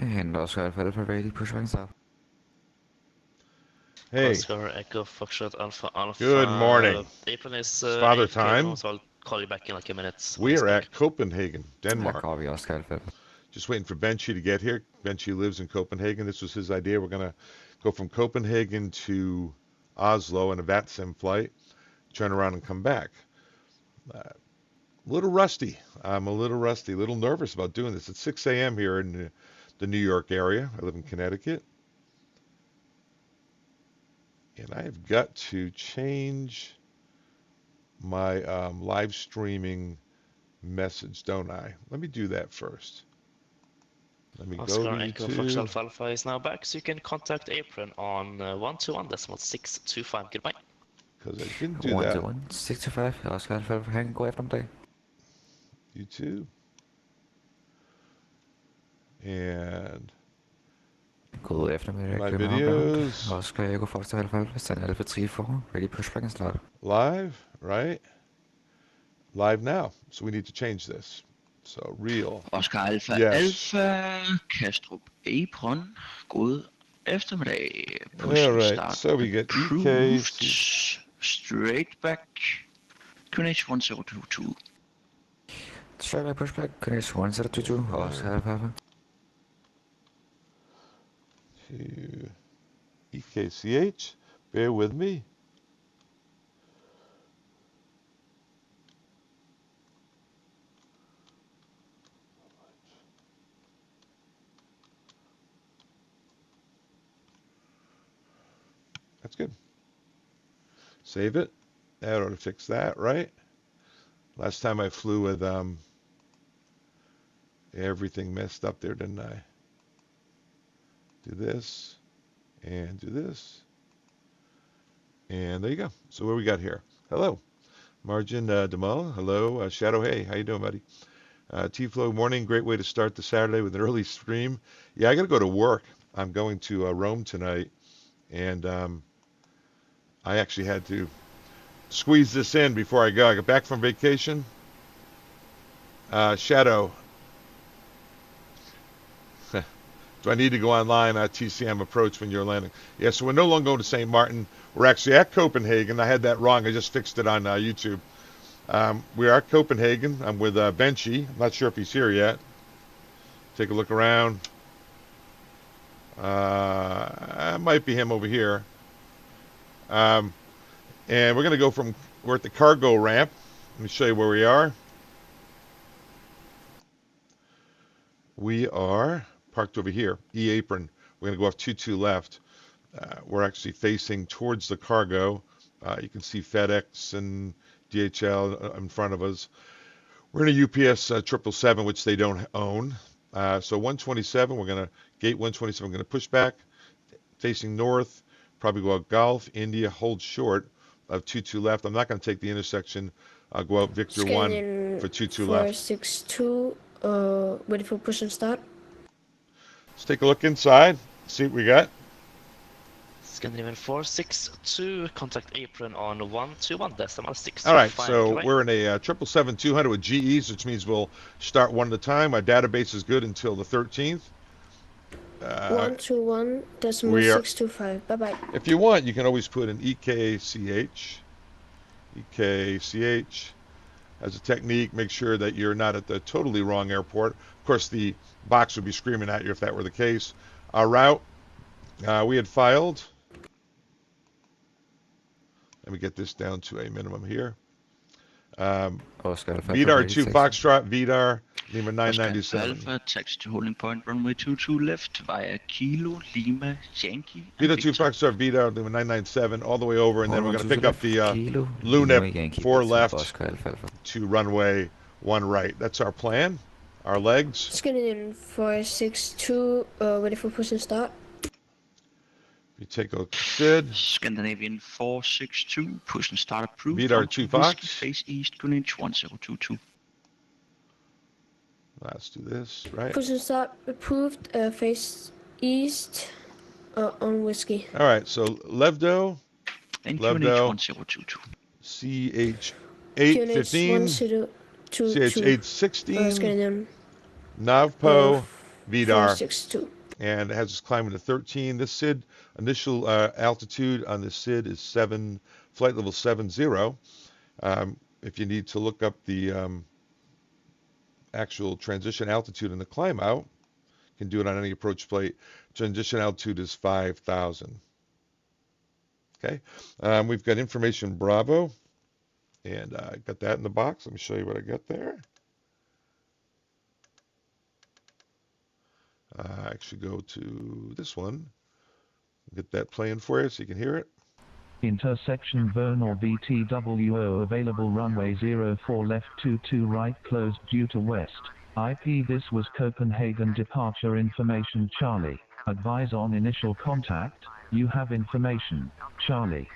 And Oscar Alpha ready, pushback start. Hey. Oscar Echo Foxtrot Alpha Alpha. Good morning. April is It's father 8 time. so I'll call you back in like a minute. We are at Copenhagen, Denmark. Copy, Oscar Alpha. Just waiting for Benchy to get here. Benchy lives in Copenhagen. This was his idea. We're going to go from Copenhagen to Oslo in a VATSIM flight, turn around and come back. A little rusty. I'm a little rusty, a little nervous about doing this. It's 6 a.m. here in the New York area. I live in Connecticut. And I have got to change my live streaming message, don't I? Let me do that first. Let me Oscar go to Echo YouTube. Foxtrot Alpha Alpha is now back, so you can contact April on 121.625. Goodbye. Because I didn't do 121.625. Oscar Alpha, have en god eftermiddag. YouTube. And God eftermiddag, my København. videos. Oscar Echo Foxtrot Alpha, stand Alpha 34, ready, pushback and start. Live, right? Live now. So we need to change this. So real. Oscar Alpha Yes. Alpha, Kastrup Apron, god eftermiddag. Push All right, start so we get approved, EKCH. straight back, QNH 1022. Straight back pushback, connect 1022, Oscar Alpha. To EKCH. Bear with me. That's good. Save it. That ought to fix that, right? Last time I flew with everything messed up there, didn't I? Do this and do this. And there you go. So what we got here? Hello. Margin Demal. Hello. Shadow. Hey, how you doing, buddy? T-Flow morning. Great way to start the Saturday with an early stream. Yeah, I got to go to work. I'm going to Rome tonight. And I actually had to squeeze this in before I go. I got back from vacation. Shadow. Do I need to go online at TCM approach when you're landing? Yeah, so we're no longer going to St. Martin. We're actually at Copenhagen. I had that wrong. I just fixed it on YouTube. We are at Copenhagen. I'm with Benchy. I'm not sure if he's here yet. Take a look around. Might be him over here. And we're going to go from, we're at the cargo ramp. Let me show you where we are. We are parked over here, E-apron. We're going to go off 22 left. We're actually facing towards the cargo. You can see FedEx and DHL in front of us. We're in a UPS 777, which they don't own. So 127, we're going to, gate 127, we're going to push back, facing north, probably go out Golf, India, hold short of 22 left. I'm not going to take the intersection. I'll go out Victor 1 for 22 left. 462, ready for push and start. Let's take a look inside, see what we got. Scandinavian 462, contact April on 121.625. All right, so we're in a 777-200 with GEs, which means we'll start one at a time. Our database is good until the 13th. 121.625. Bye-bye. If you want, you can always put an EKCH. EKCH as a technique. Make sure that you're not at the totally wrong airport. Of course, the box would be screaming at you if that were the case. Our route, we had filed. Let me get this down to a minimum here. VDAR 2 Foxtrot, VDAR, Lima 997. Alpha, taxi to holding point, runway 22 left, via Kilo, Lima, Yankee. VDAR 2 Foxtrot, VDAR, Lima 997, all the way over, and then we're going to pick up the Lunep 4 left to runway 1 right. That's our plan, our legs. Scandinavian 462, ready for push and start. You take a look, Sid. Scandinavian 462, push and start approved. VDAR 2 Fox. Face east, QNH 1022. Let's do this, right? Push and start approved, face east on whiskey. All right, so Levdo, And QNH 1022. CH815, CH816, Scandinavian. Navpo, VDAR. 462. And it has us climbing to 13. This SID, initial altitude on this SID is flight level 70. If you need to look up the actual transition altitude and the climb out, you can do it on any approach plate. Transition altitude is 5,000. Okay, we've got information Bravo, and I got that in the box. Let me show you what I got there. I actually go to this one, get that playing for you so you can hear it. Intersection Vernal VTWO available runway 04 left 22 right closed due to west. IP this was Copenhagen departure information Charlie. Advise on initial contact, you have information, Charlie.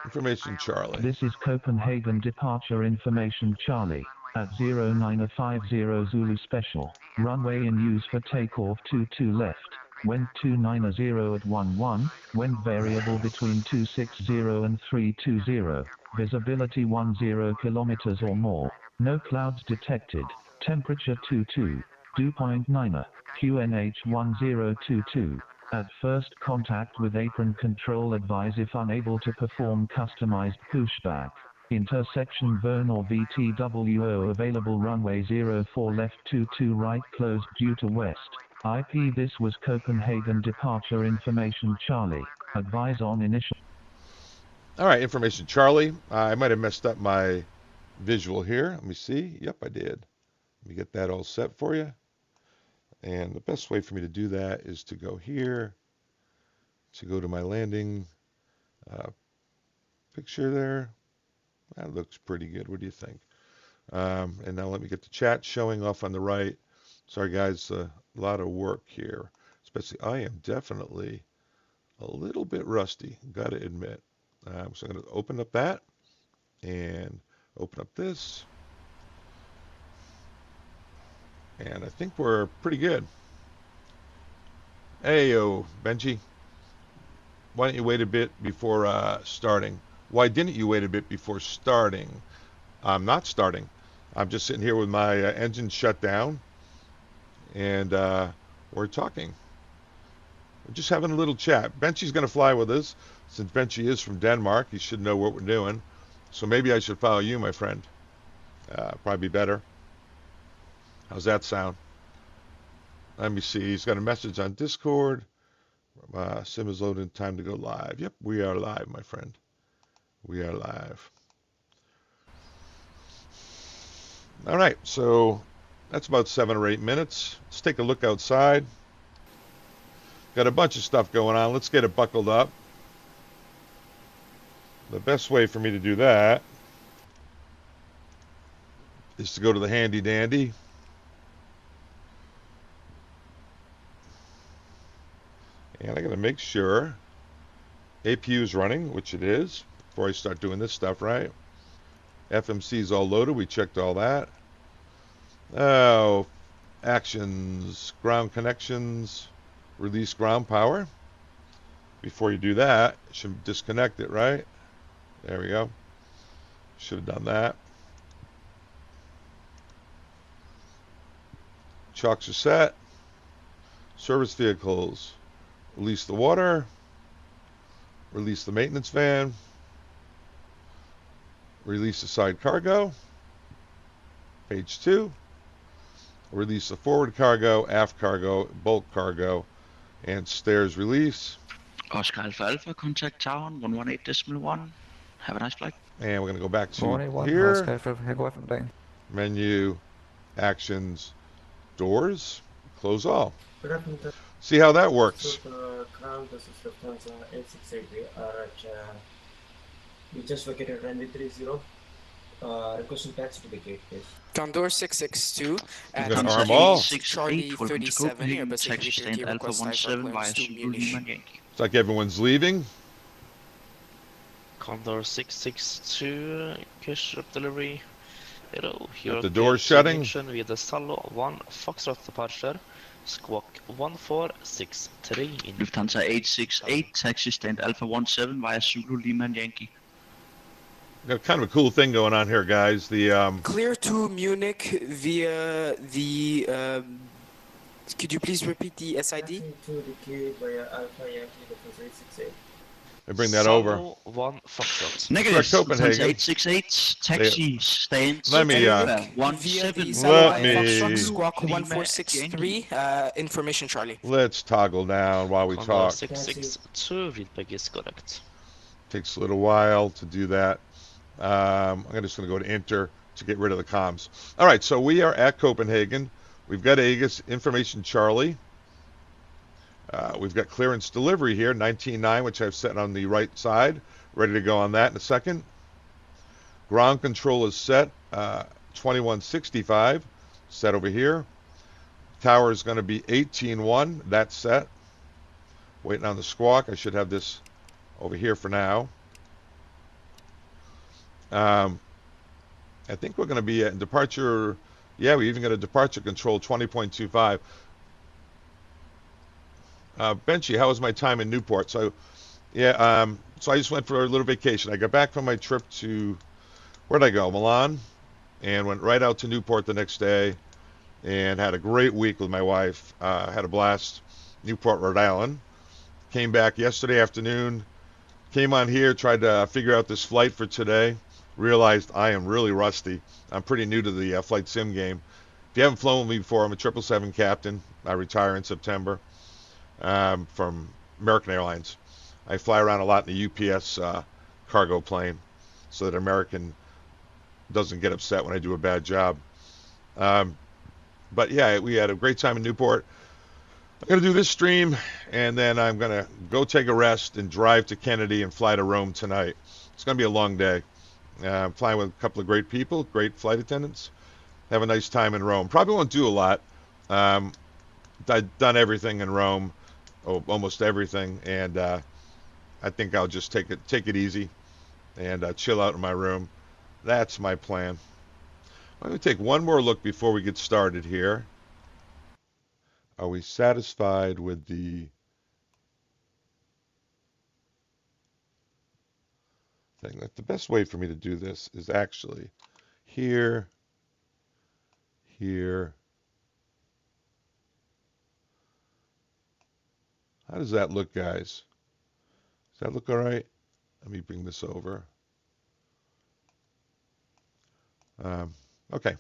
Information Charlie. This is Copenhagen departure information Charlie. At 0950 Zulu Special, runway in use for takeoff 22 left, wind 290 at 11, wind variable between 260 and 320, visibility 10 kilometers or more, no clouds detected, temperature 22, dew point 9, QNH 1022. At first contact with apron control advise if unable to perform customized pushback. Intersection Vernal VTWO available runway 04 left 22 right closed due to west. IP this was Copenhagen departure information Charlie. Advise on initial. All right, information Charlie. I might have messed up my visual here. Let me see. Yep, I did. Let me get that all set for you. And the best way for me to do that is to go here, to go to my landing picture there. That looks pretty good. What do you think? And now let me get the chat showing off on the right. Sorry, guys, a lot of work here. Especially, I am definitely a little bit rusty, got to admit. So I'm going to open up that and open up this. And I think we're pretty good. Hey, yo, Benji. Why don't you wait a bit before starting? Why didn't you wait a bit before starting? I'm not starting. I'm just sitting here with my engine shut down. And we're talking. We're just having a little chat. Benji's going to fly with us. Since Benji is from Denmark, he should know what we're doing. So maybe I should follow you, my friend. Probably be better. How's that sound? Let me see. He's got a message on Discord. Sim is loading. Time to go live. Yep, we are live, my friend. We are live. All right, so that's about 7 or 8 minutes. Let's take a look outside. Got a bunch of stuff going on. Let's get it buckled up. The best way for me to do that is to go to the handy dandy. And I got to make sure APU is running, which it is, before I start doing this stuff, right? FMC is all loaded. We checked all that. Oh, actions, ground connections, release ground power. Before you do that, you should disconnect it, right? There we go. Should have done that. Chocks are set. Service vehicles. Release the water. Release the maintenance van. Release the side cargo. Page 2. Release the forward cargo, aft cargo, bulk cargo, and stairs release. Oscar Alpha Alpha, contact tower 118.1. Have a nice flight. And we're going to go back to 181, here. Oscar for Hegoeffenplein. Menu, actions, doors, close all. Good afternoon. See how that works. Crown, this is Lufthansa 8683 we just located runway 30. Requesting taxi to the gate, please. Condor 662 at gonna arm all. Charlie 37, Airbus taxi stand A330 Alpha request 17 via to Zulu Munich. Lima Yankee. It's like everyone's leaving. Condor 662, cash up delivery. Hello, Got the door shutting. With the Salo 1 Foxtrot departure, squawk 1463 in Lufthansa 868, taxi stand Alpha 17 via Zulu Lima Yankee. got kind of a cool thing going on here, guys. The Clear to Munich via the. Could you please repeat the SID? Passing to the gate via Alpha Yankee, that was 868. I bring that over. Solo 1 Foxtrot. Negative. Copenhagen. 868. Taxi stands Let me, at Via the 17. Let Satellite me- Foxtrot Squawk Lima 1463. Information Charlie. Let's toggle down while we Condor talk. 662, feedback is correct. Takes a little while to do that. I'm just going to go to enter to get rid of the comms. All right, so we are at Copenhagen. We've got Aegis Information Charlie. We've got clearance delivery here, 19.9, which I've set on the right side. Ready to go on that in a second. Ground control is set, 2165, set over here. Tower is going to be 18.1, that's set. Waiting on the squawk. I should have this over here for now. I think we're going to be at departure. Yeah, we even got a departure control 20.25. Benchy, how was my time in Newport? So, yeah, so I just went for a little vacation. I got back from my trip to, where'd I go? Milan, and went right out to Newport the next day, and had a great week with my wife. Had a blast. Newport, Rhode Island. Came back yesterday afternoon. Came on here, tried to figure out this flight for today. Realized I am really rusty. I'm pretty new to the flight sim game. If you haven't flown with me before, I'm a 777 captain. I retire in September. From American Airlines. I fly around a lot in the UPS cargo plane so that American doesn't get upset when I do a bad job. But yeah, we had a great time in Newport. I'm going to do this stream, and then I'm going to go take a rest and drive to Kennedy and fly to Rome tonight. It's going to be a long day. I'm flying with a couple of great people, great flight attendants. Have a nice time in Rome. Probably won't do a lot. I've done everything in Rome. Almost everything, and I think I'll just take it easy and chill out in my room. That's my plan. I'm going to take one more look before we get started here. Are we satisfied with the thing? Like, the best way for me to do this is actually here, here. How does that look, guys? Does that look all right? Let me bring this over. Okay.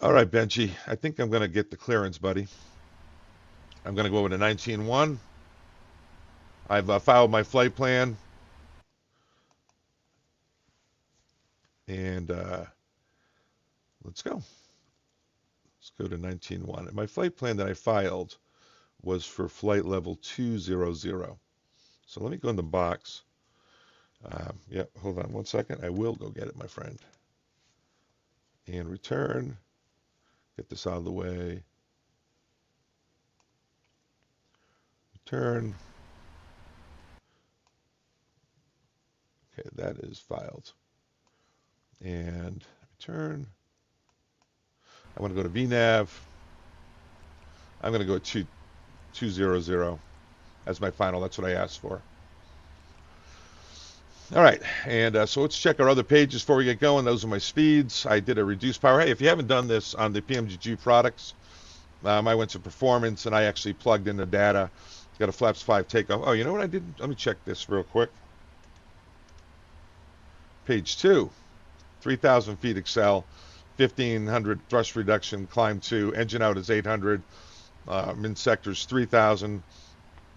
All right, Benchy. I think I'm going to get the clearance, buddy. I'm going to go over to 19.1. I've filed my flight plan. And let's go. Let's go to 19.1. And my flight plan that I filed was for flight level 200. So let me go in the box. Yep, hold on one second. I will go get it, my friend. And return. Get this out of the way. Return. Okay, that is filed. And return. I want to go to VNAV. I'm going to go to 200 as my final. That's what I asked for. All right, and so let's check our other pages before we get going. Those are my speeds. I did a reduced power. Hey, if you haven't done this on the PMGG products, I went to performance and I actually plugged in the data. It's got a flaps 5 takeoff. Oh, you know what I did? Let me check this real quick. Page 2, 3,000 feet Excel, 1,500 thrust reduction, climb 2, engine out is 800. Min sectors 3,000,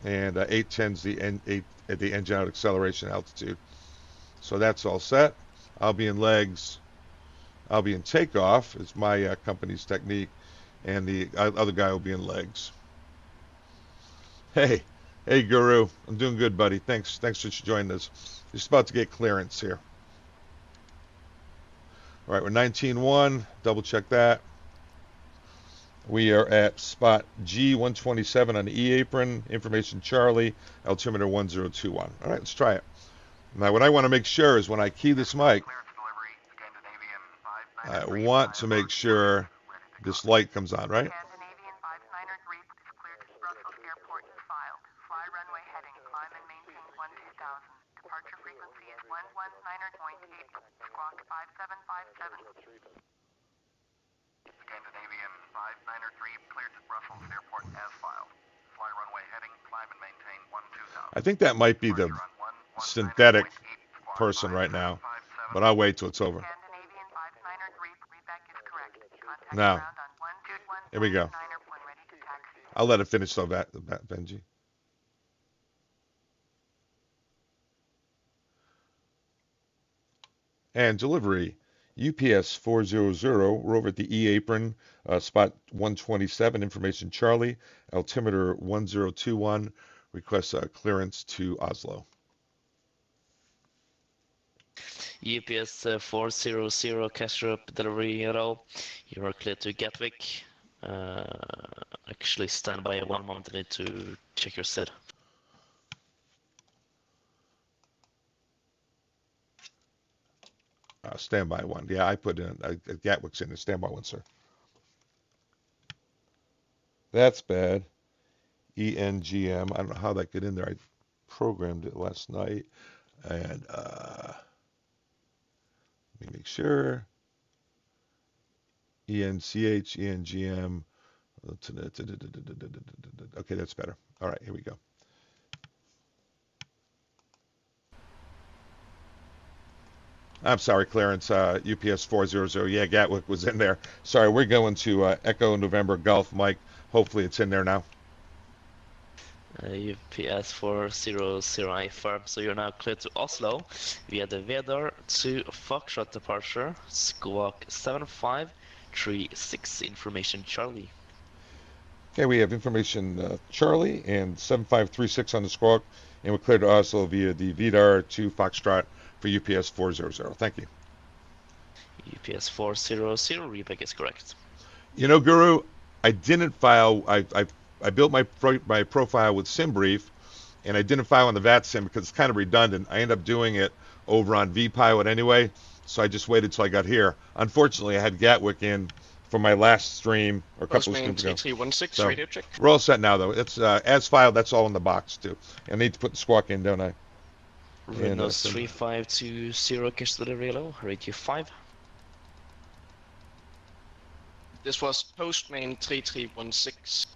and 810's the engine out acceleration altitude. So that's all set. I'll be in legs. I'll be in takeoff. It's my company's technique, and the other guy will be in legs. Hey, Guru, I'm doing good, buddy. Thanks for joining us. Just about to get clearance here. All right, we're 19.1. Double check that. We are at spot G127 on the E-apron, information Charlie, altimeter 1021. All right, let's try it. Now, what I want to make sure is when I key this mic, I want to make sure this light comes on, right? Scandinavian 593 cleared to Brussels Airport as filed. Fly runway heading, climb and maintain 12000. I think that might be the synthetic person right now, but I'll wait till it's over. Scandinavian 593, readback is correct. Contact Now, ground on 121. here we go. When ready to taxi. I'll let it finish though, Benji. And delivery, UPS 400, we're over at the E-apron, spot 127, information Charlie, altimeter 1021, request clearance to Oslo. UPS 400, Kastrup, delivery row. You are clear to Gatwick. Actually, stand by 1 moment. I need to check your SID. Standby 1. Yeah, I put in, Gatwick's in the standby 1, sir. That's bad. ENGM. I don't know how that got in there. I programmed it last night. And let me make sure. ENCH, ENGM. Okay, that's better. All right, here we go. I'm sorry, Clarence. UPS 400. Yeah, Gatwick was in there. Sorry, we're going to Echo November Golf Mike. Hopefully it's in there now. UPS 400 firm. So you're now clear to Oslo via the VATSIM to Foxtrot departure. Squawk 7536. Information Charlie. Okay, we have information Charlie and 7536 on the squawk, and we're clear to Oslo via the VATSIM to Foxtrot for UPS 400. Thank you. UPS 400, readback is correct. You know, Guru, I didn't file. I built my profile with SimBrief, and I didn't file on the VATSIM because it's kind of redundant. I ended up doing it over on vPilot anyway, so I just waited till I got here. Unfortunately, I had Gatwick in for my last stream or a couple of streams ago. 316, so radio check. We're all set now, though. It's as filed. That's all in the box too. I need to put the squawk in, don't I? Windows 3520, cash delivery low, radio 5. This was Postman 3316.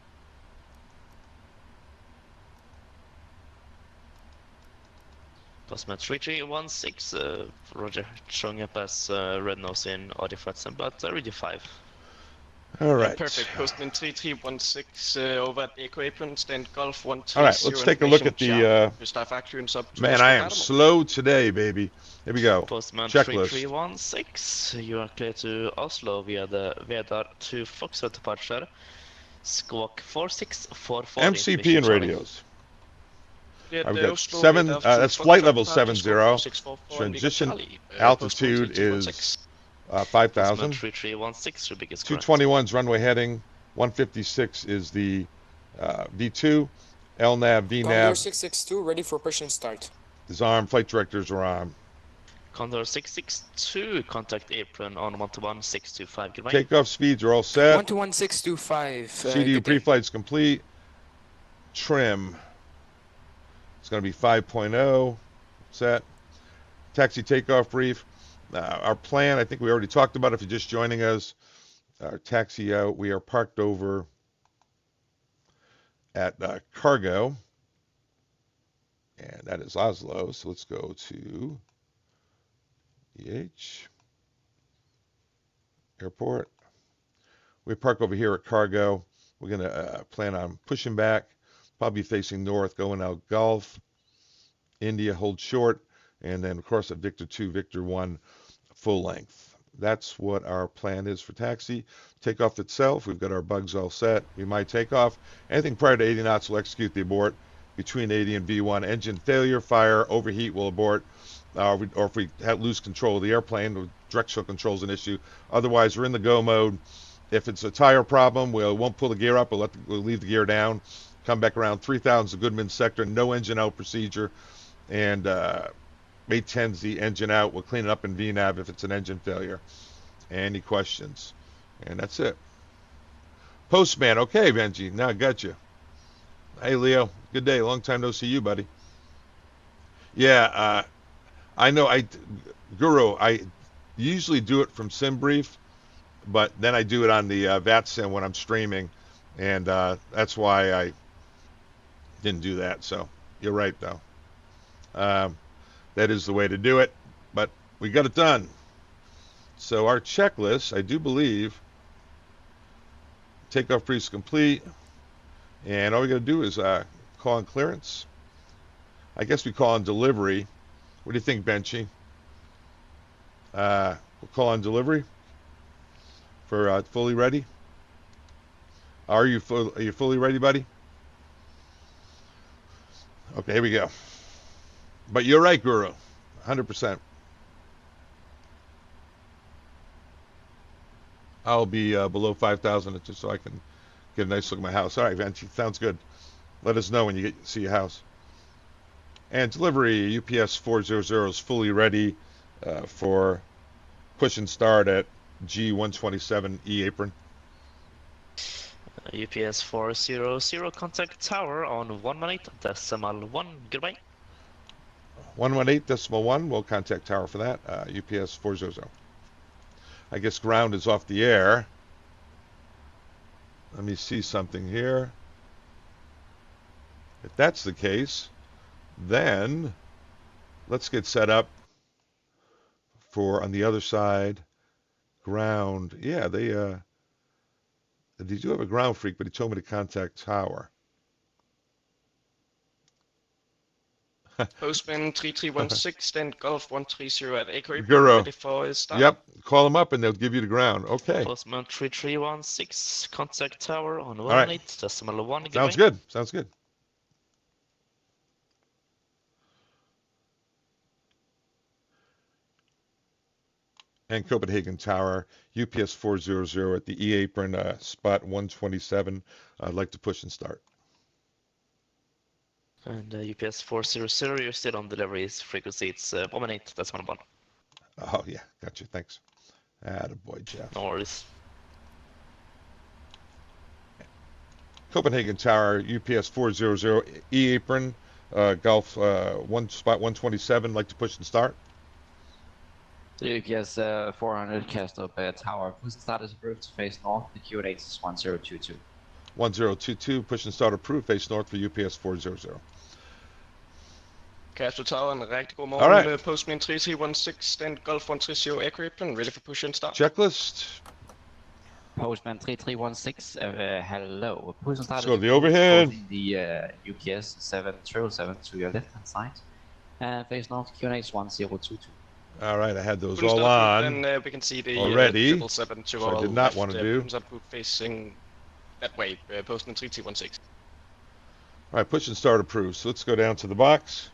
Postman 3316, Roger, showing up as red nose in audio VATSIM, but radio 5. All right. Perfect. Postman 3316 over at the Eco-apron, stand Golf 130. All right, let's take a look at the. Man, I am slow today, baby. Here we go. Postman Checklist. 3316. You are clear to Oslo via the VATSIM to Foxtrot departure. Squawk 4644. MCP and radios. Yeah, I've got 7. That's flight level 70. Transition altitude is 5,000. 3316. 221's runway heading. 156 is the V2. LNAV, VNAV. Condor 662, ready for push and start. Disarm. Flight directors are on. Condor 662, contact apron on 121-625. Goodbye. Takeoff speeds are all set. 121-625. CDU pre-flight's complete. Trim. It's going to be 5.0. Set. Taxi takeoff brief. Our plan, I think we already talked about if you're just joining us. Our taxi out. We are parked over at Cargo. And that is Oslo. So let's go to EH Airport. We park over here at Cargo. We're going to plan on pushing back, probably facing north, going out Gulf, India, hold short, and then, of course, at Victor 2, Victor 1, full length. That's what our plan is for taxi. Takeoff itself, we've got our bugs all set. We might take off. Anything prior to 80 knots will execute the abort. Between 80 and V1, engine failure, fire, overheat will abort. Or if we lose control of the airplane, directional control is an issue. Otherwise, we're in the go mode. If it's a tire problem, we won't pull the gear up. We'll leave the gear down. Come back around 3,000 is the Goodman sector. No engine out procedure. And 810's the engine out. We'll clean it up in VNAV if it's an engine failure. Any questions? And that's it. Postman. Okay, Benji. Now I got you. Hey, Leo. Good day. Long time no see you, buddy. Yeah, I know. Guru, usually do it from SimBrief, but then I do it on the VATSIM when I'm streaming, and that's why I didn't do that. So you're right, though. That is the way to do it, but we got it done. So our checklist, I do believe, takeoff briefs complete, and all we got to do is call on clearance. I guess we call on delivery. What do you think, Benchy? We'll call on delivery for fully ready. Are you fully ready, buddy? Okay, here we go. But you're right, Guru, 100%. I'll be below 5,000 just so I can get a nice look at my house. All right, Benchy, sounds good. Let us know when you see your house. And delivery, UPS 400 is fully ready for push and start at G127 E-apron. UPS 400, contact tower on 118.1, goodbye. 118.1, we'll contact tower for that, UPS 400. I guess ground is off the air. Let me see something here. If that's the case, then let's get set up for on the other side ground. Yeah, they do have a ground freak, but he told me to contact tower. Postman 3316, stand Golf 130 at EKCH-ENGM-EKCH, Guru. ready for start. Yep, call them up and they'll give you the ground. Okay. Postman 3316, contact tower on right. 118.1, goodbye. Sounds good. Sounds good. And Copenhagen Tower, UPS 400 at the E-apron, spot 127. I'd like to push and start. And UPS 400, you're still on deliveries frequency. It's OMEN 8.1. Oh, yeah. Gotcha. Thanks. Attaboy, Jeff. No worries. Copenhagen Tower, UPS 400, E-apron, Gulf spot 127. Like to push and start. UPS 400, cast up tower. Push and start is approved to face north. The Q&A is 1022. 1022, push and start approved, face north for UPS 400. Castle Tower, en rigtig god morgen. All right. Postman 3316, stand Golf 130 EKCH-ENGM-EKCH, ready for push and start. Checklist. Postman 3316, hello. Push and start Let's go to the overhead. The UPS 707 to your left hand side. Face north, Q&A is 1022. All right, I had those Push and all start, on then we can see the already. 777 to So our I did not left, want to do. push and start approved facing that way. Postman 3316. All right, push and start approved. So let's go down to the box.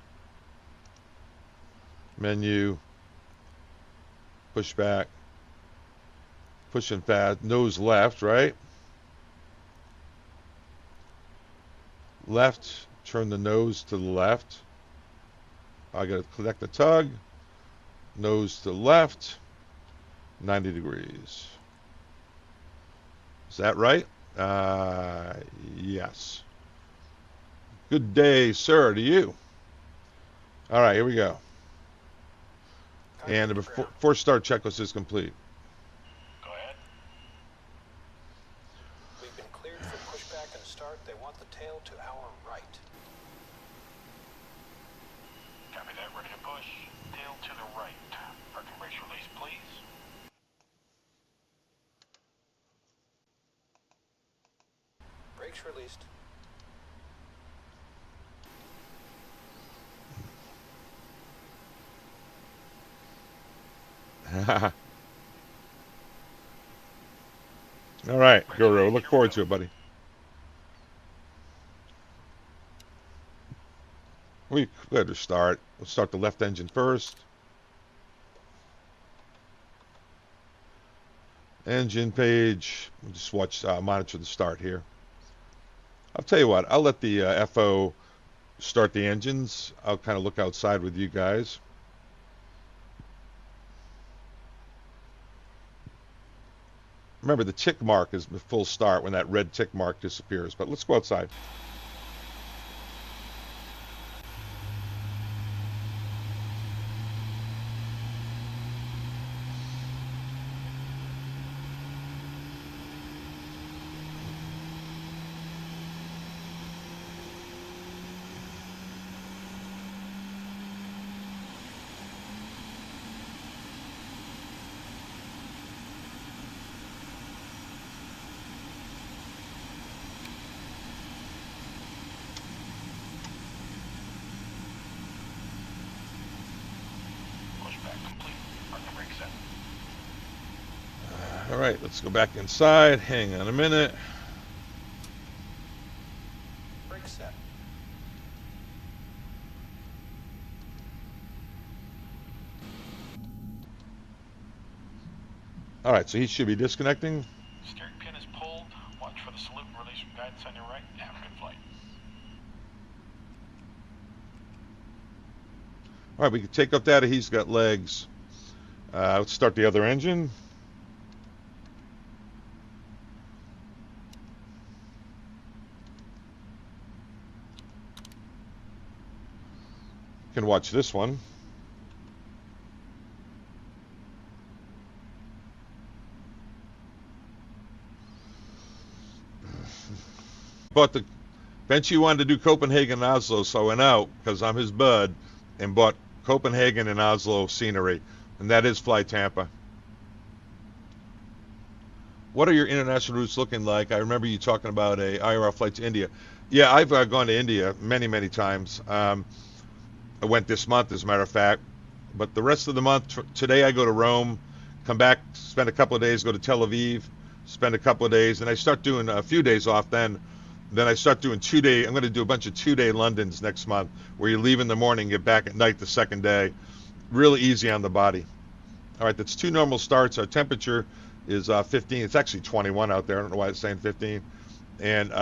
Menu. Pushback. Push and fast. Nose left, right? Left. Turn the nose to the left. I got to connect the tug. Nose to left. 90 degrees. Is that right? Yes. Good day, sir, to you. All right, here we go. And the before start checklist is complete. Go ahead. We've been cleared for pushback and start. They want the tail to our right. Copy that. Ready to push. Tail to the right. Parking brakes release, please. Brakes released. All right, Guru. Look forward to it, buddy. We better start. We'll start the left engine first. Engine page. We'll just watch, monitor the start here. I'll tell you what. I'll let the FO start the engines. I'll kind of look outside with you guys. Remember, the tick mark is the full start when that red tick mark disappears. But let's go outside. All right, let's go back inside. Hang on a minute. Break set. All right, so he should be disconnecting. Steering pin is pulled. Watch for the salute and release from guidance on your right. Have a good flight. All right, we can take up data. He's got legs. Let's start the other engine. You can watch this one. Bought the Benchy wanted to do Copenhagen and Oslo, so I went out because I'm his bud and bought Copenhagen and Oslo scenery, and that is Fly Tampa. What are your international routes looking like? I remember you talking about a IRL flight to India. Yeah, I've gone to India many times. I went this month, as a matter of fact, but the rest of the month, today I go to Rome, come back, spend a couple of days, go to Tel Aviv, spend a couple of days, and I start doing a few days off then. Then I start doing 2-day, I'm going to do a bunch of 2-day Londons next month, where you leave in the morning, get back at night the second day. Really easy on the body. All right, that's 2 normal starts. Our temperature is 15. It's actually 21 out there. I don't know why it's saying 15. And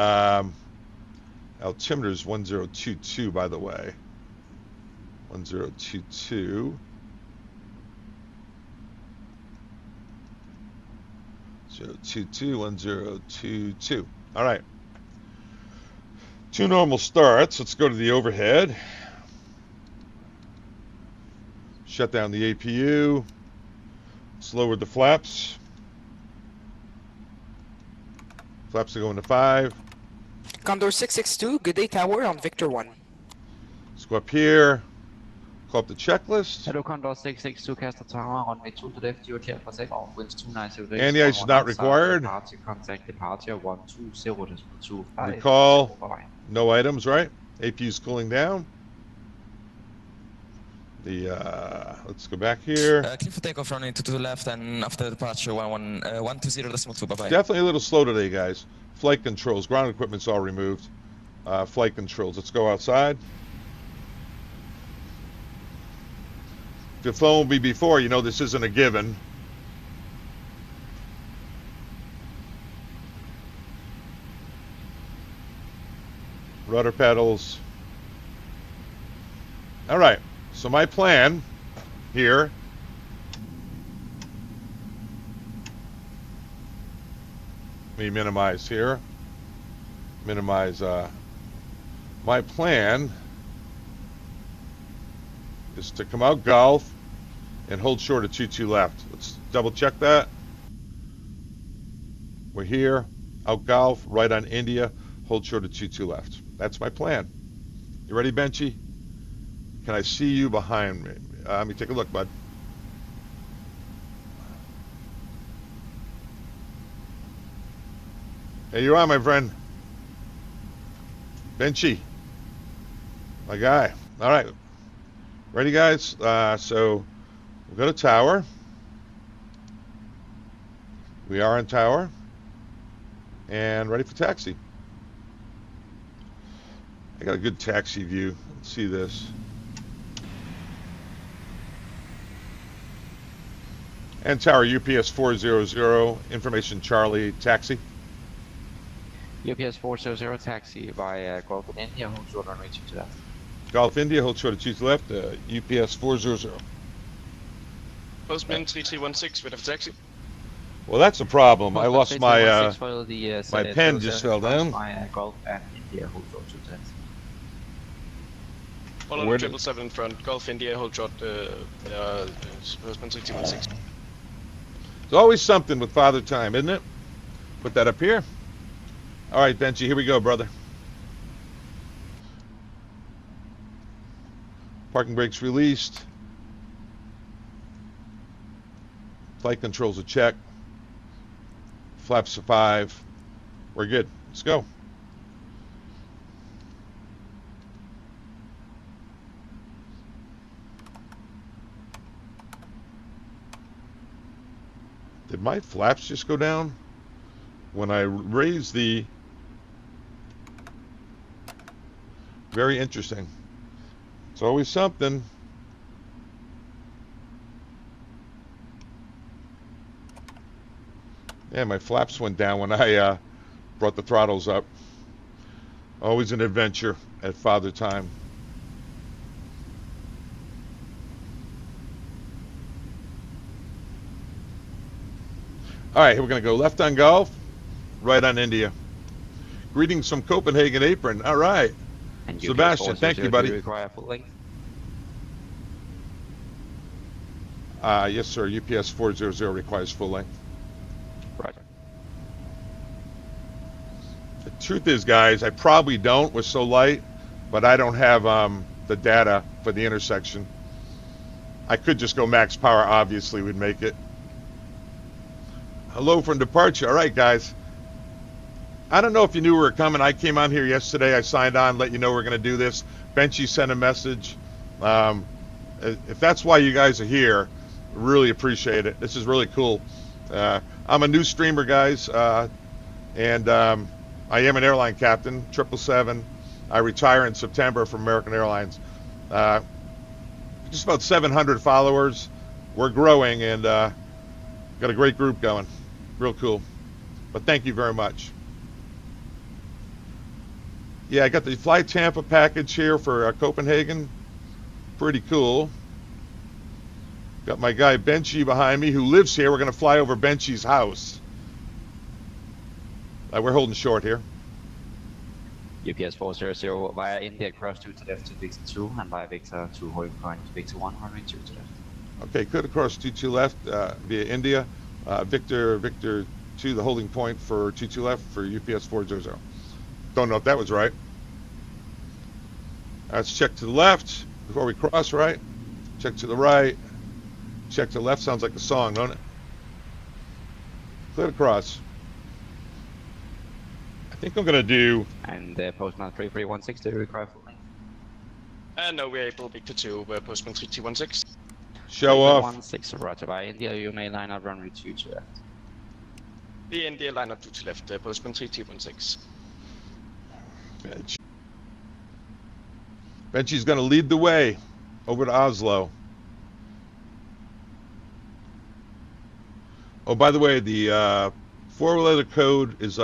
altimeter is 1022, by the way. 1022. 022, 1022. All right. 2 normal starts. Let's go to the overhead. Shut down the APU. Let's lower the flaps. Flaps are going to 5. Condor 662, good day tower on Victor 1. Let's go up here. Call up the checklist. Hello, Condor 662, Castor Tower, runway 2 to left, you are for takeoff, winds 290 degrees. Anti-ice is not required. Departure, contact departure 120.25. Recall. No items, right? APU is cooling down. The let's go back here. Clear for takeoff, runway 2 to the left, and after departure 120.2. Bye bye. Definitely a little slow today, guys. Flight controls, ground equipment's all removed. Flight controls. Let's go outside. If you've flown with me before, you know this isn't a given. Rudder pedals. All right, so my plan here let me minimize here. Minimize my plan is to come out Golf and hold short of 22 left. Let's double check that. We're here, out Golf, right on India, hold short of 22 left. That's my plan. You ready, Benchy? Can I see you behind me? Let me take a look, bud. There you are, my friend. Benchy. My guy. All right. Ready, guys? So we'll go to tower. We are in tower. And ready for taxi. I got a good taxi view. Let's see this. And tower UPS 400, information Charlie, taxi. UPS 400, taxi via Gulf in India, hold short runway 2 to left. Gulf India, hold short of 2 to left, UPS 400. Postman 3316, we have taxi. Well, that's a problem. I lost my my pen just fell down. Via Gulf and India, hold short 2 to left. Follow 777 in front, Gulf India, hold short, Postman 3316. There's always something with Father Time, isn't it? Put that up here. All right, Benchy, here we go, brother. Parking brakes released. Flight controls are checked. Flaps are 5. We're good. Let's go. The my flaps just go down? When I raise the... Very interesting. It's always something. Yeah, my flaps went down when I brought the throttles up. Always an adventure at father time. All right, we're going to go left on Gulf, right on India. Greetings from Copenhagen apron. All right. And Sebastian, thank you, buddy. Require full length. Yes, sir. UPS 400 requires full length. Roger. The truth is, guys, I probably don't. We're so light, but I don't have the data for the intersection. I could just go max power. Obviously, would make it. Hello from departure. All right, guys. I don't know if you knew we were coming. I came on here yesterday. I signed on, let you know we're going to do this. Benchy sent a message. If that's why you guys are here, really appreciate it. This is really cool. I'm a new streamer, guys, and I am an airline captain, 777. I retire in September from American Airlines. Just about 700 followers. We're growing, and got a great group going. Real cool. But thank you very much. Yeah, I got the Fly Tampa package here for Copenhagen. Pretty cool. Got my guy Benchy behind me who lives here. We're going to fly over Benchy's house. We're holding short here. UPS 400 via India, cross 2 to left to Victor 2, and via Victor 2 holding point Victor 1, runway 2 to left. Okay, could across 22 left via India. Victor 2, the holding point for 22 left for UPS 400. Don't know if that was right. Let's check to the left before we cross, right? Check to the right. Check to the left. Sounds like a song, don't it? Clear across. I think I'm going to do... And postman 3316, do you require full length? No, we're able Victor 2, postman 3216. Show off. 16, roger, by India, you may line up runway 2 to left. The India line up 2 to left, postman 3216. Benchy's going to lead the way over to Oslo. Oh, by the way, the four-letter code is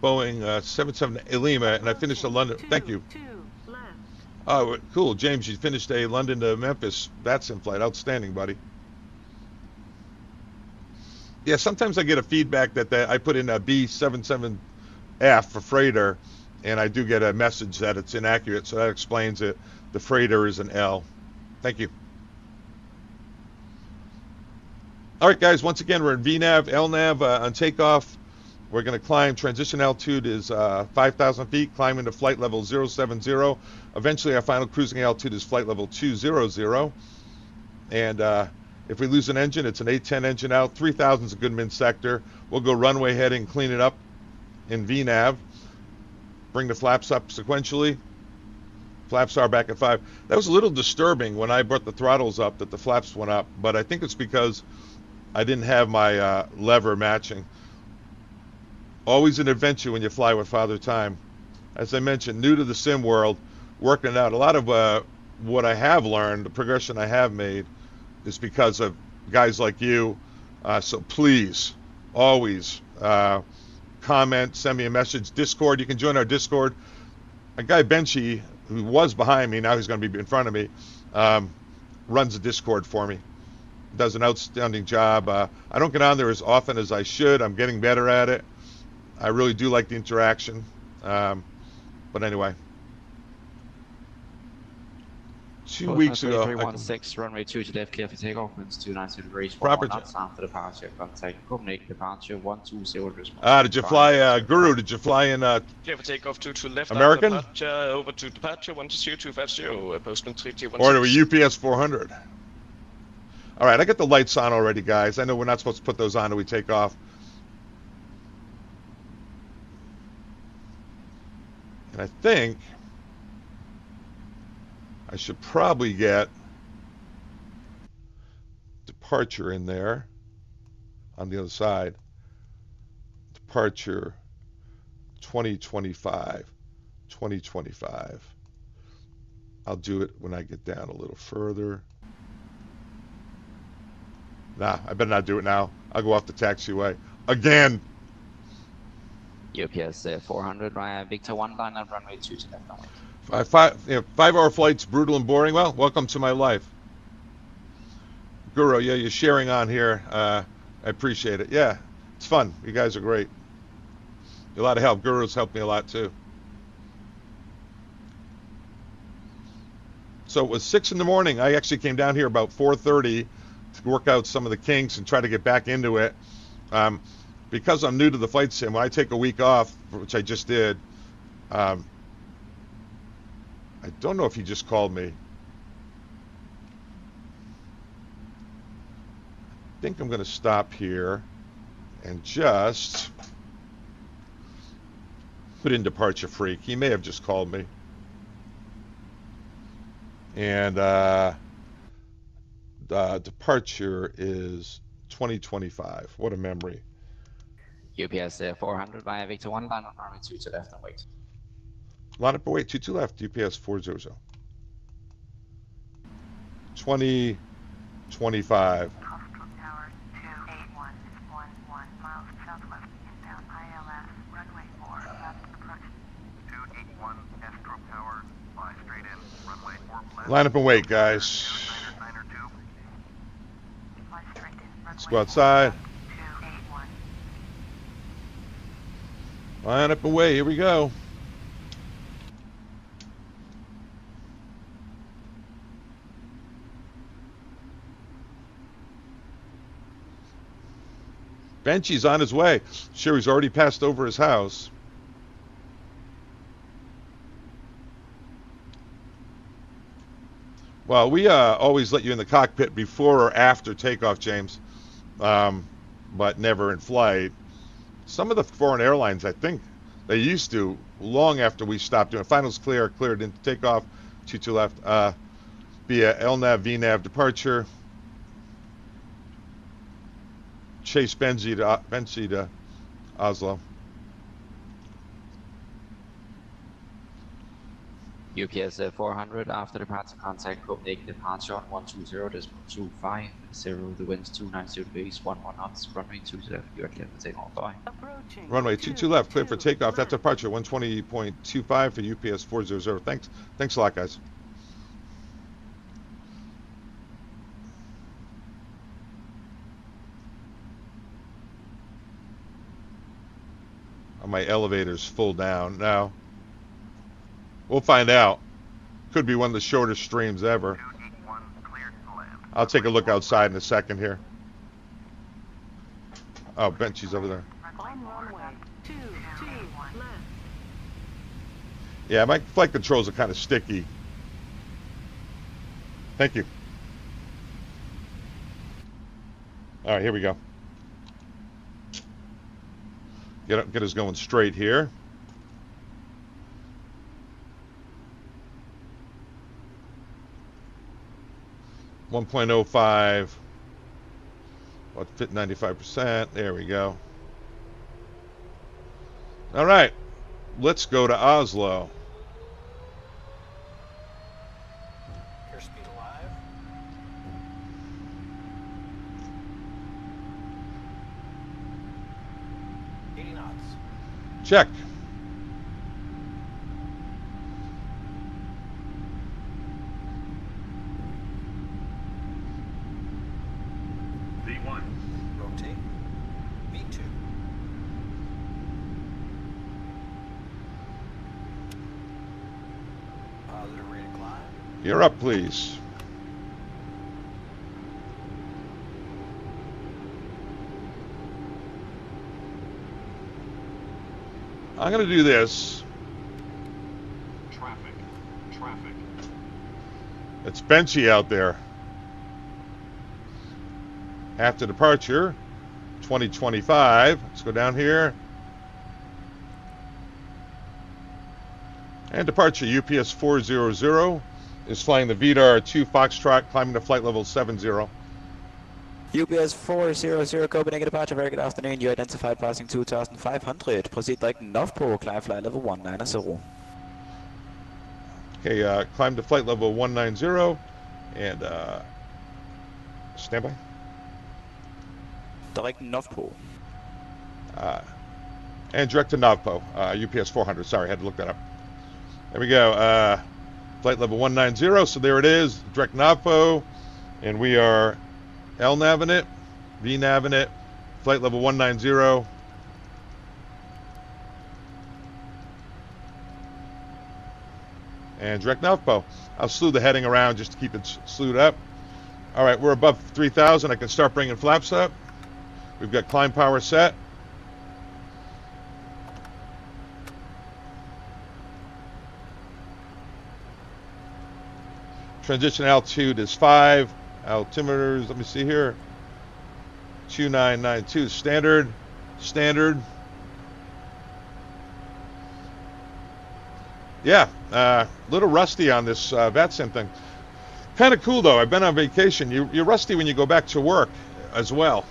Boeing 77 Lima, and I finished a London. Thank you. Oh, cool, James. You finished a London to Memphis VATSIM flight. Outstanding, buddy. Yeah, sometimes I get a feedback that I put in a B77F for freighter, and I do get a message that it's inaccurate. So that explains it. The freighter is an L. Thank you. All right, guys, once again, we're in VNAV, LNAV on takeoff. We're going to climb. Transition altitude is 5,000 feet, climbing to flight level 070. Eventually, our final cruising altitude is flight level 200. And if we lose an engine, it's an 810 engine out. 3,000 is a good min sector. We'll go runway heading, clean it up in VNAV. Bring the flaps up sequentially. Flaps are back at 5. That was a little disturbing when I brought the throttles up that the flaps went up, but I think it's because I didn't have my lever matching. Always an adventure when you fly with Father Time. As I mentioned, new to the sim world, working out. A lot of what I have learned, the progression I have made, is because of guys like you. So please, always comment, send me a message. Discord, you can join our Discord. A guy, Benchy, who was behind me, now he's going to be in front of me, runs a Discord for me. Does an outstanding job. I don't get on there as often as I should. I'm getting better at it. I really do like the interaction. But anyway. 2 weeks ago. 316, runway 2 to left, clear for takeoff, winds 290 degrees, Proper knots after departure, contact Copenhagen, departure 120. Did you fly, Guru, did you fly in Clear for takeoff 2 to left, American? Departure, over to departure 120, postman 3216. Or to a UPS 400? All right, I got the lights on already, guys. I know we're not supposed to put those on until we take off. And I think I should probably get departure in there. on the other side. Departure 2025. 2025. I'll do it when I get down a little further. Nah, I better not do it now. I'll go off the taxiway. Again! UPS 400 via Victor 1 line and runway 2 to left and wait. 5-hour flights, brutal and boring. Well, welcome to my life. Guru, yeah, you're sharing on here. I appreciate it. Yeah, it's fun. You guys are great. A lot of help. Guru's helped me a lot too. So it was 6 in the morning. I actually came down here about 4:30 to work out some of the kinks and try to get back into it. Because I'm new to the flight sim, when I take a week off, which I just did, I don't know if he just called me. I think I'm going to stop here and just put in departure freak. He may have just called me. And departure is 2025. What a memory. UPS 400 via Victor 1 line and runway 2 to left and wait. Line up and wait, 22 left, UPS 400. 2025. Line up and wait, guys. Let's go outside. Line up and wait. Here we go. Benchy's on his way. Sure, he's already passed over his house. Well, we always let you in the cockpit before or after takeoff, James, but never in flight. Some of the foreign airlines, I think, they used to long after we stopped doing it. Finals clear, cleared into takeoff, 22 left, via LNAV, VNAV departure. Chase Benzie to Oslo. UPS 400 after departure contact Copenhagen departure on 120.25, the winds 290 degrees, 11 knots, runway 2 to left, you are clear for takeoff, bye. Runway 22 left, clear for takeoff after departure, 120.25 for UPS 400. Thanks a lot, guys. My elevator's full down now. We'll find out. Could be one of the shortest streams ever. I'll take a look outside in a second here. Oh, Benchy's over there. Yeah, my flight controls are kind of sticky. Thank you. All right, here we go. Get us going straight here. .05. What fit 95%? There we go. All right, let's go to Oslo. Airspeed alive. Check. V1. Rotate. V2. Positive rate of climb. You're up, please. I'm going to do this. Traffic. It's Benchy out there. After departure, 2025. Let's go down here. And departure, UPS 400 is flying the VDAR 2 Foxtrot, climbing to flight level 70. UPS 400 Copenhagen departure, very good afternoon. You identified passing 2500. Proceed direct north pole, climb flight level 190. Okay, climb to flight level 190 and standby. Direct north pole. And direct to Navpo, UPS 400. Sorry, I had to look that up. There we go. Flight level 190. So there it is, direct Navpo, and we are L naving it, V naving it, flight level 190. And direct Navpo. I'll slew the heading around just to keep it slewed up. All right, we're above 3,000. I can start bringing flaps up. We've got climb power set. Transition altitude is 5. Altimeters, let me see here. 2992 standard. Yeah, little rusty on this VATSIM thing. Kind of cool though. I've been on vacation. You're rusty when you go back to work as well.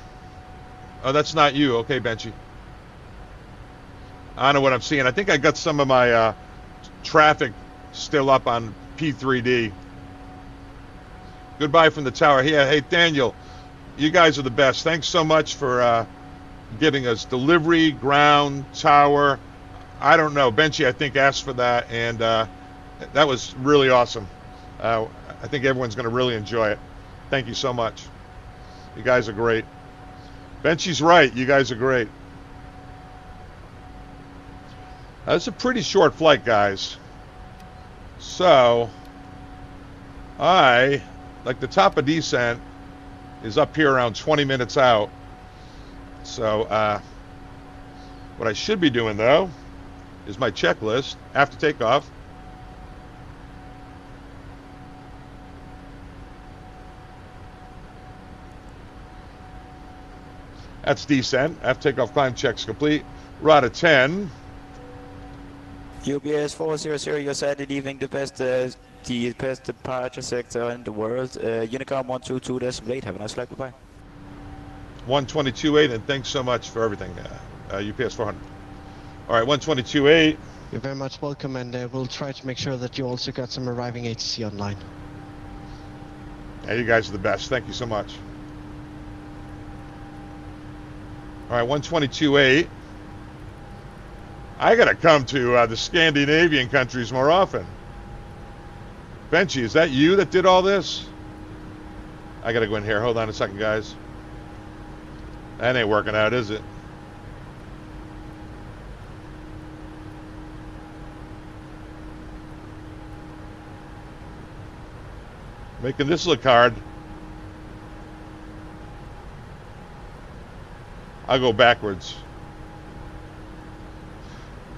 Oh, that's not you. Okay, Benchy. I don't know what I'm seeing. I think I got some of my traffic still up on P3D. Goodbye from the tower. Hey, Daniel, you guys are the best. Thanks so much for giving us delivery, ground, tower. I don't know. Benchy, I think, asked for that, and that was really awesome. I think everyone's going to really enjoy it. Thank you so much. You guys are great. Benchy's right. You guys are great. That's a pretty short flight, guys. So, like the top of descent is up here around 20 minutes out. So, what I should be doing, though, is my checklist after takeoff. That's descent. After takeoff, climb checks complete. Rudder 10. UPS 400, you're sadly leaving the best departure sector in the world. Unicom 122.8. Have a nice flight. Bye-bye. 122.8, and thanks so much for everything, UPS 400. All right, 122.8. You're very much welcome, and we'll try to make sure that you also got some arriving ATC online. Yeah, you guys are the best. Thank you so much. All right, 122.8. I got to come to the Scandinavian countries more often. Benchy, is that you that did all this? I got to go in here. Hold on a second, guys. That ain't working out, is it? Making this look hard. I'll go backwards.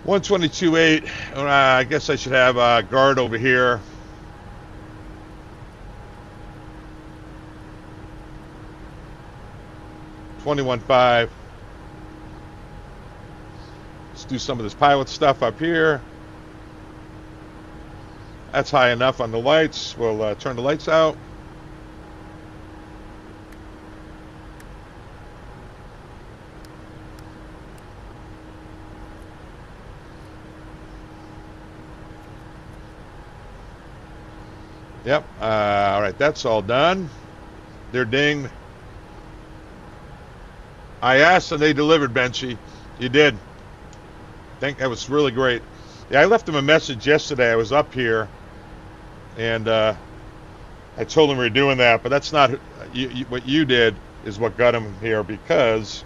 122.8. I guess I should have a guard over here. $21.5. Let's do some of this pilot stuff up here. That's high enough on the lights. We'll turn the lights out. Yep. All right, that's all done. They're dinged. I asked and they delivered, Benchy. You did. I think that was really great. Yeah, I left him a message yesterday. I was up here, and I told him we were doing that, but that's not what you did is what got him here, because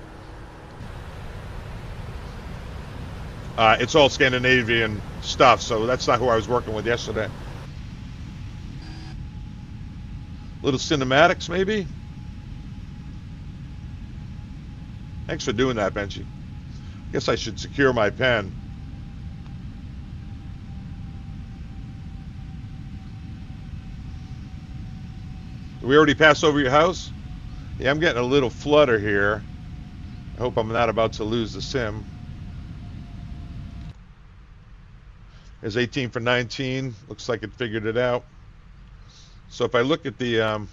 it's all Scandinavian stuff, so that's not who I was working with yesterday. Little cinematics, maybe? Thanks for doing that, Benchy. Guess I should secure my pen. Did we already pass over your house? Yeah, I'm getting a little flutter here. I hope I'm not about to lose the sim. There's 18 for 19. Looks like it figured it out. So if I look at the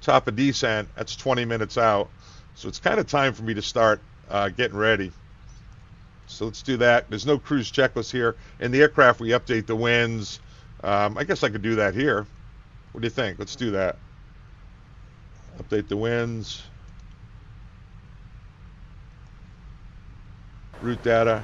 top of descent. That's 20 minutes out. So it's kind of time for me to start getting ready. So let's do that. There's no cruise checklist here. In the aircraft, we update the winds. I guess I could do that here. What do you think? Let's do that. Update the winds. Route data.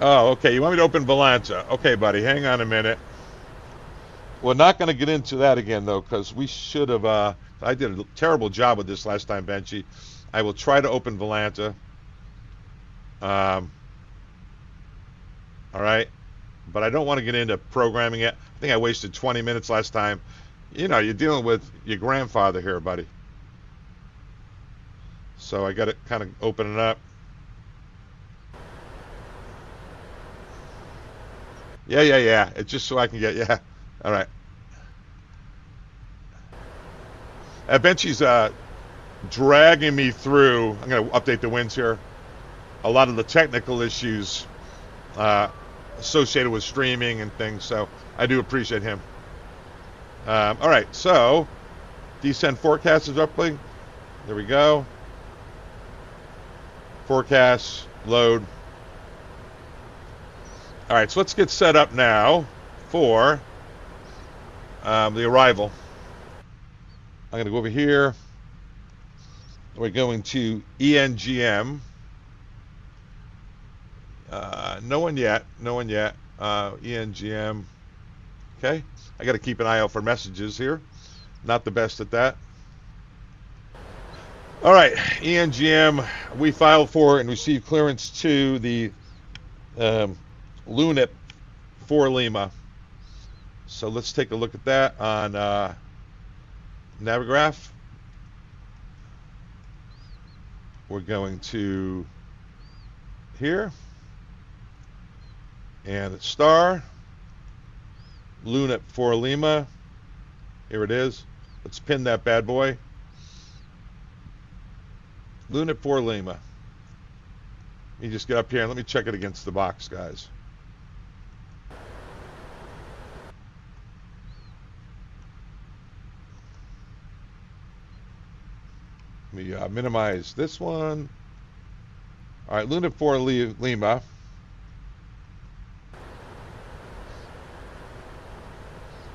Oh, okay. You want me to open Volanta? Okay, buddy. Hang on a minute. We're not going to get into that again, though, because we should have... I did a terrible job with this last time, Benchy. I will try to open Volanta. All right. But I don't want to get into programming it. I think I wasted 20 minutes last time. You know, you're dealing with your grandfather here, buddy. So I got to kind of open it up. Yeah. It's just so I can get... Yeah. All right. Benchy's dragging me through. I'm going to update the winds here. A lot of the technical issues associated with streaming and things, so I do appreciate him. All right, so descent forecast is uploading. There we go. Forecast, load. All right, so let's get set up now for the arrival. I'm going to go over here. We're going to ENGM. No one yet. ENGM. Okay. I got to keep an eye out for messages here. Not the best at that. All right. ENGM. We filed for and received clearance to the LUNIP for Lima. So let's take a look at that on Navigraph. We're going to here and star LUNIP for Lima. Here it is. Let's pin that bad boy. LUNIP for Lima. Let me just get up here and let me check it against the box, guys. Let me minimize this one. All right, LUNIP for Lima.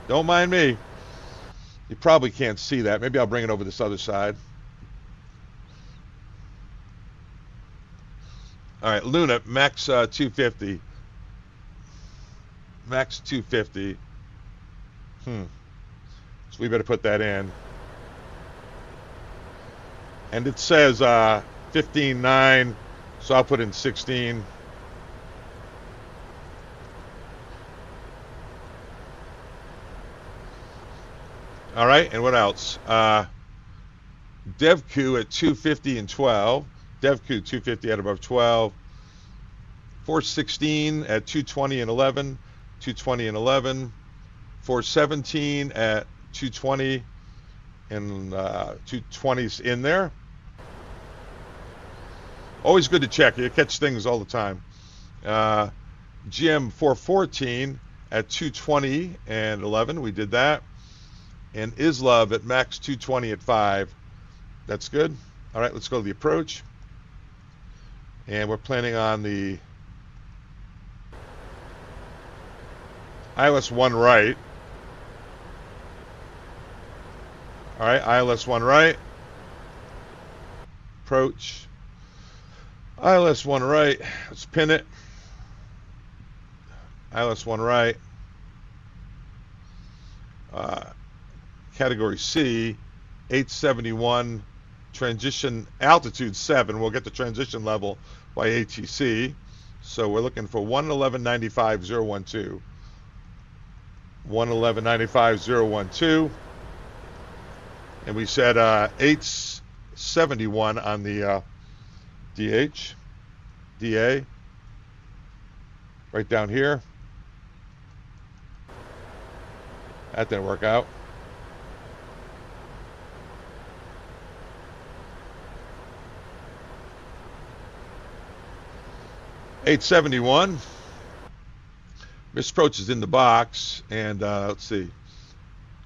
Don't mind me. You probably can't see that. Maybe I'll bring it over this other side. All right, LUNIP, max 250. Max 250. So we better put that in. And it says 15.9, so I'll put in 16. All right, and what else? DevQ at 250 and 12. DevQ 250 at above 12. 416 at 220 and 11. 220 and 11. 417 at 220 and 220's in there. Always good to check. You catch things all the time. GM 414 at 220 and 11. We did that. And Islov at max 220 at 5. That's good. All right, let's go to the approach. And we're planning on the ILS 1 right. All right, ILS 1 right. Approach. ILS 1 right. Let's pin it. ILS 1 right. Category C, 871. Transition altitude 7. We'll get the transition level by ATC. So we're looking for 111.95.012. 111.95.012. And we said 871 on the DA, right down here. That didn't work out. $871. Missed approach is in the box, and let's see,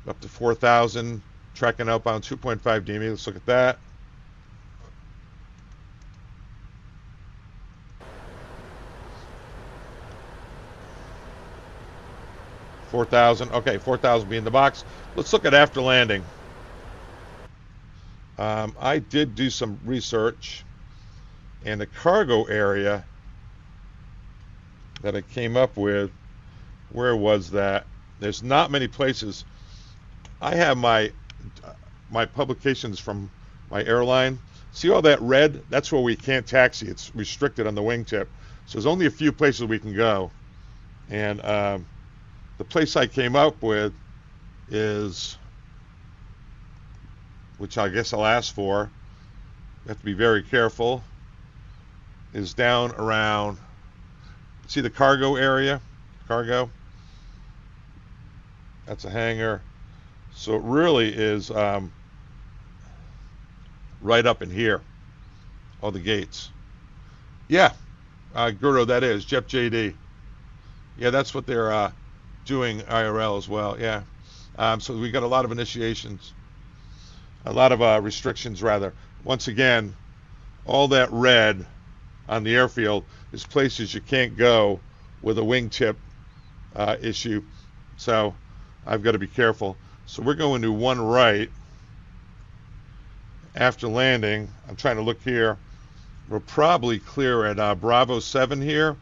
up to 4,000, tracking outbound 2.5 DME. Let's look at that. Okay, 4,000 be in the box. Let's look at after landing. I did do some research, and the cargo area that I came up with, where was that? There's not many places. I have my publications from my airline. See all that red? That's where we can't taxi. It's restricted on the wingtip. So there's only a few places we can go. And the place I came up with is, which I guess I'll ask for, you have to be very careful, is down around, see the cargo area? Cargo? That's a hangar. So it really is right up in here, all the gates. Yeah, Guru, that is, Jeff JD. Yeah, that's what they're doing IRL as well, yeah. So we got a lot of initiations, a lot of restrictions rather. Once again, all that red on the airfield is places you can't go with a wingtip issue. So I've got to be careful. So we're going to one right after landing. I'm trying to look here. We're probably clear at Bravo 7 here.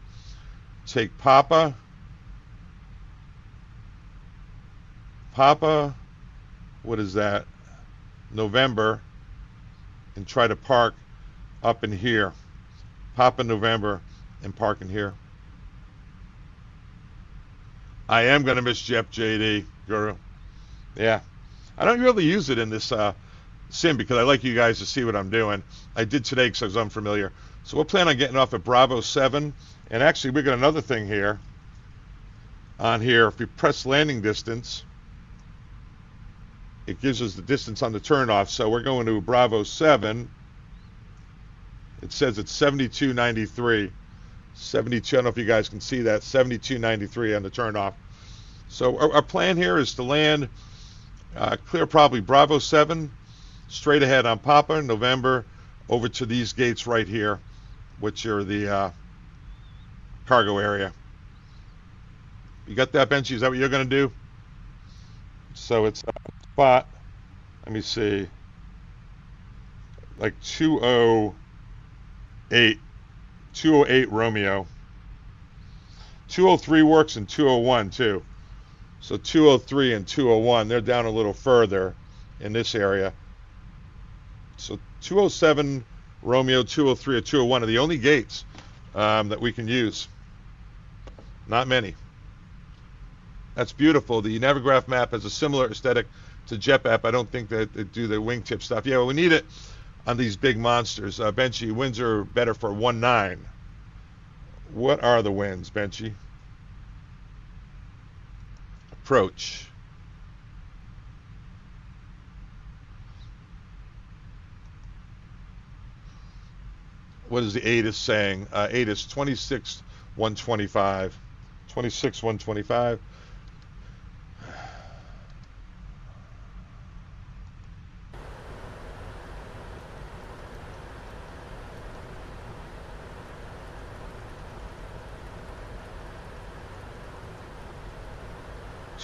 Take Papa, what is that? November, and try to park up in here. Papa November and park in here. I am going to miss Jeff JD, Guru. Yeah. I don't really use it in this sim because I like you guys to see what I'm doing. I did today because I was unfamiliar. So we'll plan on getting off at Bravo 7. And actually, we got another thing here. On here, if we press landing distance, it gives us the distance on the turnoff. So we're going to Bravo 7. It says it's 72.93. 72, I don't know if you guys can see that, 72.93 on the turnoff. So our plan here is to land, clear probably Bravo 7, straight ahead on Papa, November, over to these gates right here, which are the cargo area. You got that, Benchy? Is that what you're going to do? So it's spot, let me see, like 208 Romeo. 203 works and 201 too. So 203 and 201, they're down a little further in this area. So 207 Romeo, 203 or 201 are the only gates that we can use. Not many. That's beautiful. The Navigraph map has a similar aesthetic to JetApp. I don't think that they do the wingtip stuff. Yeah, well, we need it on these big monsters. Benchy, winds are better for 1.9. What are the winds, Benchy? Approach. What is the ATIS saying? ATIS 26.125. 26.125.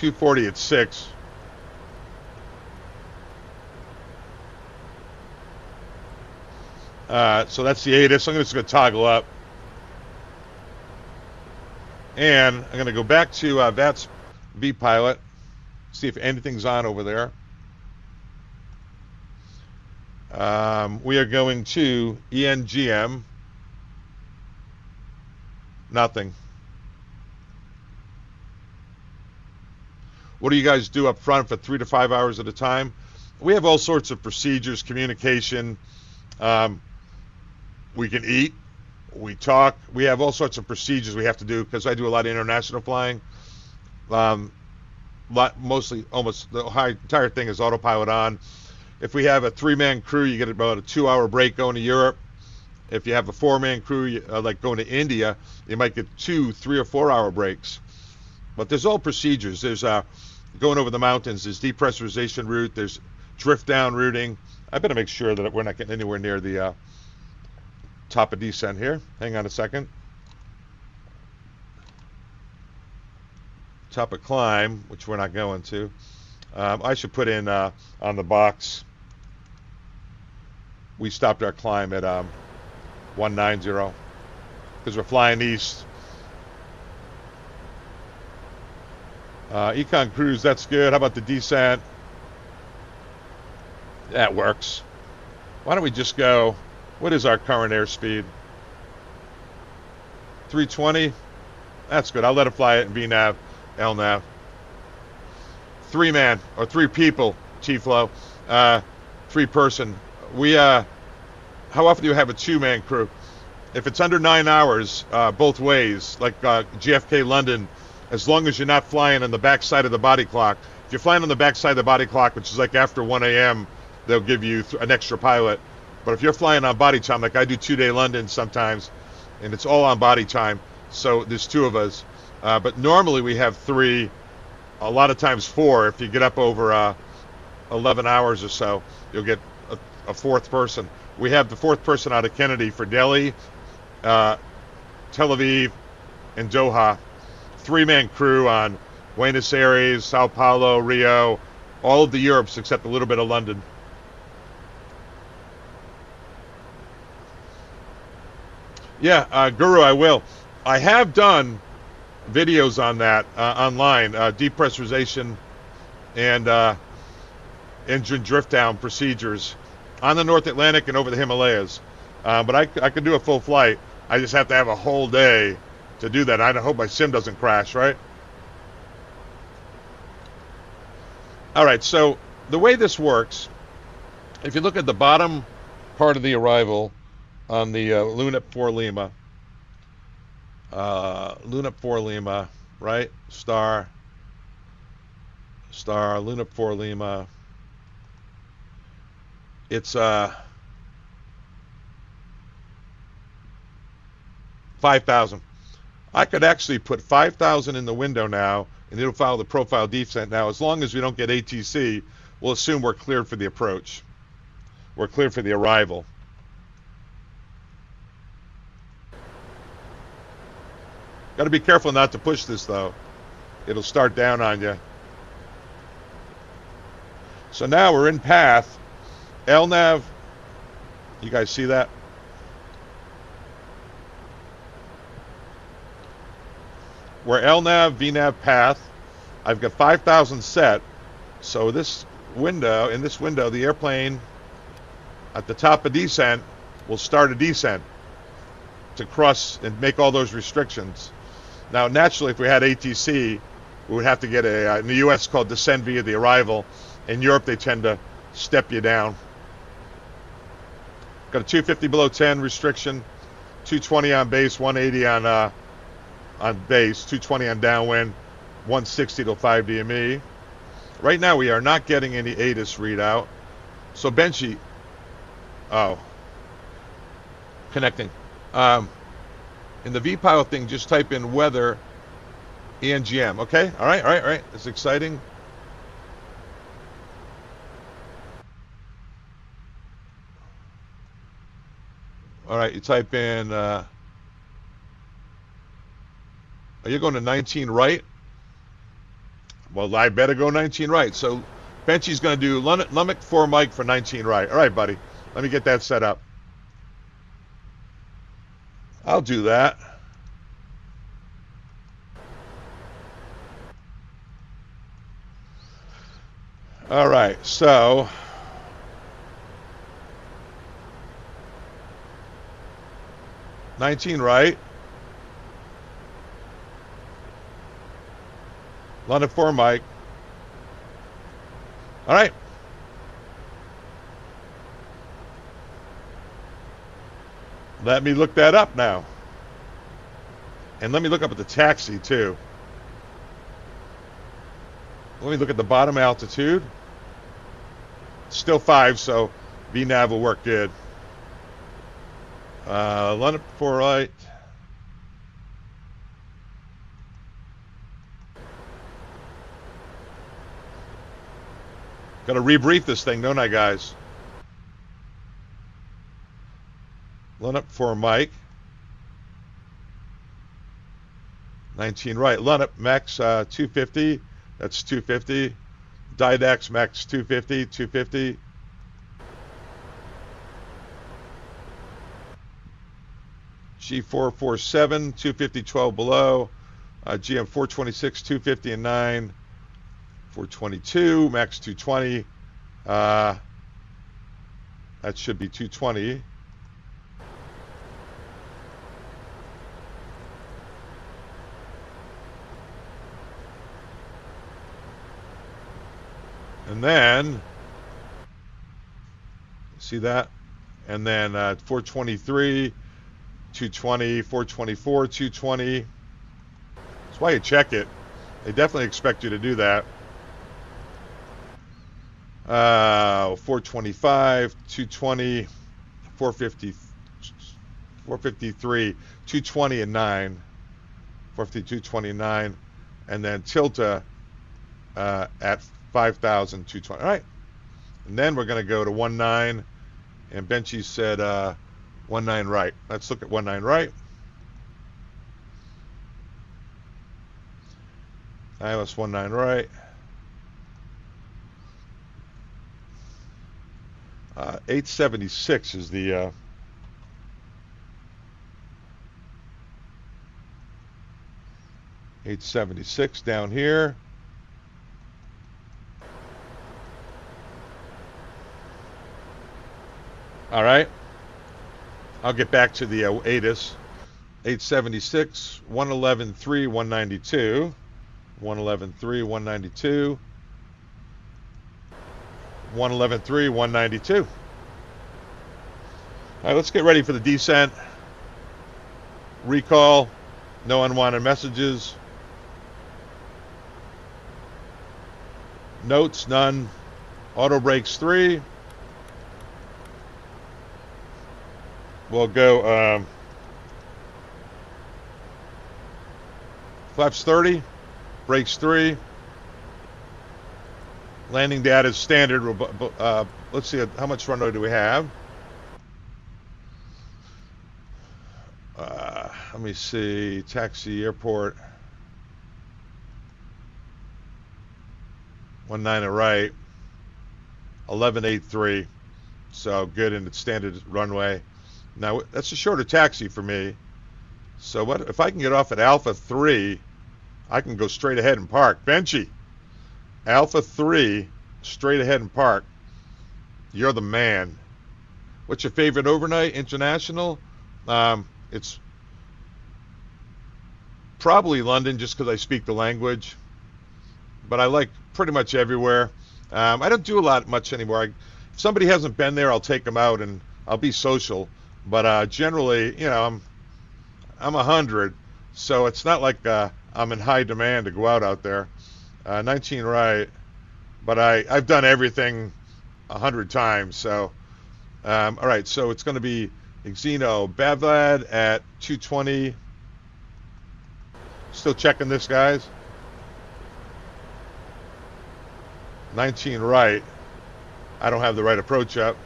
$240 at 6. So that's the ATIS. I'm just going to toggle up. And I'm going to go back to VATS vPilot, see if anything's on over there. We are going to ENGM. Nothing. What do you guys do up front for 3 to 5 hours at a time? We have all sorts of procedures, communication. We can eat, we talk. We have all sorts of procedures we have to do because I do a lot of international flying. Mostly, almost the entire thing is autopilot on. If we have a 3-man crew, you get about a 2-hour break going to Europe. If you have a 4-man crew, like going to India, you might get 2, 3 or 4 hour breaks. But there's all procedures. There's going over the mountains. There's depressurization route. There's drift down routing. I better make sure that we're not getting anywhere near the top of descent here. Hang on a second. Top of climb, which we're not going to. I should put in on the box. We stopped our climb at 190 because we're flying east. Econ cruise, that's good. How about the descent? That works. Why don't we just go, what is our current airspeed? 320? That's good. I'll let it fly it in VNAV, LNAV. 3-man, or 3 people, Chief Low. 3-person. We, how often do you have a 2-man crew? If it's under 9 hours, both ways, like JFK London, as long as you're not flying on the back side of the body clock. If you're flying on the back side of the body clock, which is like after 1 a.m., they'll give you an extra pilot. But if you're flying on body time, like I do 2-day London sometimes, and it's all on body time, so there's 2 of us. But normally we have 3, a lot of times 4. If you get up over 11 hours or so, you'll get a 4th person. We have the 4th person out of Kennedy for Delhi, Tel Aviv, and Doha. 3-man crew on Buenos Aires, Sao Paulo, Rio, all of the Europes except a little bit of London. Yeah, Guru, I will. I have done videos on that online, depressurization and engine drift down procedures on the North Atlantic and over the Himalayas. But I could do a full flight. I just have to have a whole day to do that. I hope my sim doesn't crash, right? All right, so the way this works, if you look at the bottom part of the arrival on the Lunep 4 Lima, Lunep 4 Lima, right? Star, Lunep 4 Lima. It's 5,000. I could actually put 5,000 in the window now, and it'll follow the profile descent. Now, as long as we don't get ATC, we'll assume we're cleared for the approach. We're cleared for the arrival. Got to be careful not to push this, though. It'll start down on you. So now we're in path. LNAV, you guys see that? We're LNAV, VNAV path. I've got 5,000 set. So this window, in this window, the airplane at the top of descent will start a descent to cross and make all those restrictions. Now, naturally, if we had ATC, we would have to get in the US called descend via the arrival. In Europe, they tend to step you down. Got a 250 below 10 restriction, 220 on base, 180 on base, 220 on downwind, 160 to 5 DME. Right now we are not getting any ATIS readout. So Benchy, connecting. In the VPILOT thing, just type in weather ENGM. Okay, all right. It's exciting. All right, you type in, are you going to 19 right? Well, I better go 19 right. So Benchy's going to do Lumic 4 Mike for 19 right. All right, buddy. Let me get that set up. I'll do that. All right, so $19 right. London 4 Mike. All right. Let me look that up now. And let me look up at the taxi too. Let me look at the bottom altitude. Still 5, so VNAV will work good. London 4 right. Got to rebrief this thing, don't I, guys? Lineup for Mike. 19 right. Lineup max 250. That's 250. Didax max 250. 250. G447 250 12 below. GM 426 250 and 9. 422 max 220. That should be 220. And then, see that? And then 423, 220, 424, 220. That's why you check it. They definitely expect you to do that. 425, 220, 450, 453, 220 and 9. 450, 229. And then Tilta at 5,220. All right. And then we're going to go to 19. And Benchy said 19 right. Let's look at 19 right. ILS 19 right. 876 is the 876 down here. All right. I'll get back to the ATIS. 876, 111.3, 192. 111.3, 192. 111.3, 192. All right, let's get ready for the descent. Recall. No unwanted messages. Notes, none. Auto brakes 3. We'll go flaps 30, brakes 3. Landing data is standard. Let's see, how much runway do we have? Let me see, taxi, airport. 19 right. 1183. So good in the standard runway. Now that's a shorter taxi for me. So what if I can get off at Alpha 3? I can go straight ahead and park. Benchy, Alpha 3, straight ahead and park. You're the man. What's your favorite overnight? International? It's probably London, just because I speak the language. But I like pretty much everywhere. I don't do a lot much anymore. If somebody hasn't been there, I'll take them out and I'll be social. But generally, you know, I'm 100, so it's not like I'm in high demand to go out there. 19 right, but I've done everything 100 times. So all right, so it's going to be Xeno Bavad at 220. Still checking this, guys. 19 right. I don't have the right approach up.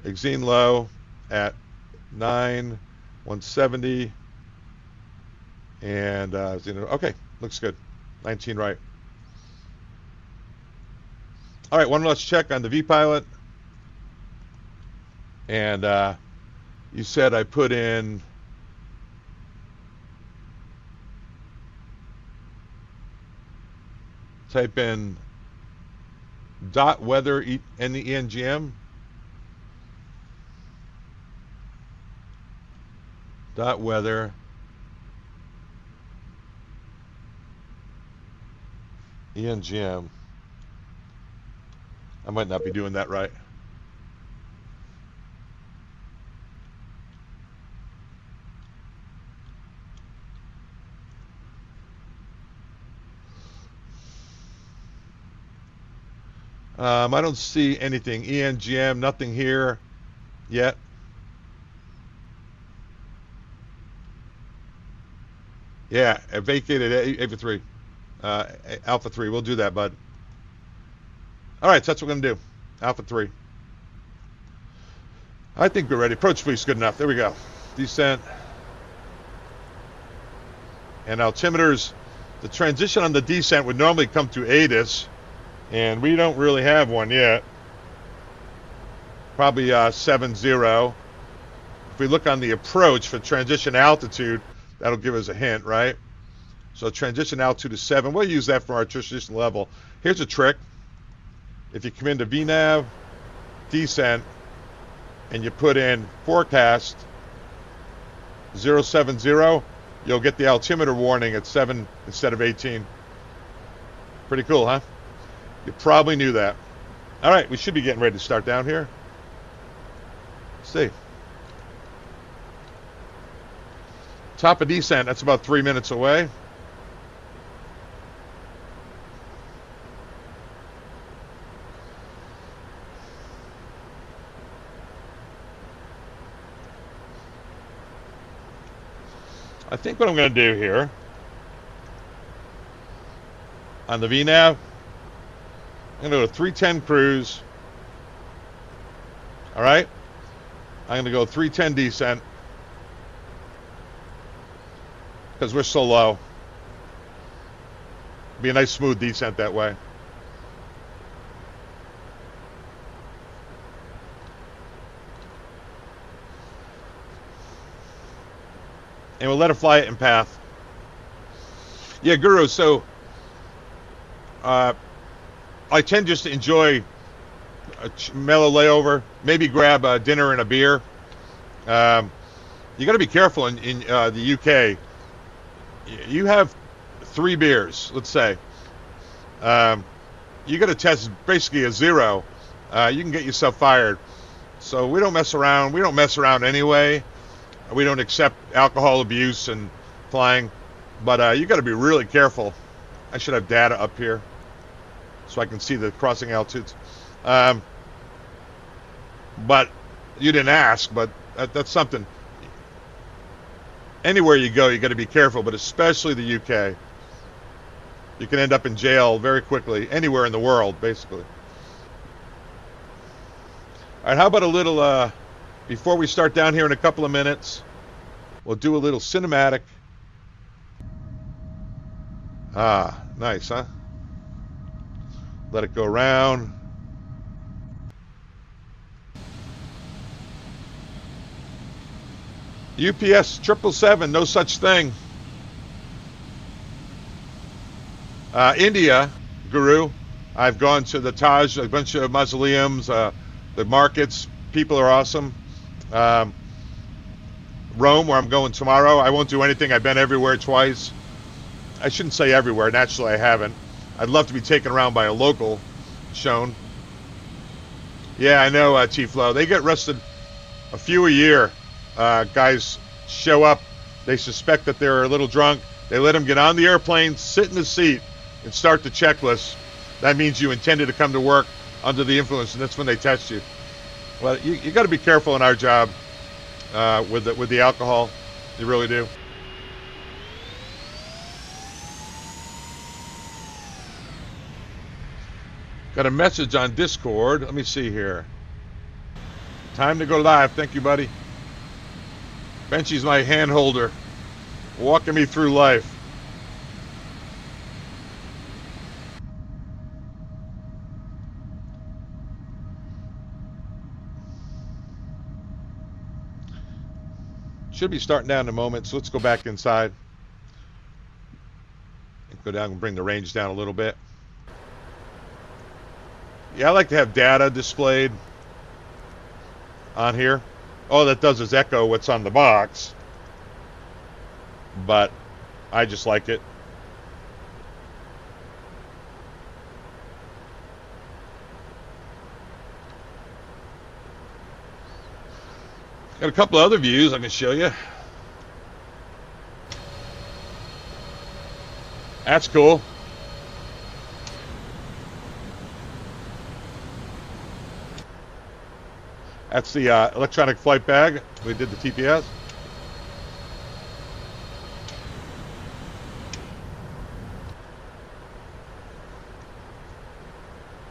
Exene low at 9, 170. And okay, looks good. 19 right. All right, one last check on the V-Pilot. And you said I put in type in dot weather in the ENGM. Dot weather. ENGM. I might not be doing that right. I don't see anything. ENGM, nothing here yet. Yeah, I vacated Alpha 3. Alpha 3, we'll do that, bud. All right, so that's what we're going to do. Alpha 3. I think we're ready. Approach speed's good enough. There we go. Descent. And altimeters. The transition on the descent would normally come to ATIS, and we don't really have one yet. Probably 7-0. If we look on the approach for transition altitude, that'll give us a hint, right? So transition altitude is 7. We'll use that for our transition level. Here's a trick. If you come into VNAV, descent, and you put in forecast 070, you'll get the altimeter warning at 7 instead of 18. Pretty cool, huh? You probably knew that. All right, we should be getting ready to start down here. Let's see. Top of descent, that's about 3 minutes away. I think what I'm going to do here on the VNAV, I'm going to go to 310 cruise. All right. I'm going to go 310 descent because we're so low. Be a nice smooth descent that way. And we'll let it fly it in path. Yeah, Guru, so I tend just to enjoy a mellow layover, maybe grab a dinner and a beer. You got to be careful in the UK. You have 3 beers, let's say. You got to test basically a 0. You can get yourself fired. So we don't mess around. We don't mess around anyway. We don't accept alcohol abuse and flying, but you got to be really careful. I should have data up here so I can see the crossing altitudes. But you didn't ask, but that's something. Anywhere you go, you got to be careful, but especially the UK. You can end up in jail very quickly, anywhere in the world, basically. All right, how about a little... before we start down here in a couple of minutes, we'll do a little cinematic. Ah, nice, huh? Let it go around. UPS 777, no such thing. India, Guru. I've gone to the Taj, a bunch of mausoleums, the markets. People are awesome. Rome, where I'm going tomorrow. I won't do anything. I've been everywhere twice. I shouldn't say everywhere. Naturally, I haven't. I'd love to be taken around by a local shown. Yeah, I know, Chief Lowe. They get arrested a few a year. Guys show up. They suspect that they're a little drunk. They let them get on the airplane, sit in the seat, and start the checklist. That means you intended to come to work under the influence, and that's when they test you. Well, you got to be careful in our job with the alcohol. You really do. Got a message on Discord. Let me see here. Time to go live. Thank you, buddy. Benchy's my hand holder, walking me through life. Should be starting down in a moment, so let's go back inside. Go down and bring the range down a little bit. Yeah, I like to have data displayed on here. All that does is echo what's on the box, but I just like it. Got a couple of other views I can show you. That's cool. That's the electronic flight bag. We did the TPS.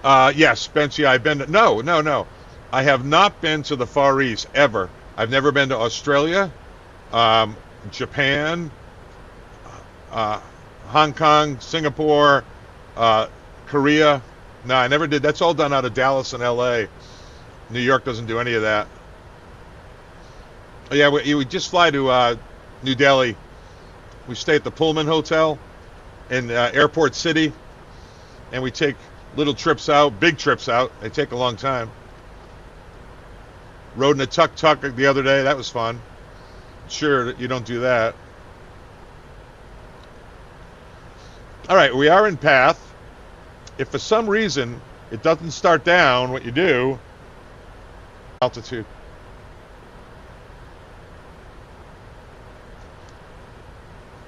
Yes, Spence, yeah, I've been to, no. I have not been to the Far East, ever. I've never been to Australia, Japan, Hong Kong, Singapore, Korea. No, I never did. That's all done out of Dallas and LA. New York doesn't do any of that. Yeah, we just fly to New Delhi. We stay at the Pullman Hotel in Airport City, and we take little trips out, big trips out. They take a long time. Rode in a tuk-tuk the other day. That was fun. Sure, you don't do that. All right, we are in path. If for some reason it doesn't start down, what you do, altitude.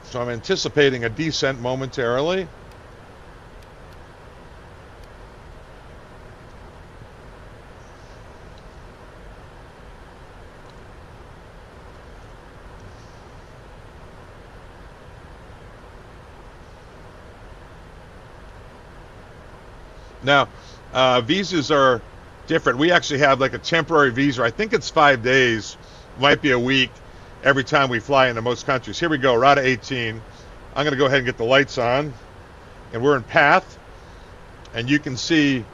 So I'm anticipating a descent momentarily. Now, visas are different. We actually have like a temporary visa. I think it's 5 days, might be a week, every time we fly into most countries. Here we go, Rada 18. I'm going to go ahead and get the lights on. And we're in path. And you can see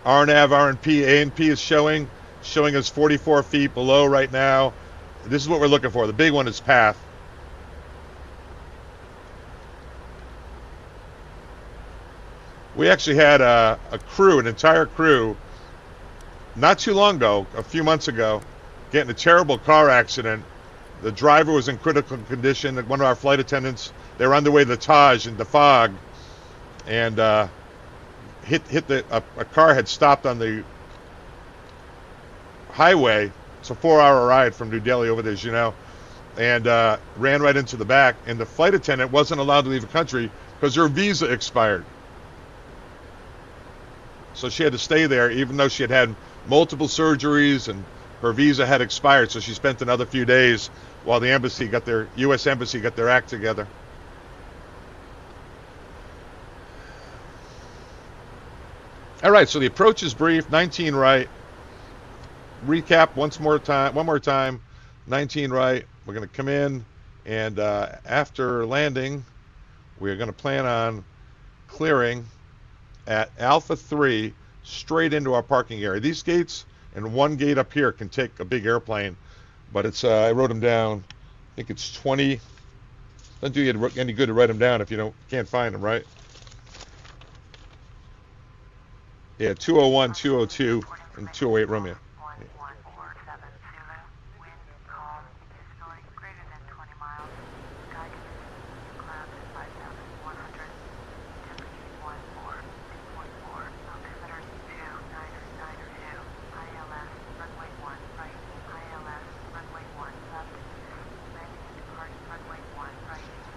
RNAV, RNP, ANP is showing us 44 feet below right now. This is what we're looking for. The big one is path. We actually had a crew, an entire crew, not too long ago, a few months ago, get in a terrible car accident. The driver was in critical condition. One of our flight attendants, they were on their way to the Taj in the fog, and a car had stopped on the highway. It's a 4-hour ride from New Delhi over there, as you know, and ran right into the back. And the flight attendant wasn't allowed to leave the country because her visa expired. So she had to stay there, even though she had had multiple surgeries and her visa had expired. So she spent another few days while the embassy got their US embassy got their act together. All right, so the approach is brief. 19 right. Recap one more time. 19 right. We're going to come in, and after landing, we're going to plan on clearing at Alpha 3 straight into our parking area. These gates and one gate up here can take a big airplane, but it's I wrote them down. I think it's 20. Doesn't do you any good to write them down if you can't find them, right? Yeah, 201, 202, and 208 Romeo.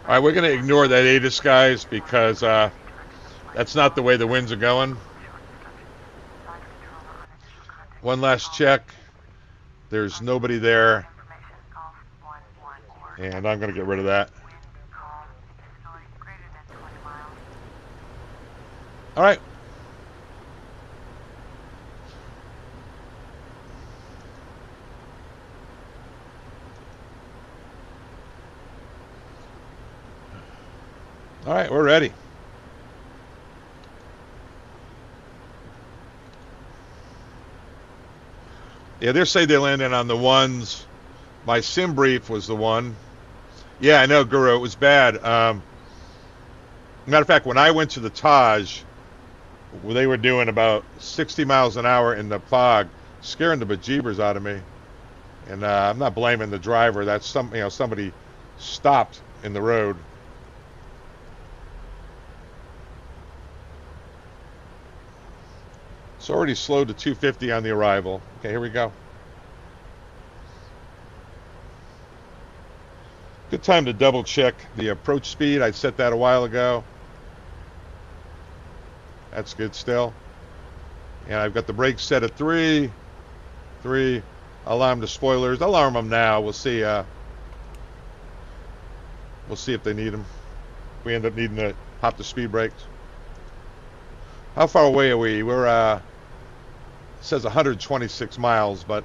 All right, we're going to ignore that ATIS, guys, because that's not the way the winds are going. One last check. There's nobody there. And I'm going to get rid of that. All right. All right, we're ready. Yeah, they're saying they're landing on the ones. My sim brief was the one. Yeah, I know, Guru. It was bad. Matter of fact, when I went to the Taj, they were doing about 60 miles an hour in the fog, scaring the bejeebers out of me. And I'm not blaming the driver. That's somebody stopped in the road. It's already slowed to 250 on the arrival. Okay, here we go. Good time to double check the approach speed. I set that a while ago. That's good still. And I've got the brakes set at 3. Alarm the spoilers. I'll alarm them now. We'll see. We'll see if they need them. We end up needing to pop the speed brakes. How far away are we? We're, it says 126 miles, but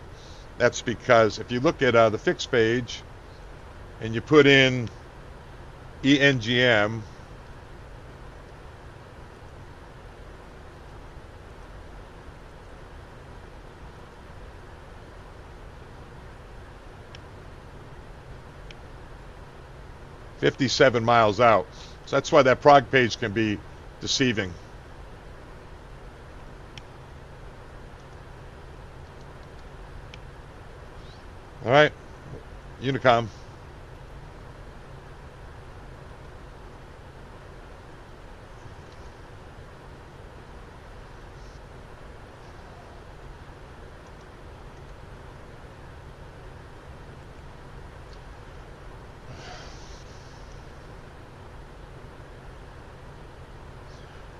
that's because if you look at the fixed page and you put in ENGM, $57 miles out. So that's why that prog page can be deceiving. All right, Unicom.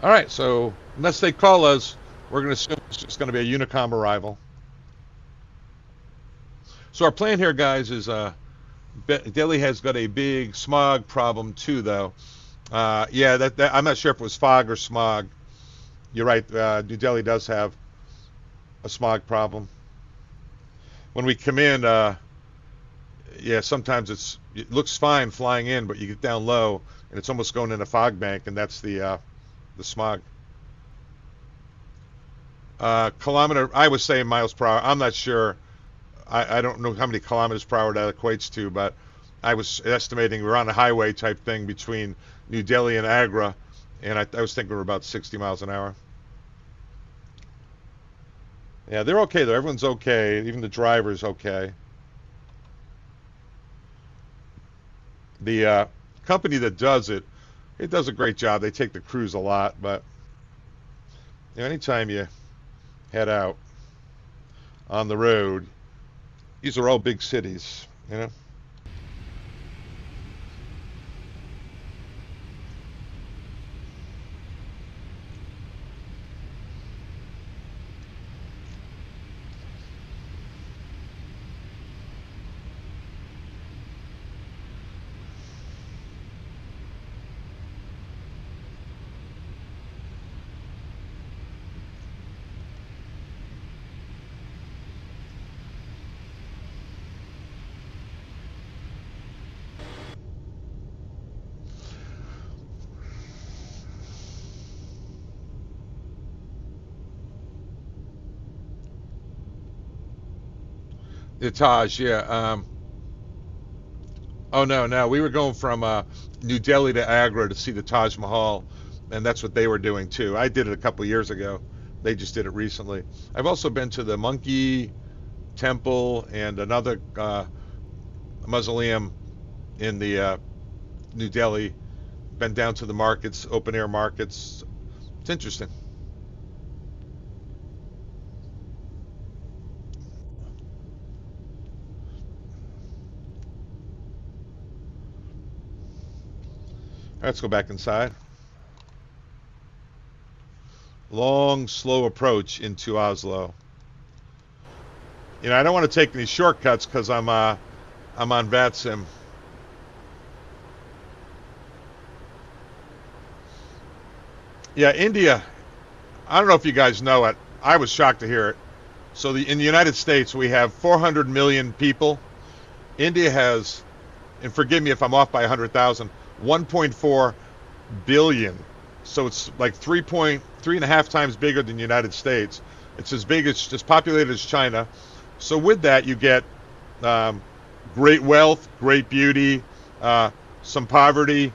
All right, so unless they call us, we're going to assume it's just going to be a Unicom arrival. So our plan here, guys, is Delhi has got a big smog problem too, though. Yeah, I'm not sure if it was fog or smog. You're right. New Delhi does have a smog problem. When we come in, yeah, sometimes it looks fine flying in, but you get down low and it's almost going in a fog bank, and that's the smog. Kilometer, I was saying miles per hour. I'm not sure. I don't know how many kilometers per hour that equates to, but I was estimating we're on a highway type thing between New Delhi and Agra, and I was thinking we're about 60 miles an hour. Yeah, they're okay though. Everyone's okay. Even the driver's okay. The company that does it, it does a great job. They take the crews a lot, but you know, anytime you head out on the road, these are all big cities, you know. The Taj, yeah. Oh no, we were going from New Delhi to Agra to see the Taj Mahal, and that's what they were doing too. I did it a couple of years ago. They just did it recently. I've also been to the Monkey Temple and another mausoleum in the New Delhi. Been down to the markets, open air markets. It's interesting. Let's go back inside. Long, slow approach into Oslo. You know, I don't want to take any shortcuts because I'm on VATSIM. Yeah, India. I don't know if you guys know it. I was shocked to hear it. So in the United States, we have 400 million people. India has, and forgive me if I'm off by 100,000, 1.4 billion. So it's like 3.5 times bigger than the United States. It's as big as populated as China. So with that, you get great wealth, great beauty, some poverty.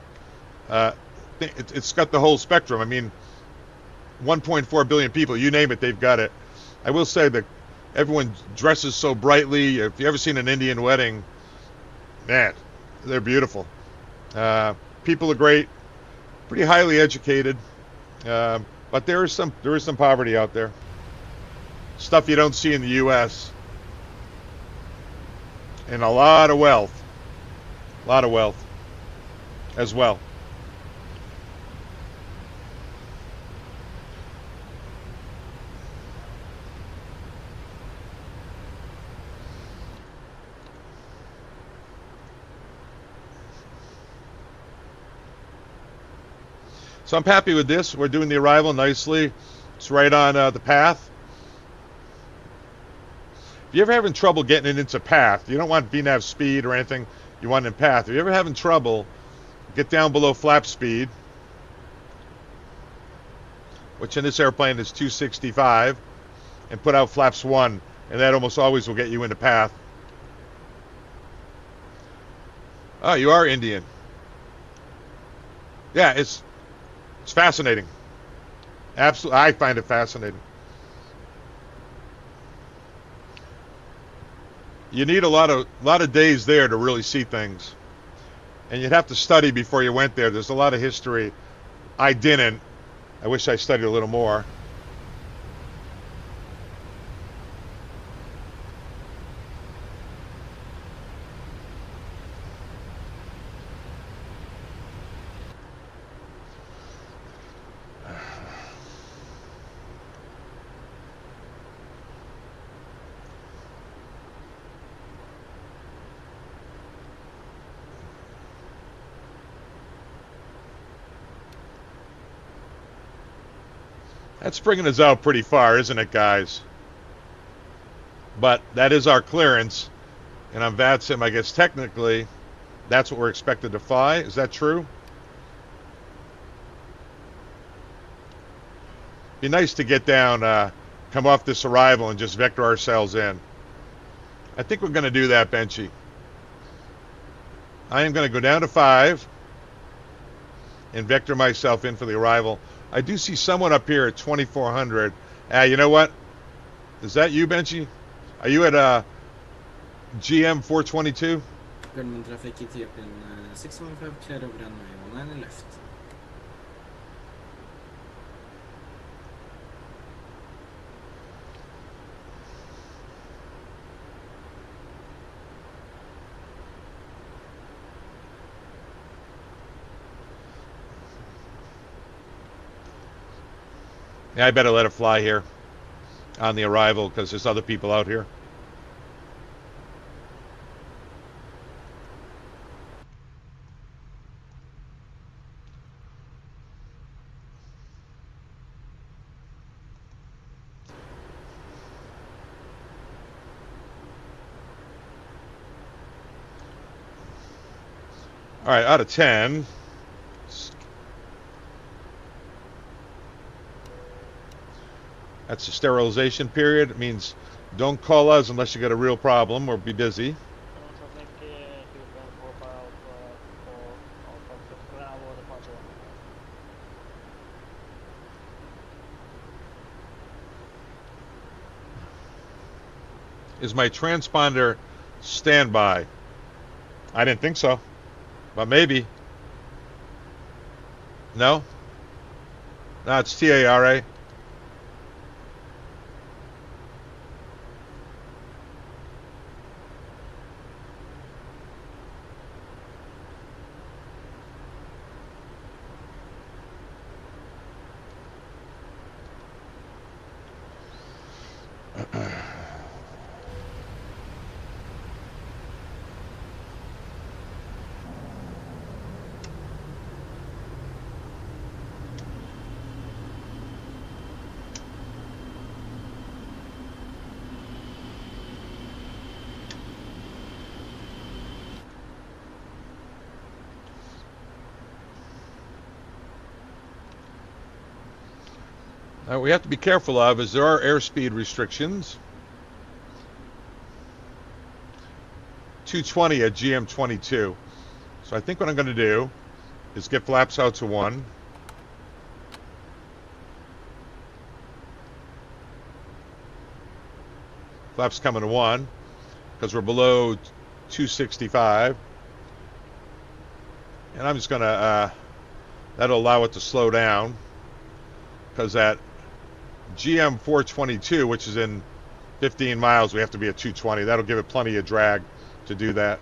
It's got the whole spectrum. I mean, 1.4 billion people, you name it, they've got it. I will say that everyone dresses so brightly. If you've ever seen an Indian wedding, man, they're beautiful. People are great, pretty highly educated, but there is some poverty out there. Stuff you don't see in the U.S. And a lot of wealth as well. So I'm happy with this. We're doing the arrival nicely. It's right on the path. If you're ever having trouble getting it into path, you don't want VNAV speed or anything, you want it in path. If you're ever having trouble, get down below flap speed, which in this airplane is 265, and put out flaps 1, and that almost always will get you into path. Oh, you are Indian. Yeah, it's fascinating. Absolutely, I find it fascinating. You need a lot of days there to really see things, and you'd have to study before you went there. There's a lot of history. I didn't. I wish I studied a little more. That's bringing us out pretty far, isn't it, guys? But that is our clearance. And on VATSIM, I guess technically, that's what we're expected to fly. Is that true? Be nice to get down, come off this arrival and just vector ourselves in. I think we're going to do that, Benchy. I am going to go down to 5 and vector myself in for the arrival. I do see someone up here at 2400. You know what? Is that you, Benchy? Are you at GM 422? Government traffic Ethiopian 615 clear over runway 19 left. Yeah, I better let it fly here on the arrival because there's other people out here. All right, out of 10. That's the sterilization period. It means don't call us unless you got a real problem or be busy. Is my transponder standby? I didn't think so, but maybe. No? No, it's TARA. What we have to be careful of is there are airspeed restrictions. 220 at GM22. So I think what I'm going to do is get flaps out to 1. Flaps coming to 1 because we're below 265. And I'm just going to, that'll allow it to slow down because that GM 422, which is in 15 miles, we have to be at 220. That'll give it plenty of drag to do that.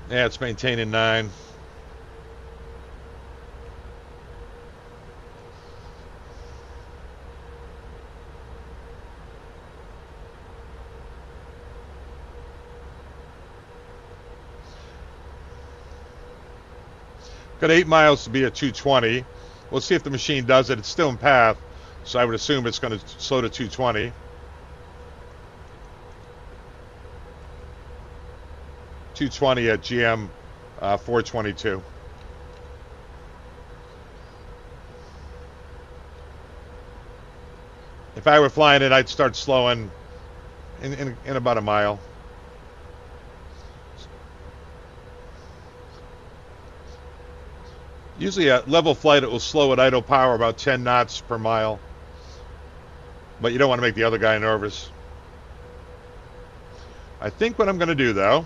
Yeah, it's maintaining 9. Got 8 miles to be at 220. We'll see if the machine does it. It's still in path, so I would assume it's going to slow to 220. .220 at GM 422. If I were flying it, I'd start slowing in about a mile. Usually at level flight, it will slow at idle power about 10 knots per mile. But you don't want to make the other guy nervous. I think what I'm going to do, though,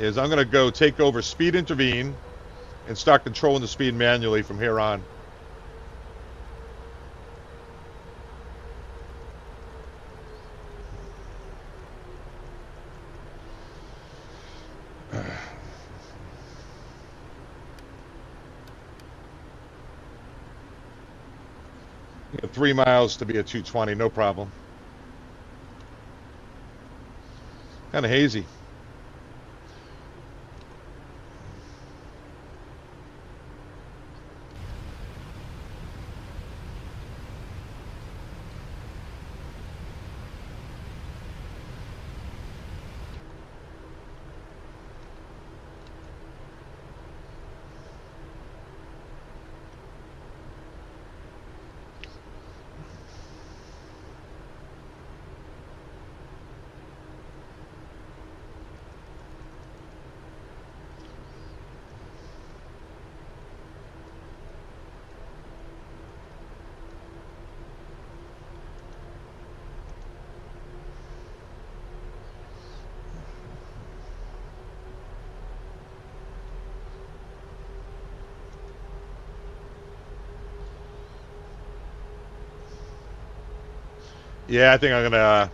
is I'm going to go take over speed intervene and start controlling the speed manually from here on. You know, 3 miles to be at 220, no problem. Kind of hazy. Yeah, I think I'm gonna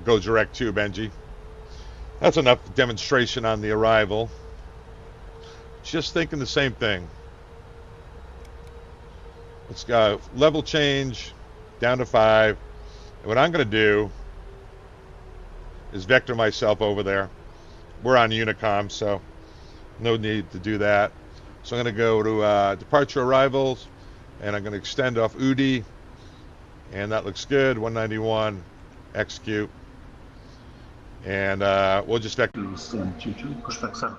go direct too, Benji. That's enough demonstration on the arrival. Just thinking the same thing. Let's go level change down to 5. And what I'm gonna do is vector myself over there. We're on Unicom, so no need to do that. So I'm gonna go to departure arrivals, and I'm gonna extend off UDI. And that looks good. 191, execute. And we'll just vector. Pushback, sir.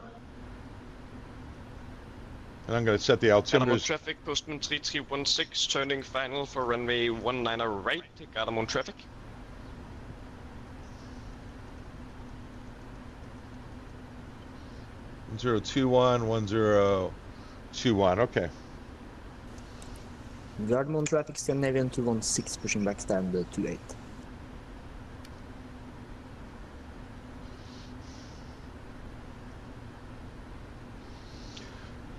And I'm going to set the altimeters. Traffic, postman 3316, turning final for runway 19 right, Gardermoen traffic. Zero 21, 1021. Okay. Gardermoen traffic, Scandinavian 216, pushing back stand 28.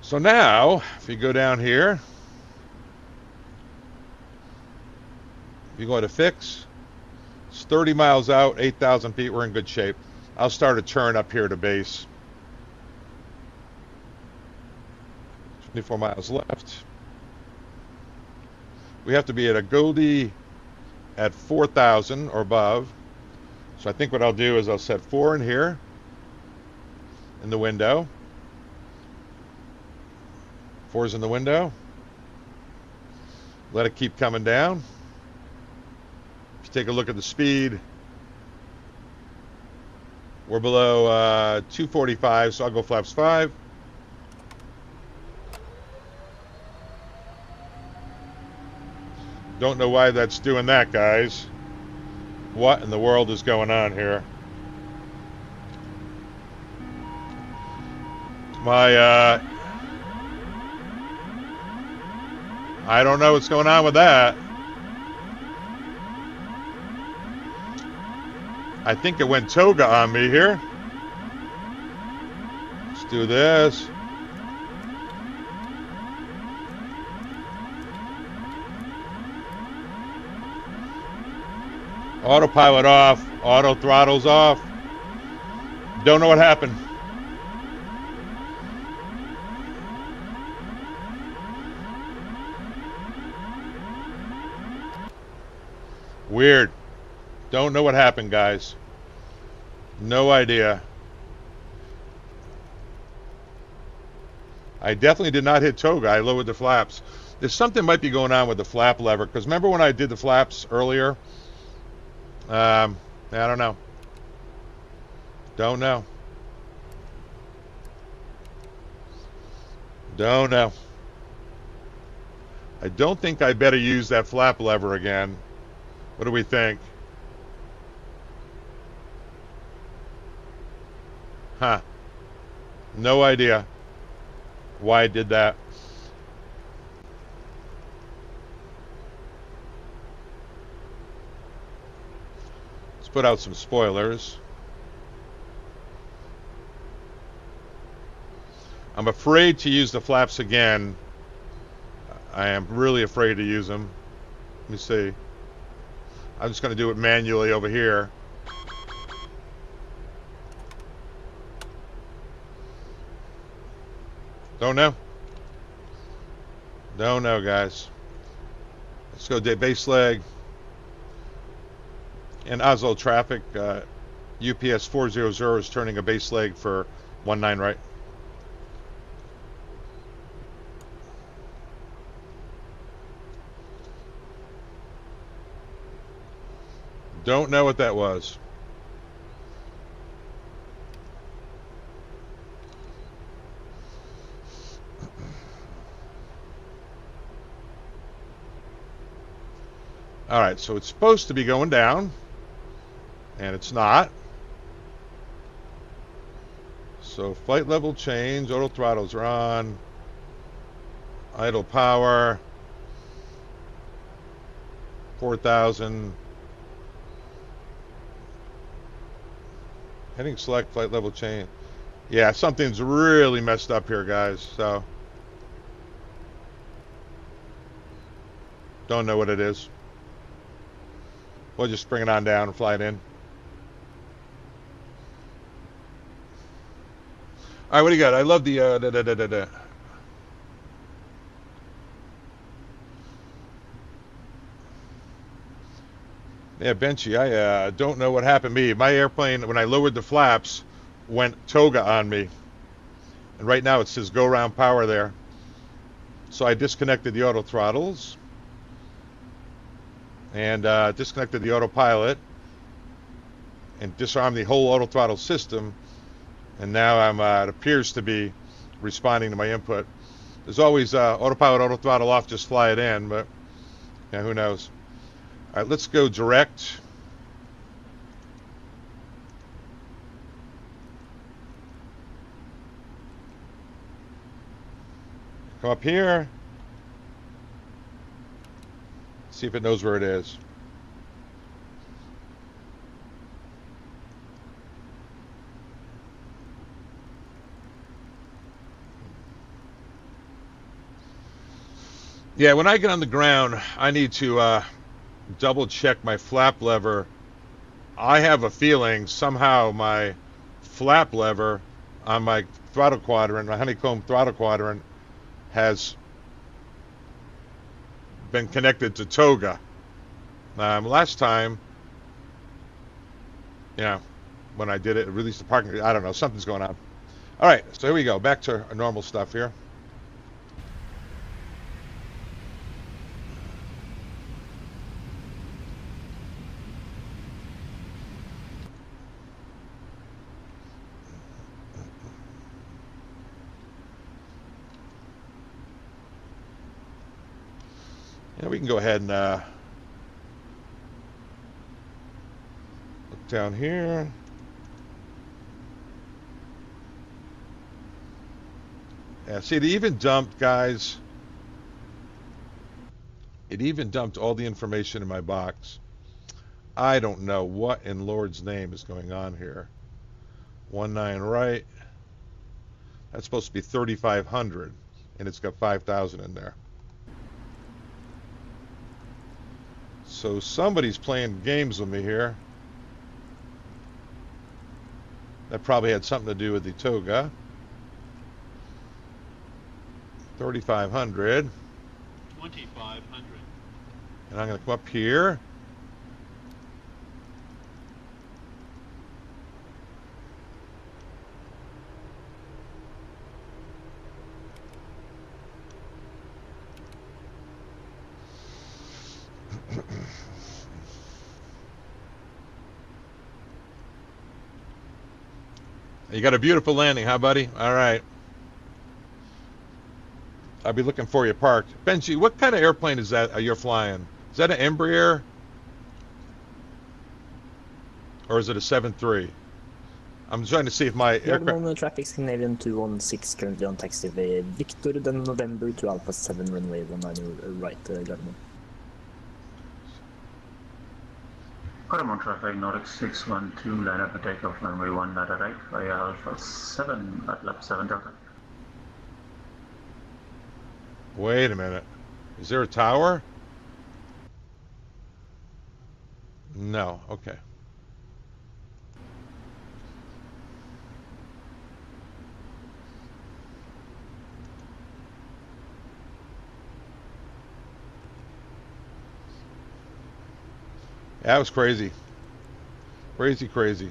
So now, if you go down here, if you go to fix, it's 30 miles out, 8,000 feet, we're in good shape. I'll start a turn up here to base. 24 miles left. We have to be at a Goldie at 4,000 or above. So I think what I'll do is I'll set 4 in here in the window. 4's in the window. Let it keep coming down. If you take a look at the speed, we're below 245, so I'll go flaps 5. Don't know why that's doing that, guys. What in the world is going on here? My, I don't know what's going on with that. I think it went toga on me here. Let's do this. Autopilot off, auto throttles off. Don't know what happened. Weird. Don't know what happened, guys. No idea. I definitely did not hit toga. I lowered the flaps. There's something might be going on with the flap lever, because remember when I did the flaps earlier? I don't know. Don't know. Don't know. I don't think I better use that flap lever again. What do we think? Huh. No idea why I did that. Let's put out some spoilers. I'm afraid to use the flaps again. I am really afraid to use them. Let me see. I'm just going to do it manually over here. Don't know. Don't know, guys. Let's go base leg. In Oslo traffic, UPS 400 is turning a base leg for 19 right. Don't know what that was. All right, so it's supposed to be going down, and it's not. So flight level change, auto throttles are on, idle power, 4,000. Heading select, flight level change. Yeah, something's really messed up here, guys, so. Don't know what it is. We'll just bring it on down and fly it in. All right, what do you got? I love the Yeah, Benchy, I don't know what happened to me. My airplane, when I lowered the flaps, went toga on me. And right now it says go round power there. So I disconnected the auto throttles. And disconnected the autopilot. And disarmed the whole auto throttle system. And now I'm, it appears to be responding to my input. There's always autopilot, auto throttle off, just fly it in, but yeah, who knows. All right, let's go direct. Come up here. See if it knows where it is. Yeah, when I get on the ground, I need to double check my flap lever. I have a feeling somehow my flap lever on my throttle quadrant, my honeycomb throttle quadrant, has been connected to toga. Last time, you know, when I did it, released the parking, I don't know, something's going on. All right, so here we go, back to our normal stuff here. Yeah, we can go ahead and look down here. Yeah, see, it even dumped, guys. It even dumped all the information in my box. I don't know what in Lord's name is going on here. 19 right. That's supposed to be 3,500, and it's got 5,000 in there. So somebody's playing games with me here. That probably had something to do with the toga. 3,500. 2,500. And I'm going to come up here. You got a beautiful landing, huh, buddy? All right. I'll be looking for you parked. Benji, what kind of airplane is that you're flying? Is that an Embraer? Or is it a 7-3? I'm trying to see if my aircraft... Traffic Scandinavian 216 currently on taxiway Victor, then November to Alpha 7 runway 19 right, Gardermoen. Gardermoen traffic, Nordic 612, line up and takeoff runway 1 ladder right via Alpha 7 at lap 7 Delta. Wait a minute. Is there a tower? No, okay. That was crazy. Crazy, crazy.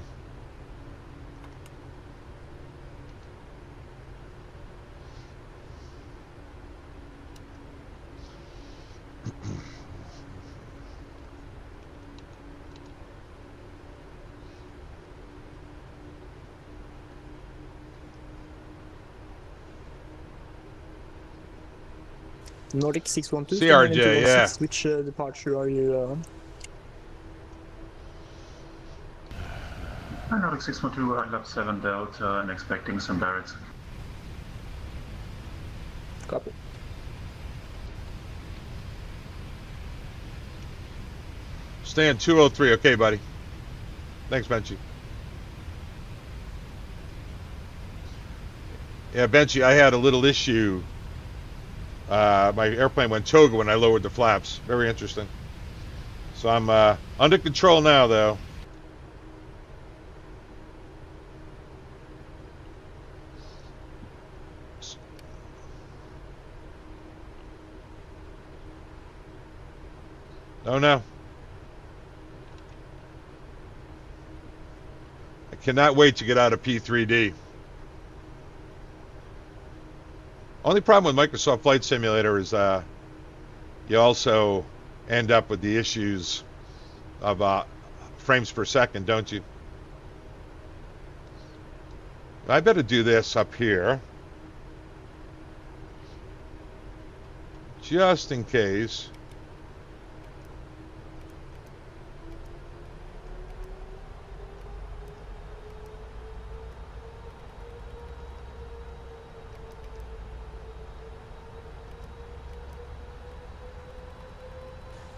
Nordic 612. CRJ, yeah. Which departure are you on? Nordic 612 at lap 7 Delta and expecting some barracks. Copy. Stand 203, okay, buddy. Thanks, Benchy. Yeah, Benchy, I had a little issue. My airplane went toga when I lowered the flaps. Very interesting. So I'm under control now, though. Oh no. I cannot wait to get out of P3D. Only problem with Microsoft Flight Simulator is you also end up with the issues of frames per second, don't you? I better do this up here. Just in case.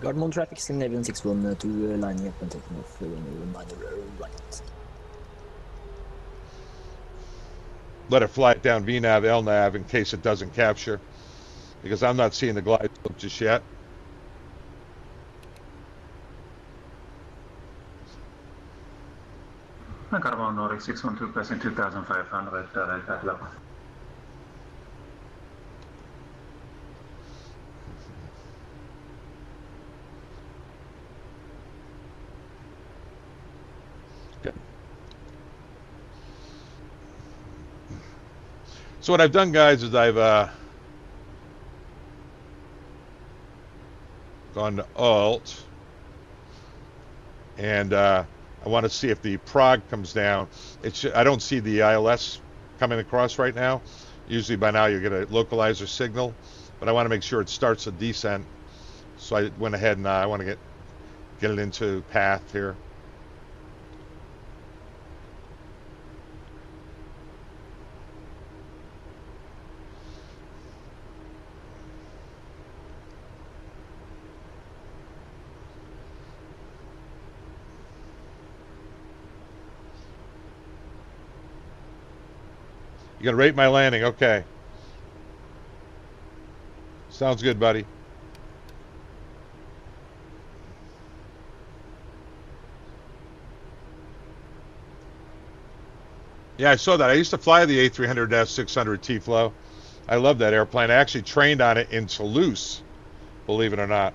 Gardermoen traffic Scandinavian 612 lining up and taking off runway right. Let it fly it down VNAV, LNAV in case it doesn't capture, because I'm not seeing the glide slope just yet. Gardermoen Nordic 612 passing 2500 right at level. So what I've done, guys, is I've gone to Alt, and I want to see if the prog comes down. I don't see the ILS coming across right now. Usually by now you get a localizer signal, but I want to make sure it starts a descent. So I went ahead and I want to get it into path here. You gonna rate my landing? Okay. Sounds good, buddy. Yeah, I saw that. I used to fly the A300-600 T-Flow. I love that airplane. I actually trained on it in Toulouse, believe it or not.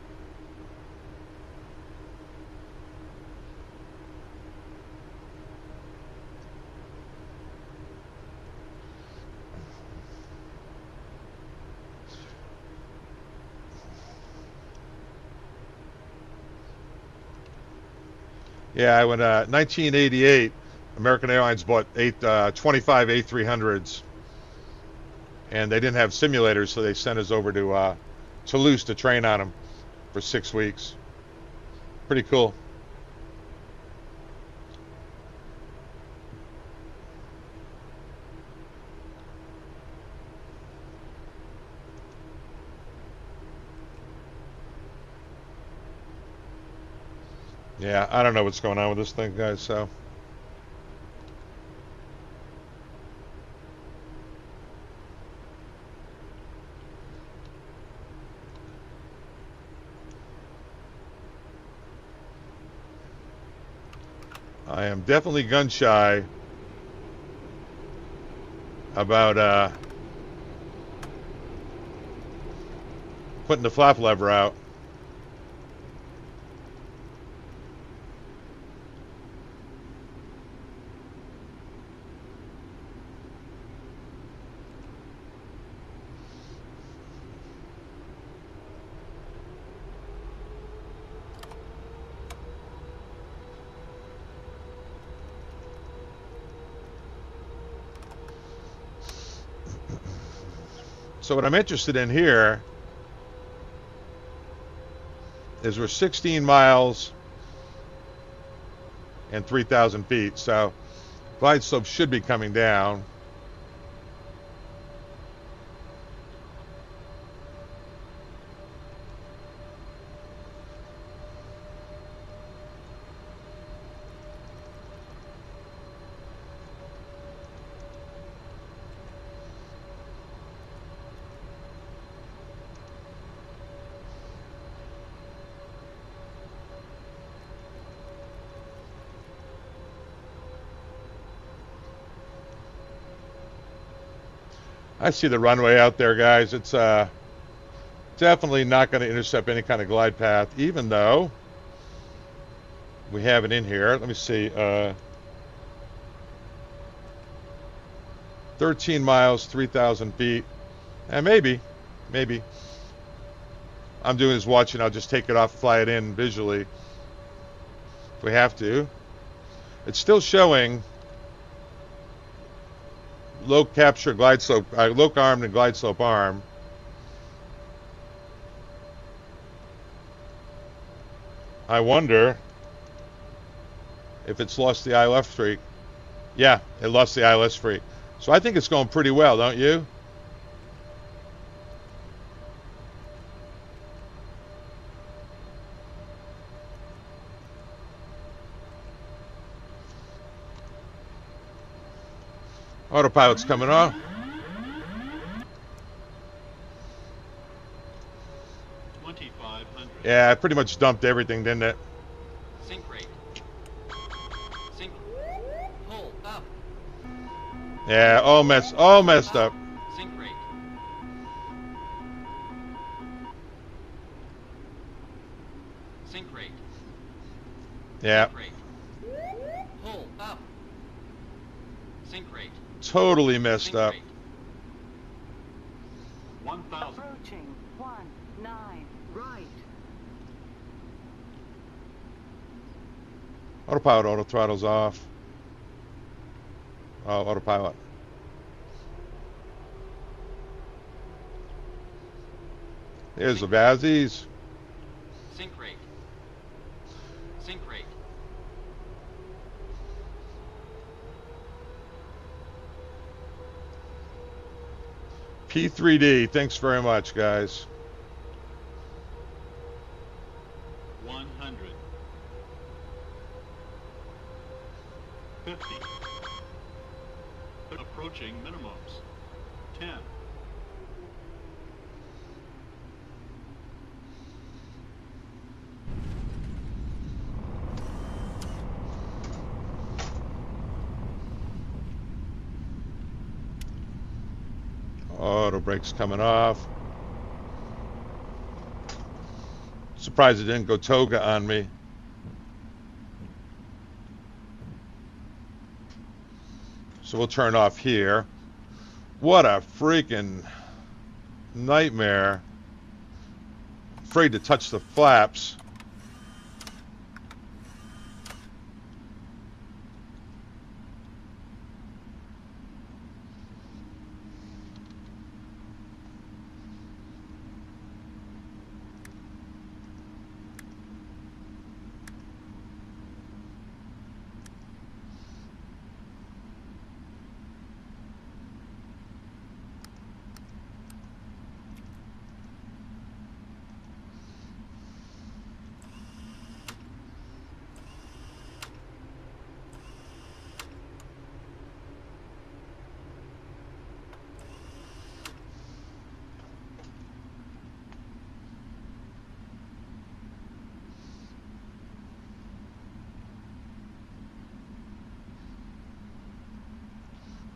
Yeah, I went 1988. American Airlines bought 25 A300s, and they didn't have simulators, so they sent us over to Toulouse to train on them for 6 weeks. Pretty cool. Yeah, I don't know what's going on with this thing, guys, so. I am definitely gun shy about putting the flap lever out. So what I'm interested in here is we're 16 miles and 3,000 feet. So glide slope should be coming down. I see the runway out there, guys. It's definitely not going to intercept any kind of glide path, even though we have it in here. Let me see. 13 miles, 3,000 feet. And maybe. I'm doing is watching. I'll just take it off, fly it in visually if we have to. It's still showing low capture glide slope, low arm and glide slope arm. I wonder if it's lost the ILF streak. Yeah, it lost the ILS streak. So I think it's going pretty well, don't you? Autopilot's coming off. Yeah, I pretty much dumped everything, didn't it? Sync rate. Sync. Pull up. Yeah, all messed up. Sync rate. Sync rate. Yeah. Sync rate. Pull up. Sync rate. Totally messed up. 1,000. Approaching 19 right. Autopilot, auto throttle's off. Oh, autopilot. There's the Vazzies. Sync rate. Sync rate. P3D, thanks very much, guys. 100. 50. Approaching minimums. 10. Auto brake's coming off. Surprised it didn't go toga on me. So we'll turn off here. What a freaking nightmare. Afraid to touch the flaps.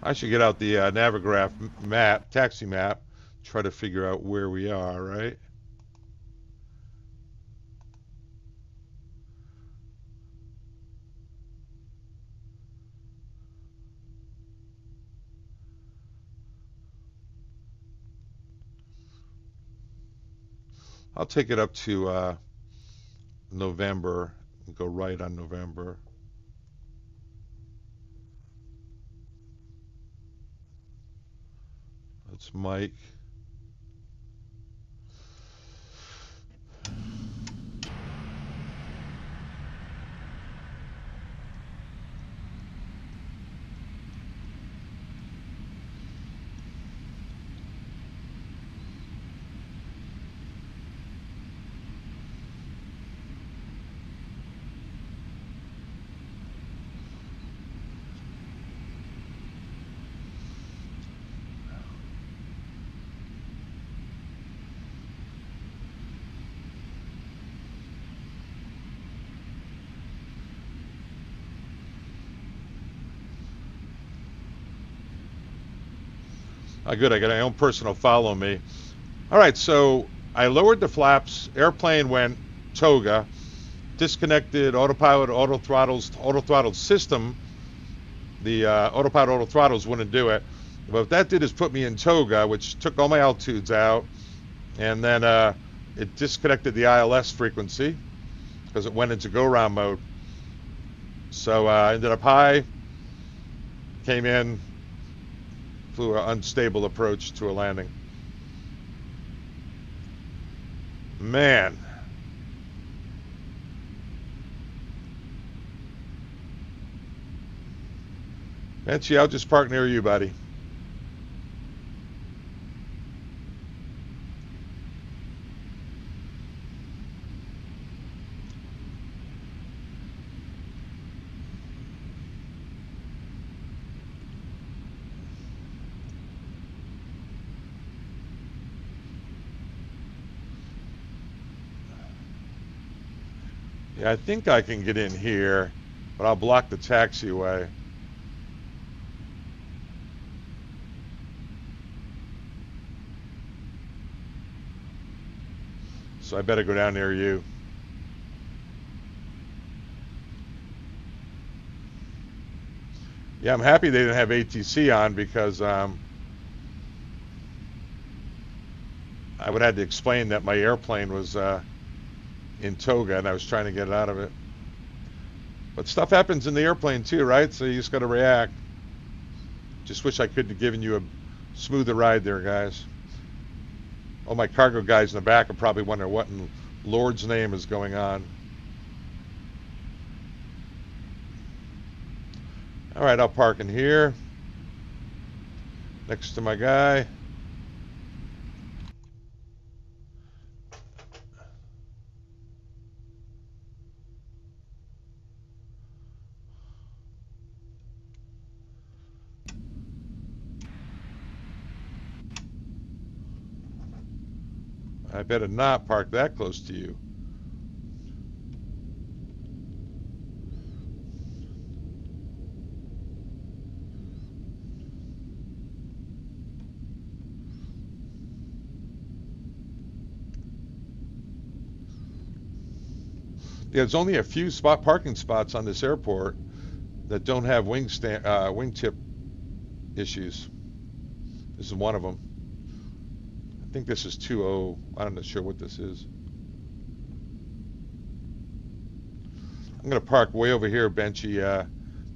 I should get out the Navigraph map, taxi map, try to figure out where we are, right? I'll take it up to November and go right on November. That's Mike. Good, I got my own personal follow me. All right, so I lowered the flaps. Airplane went toga. Disconnected autopilot, auto throttle system. The autopilot, auto throttles wouldn't do it. But what that did is put me in toga, which took all my altitudes out. And then it disconnected the ILS frequency because it went into go-round mode. So I ended up high, came in, flew an unstable approach to a landing. Man. Benchy, I'll just park near you, buddy. Yeah, I think I can get in here, but I'll block the taxiway. So I better go down near you. Yeah, I'm happy they didn't have ATC on because I would have to explain that my airplane was in toga and I was trying to get out of it. But stuff happens in the airplane too, right? So you just got to react. Just wish I could have given you a smoother ride there, guys. All my cargo guys in the back are probably wondering what in Lord's name is going on. All right, I'll park in here next to my guy. I better not park that close to you. Yeah, there's only a few parking spots on this airport that don't have wingtip issues. This is one of them. I think this is 2-0. I'm not sure what this is. I'm going to park way over here, Benchy,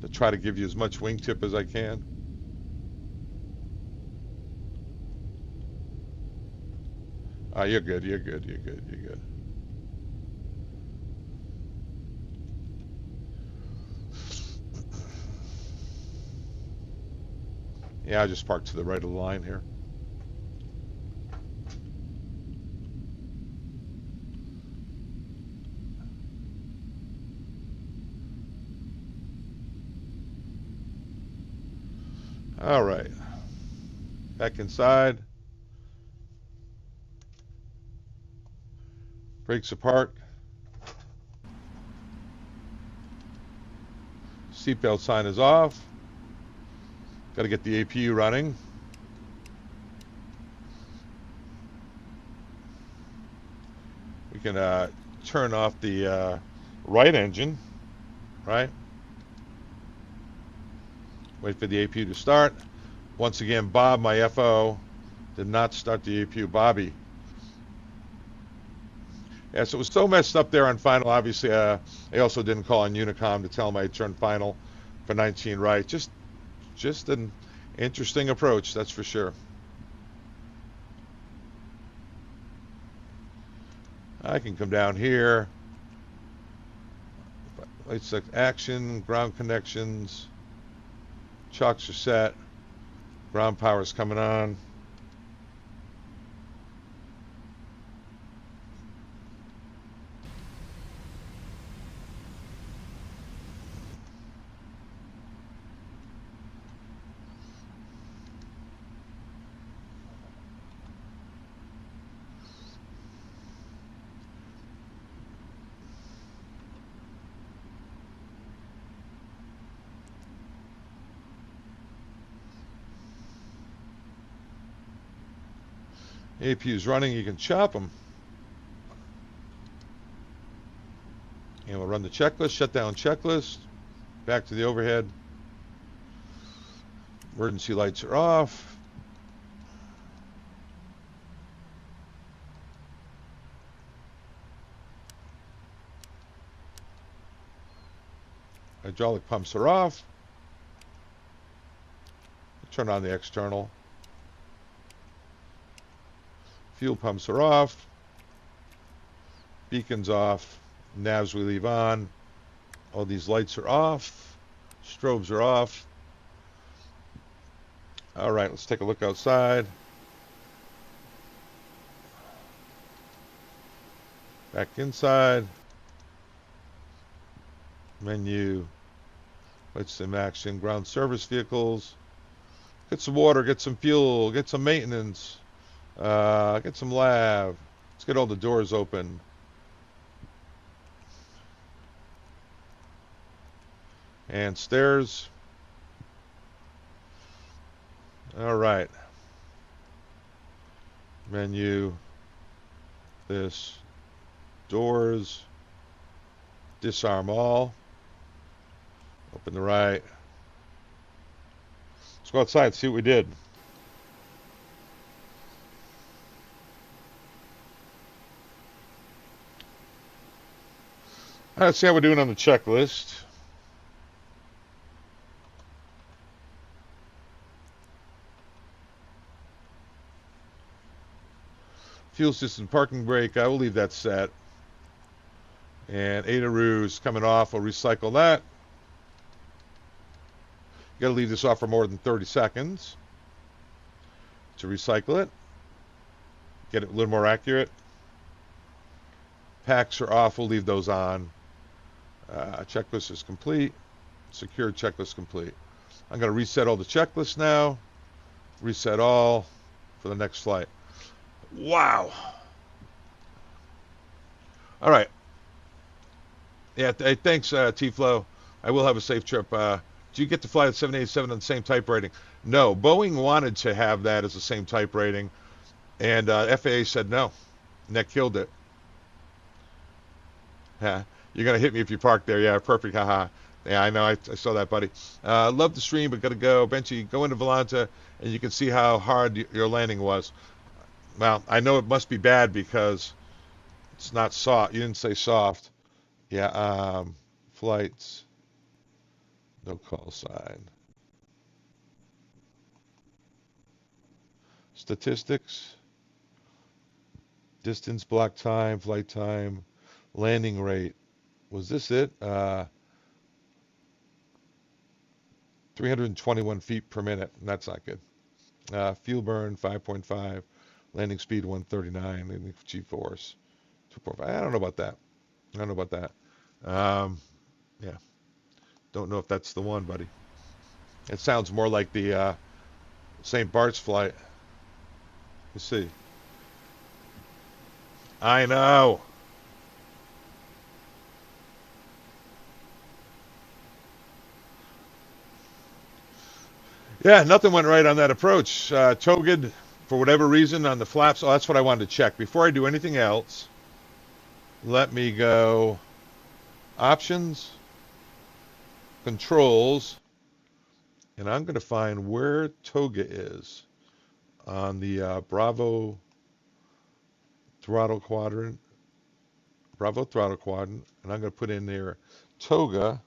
to try to give you as much wingtip as I can. You're good, you're good, you're good, you're good. Yeah, I just parked to the right of the line here. All right, back inside. Brakes apart. Seatbelt sign is off. Got to get the APU running. We can turn off the right engine, right? Wait for the APU to start. Once again, Bob, my FO, did not start the APU. Bobby. Yeah, so it was so messed up there on final. Obviously, I also didn't call on Unicom to tell them I turned final for 19 right. Just an interesting approach, that's for sure. I can come down here. Light select action, ground connections. Chocks are set. Ground power is coming on. APU's running, you can chop them. And we'll run the checklist, shut down checklist. Back to the overhead. Emergency lights are off. Hydraulic pumps are off. Turn on the external. Fuel pumps are off. Beacons off. Navs we leave on. All these lights are off. Strobes are off. All right, let's take a look outside. Back inside. Menu. VATSIM action. Ground service vehicles. Get some water, get some fuel, get some maintenance. Get some lab. Let's get all the doors open. And stairs. All right. Menu. This. Doors. Disarm all. Open the right. Let's go outside and see what we did. All right, let's see how we're doing on the checklist. Fuel system parking brake, I will leave that set. And ADA ruse coming off, I'll recycle that. You gotta leave this off for more than 30 seconds to recycle it. Get it a little more accurate. Packs are off, we'll leave those on. Checklist is complete. Secure checklist complete. I'm gonna reset all the checklists now. Reset all for the next flight. Wow. All right. Yeah, thanks, T-Flow. I will have a safe trip. Do you get to fly the 787 on the same type rating? No. Boeing wanted to have that as the same type rating, and FAA said no, and that killed it. Yeah, you're going to hit me if you park there. Yeah, perfect. Haha. Yeah, I know. I saw that, buddy. Love the stream, but got to go. Benji, go into Volanta, and you can see how hard your landing was. Well, I know it must be bad because it's not soft. You didn't say soft. Yeah, flights. No call sign. Statistics. Distance, block time, flight time, landing rate. Was this it? 321 feet per minute. That's not good. Fuel burn, 5.5. Landing speed, 139. Landing G-force, 2.5. I don't know about that. I don't know about that. Yeah. Don't know if that's the one, buddy. It sounds more like the St. Bart's flight. Let's see. I know. Yeah, nothing went right on that approach. Towed for whatever reason on the flaps. Oh, that's what I wanted to check. Before I do anything else, let me go options, controls, and I'm going to find where Toga is on the Bravo throttle quadrant. Bravo throttle quadrant, and I'm going to put in there Toga.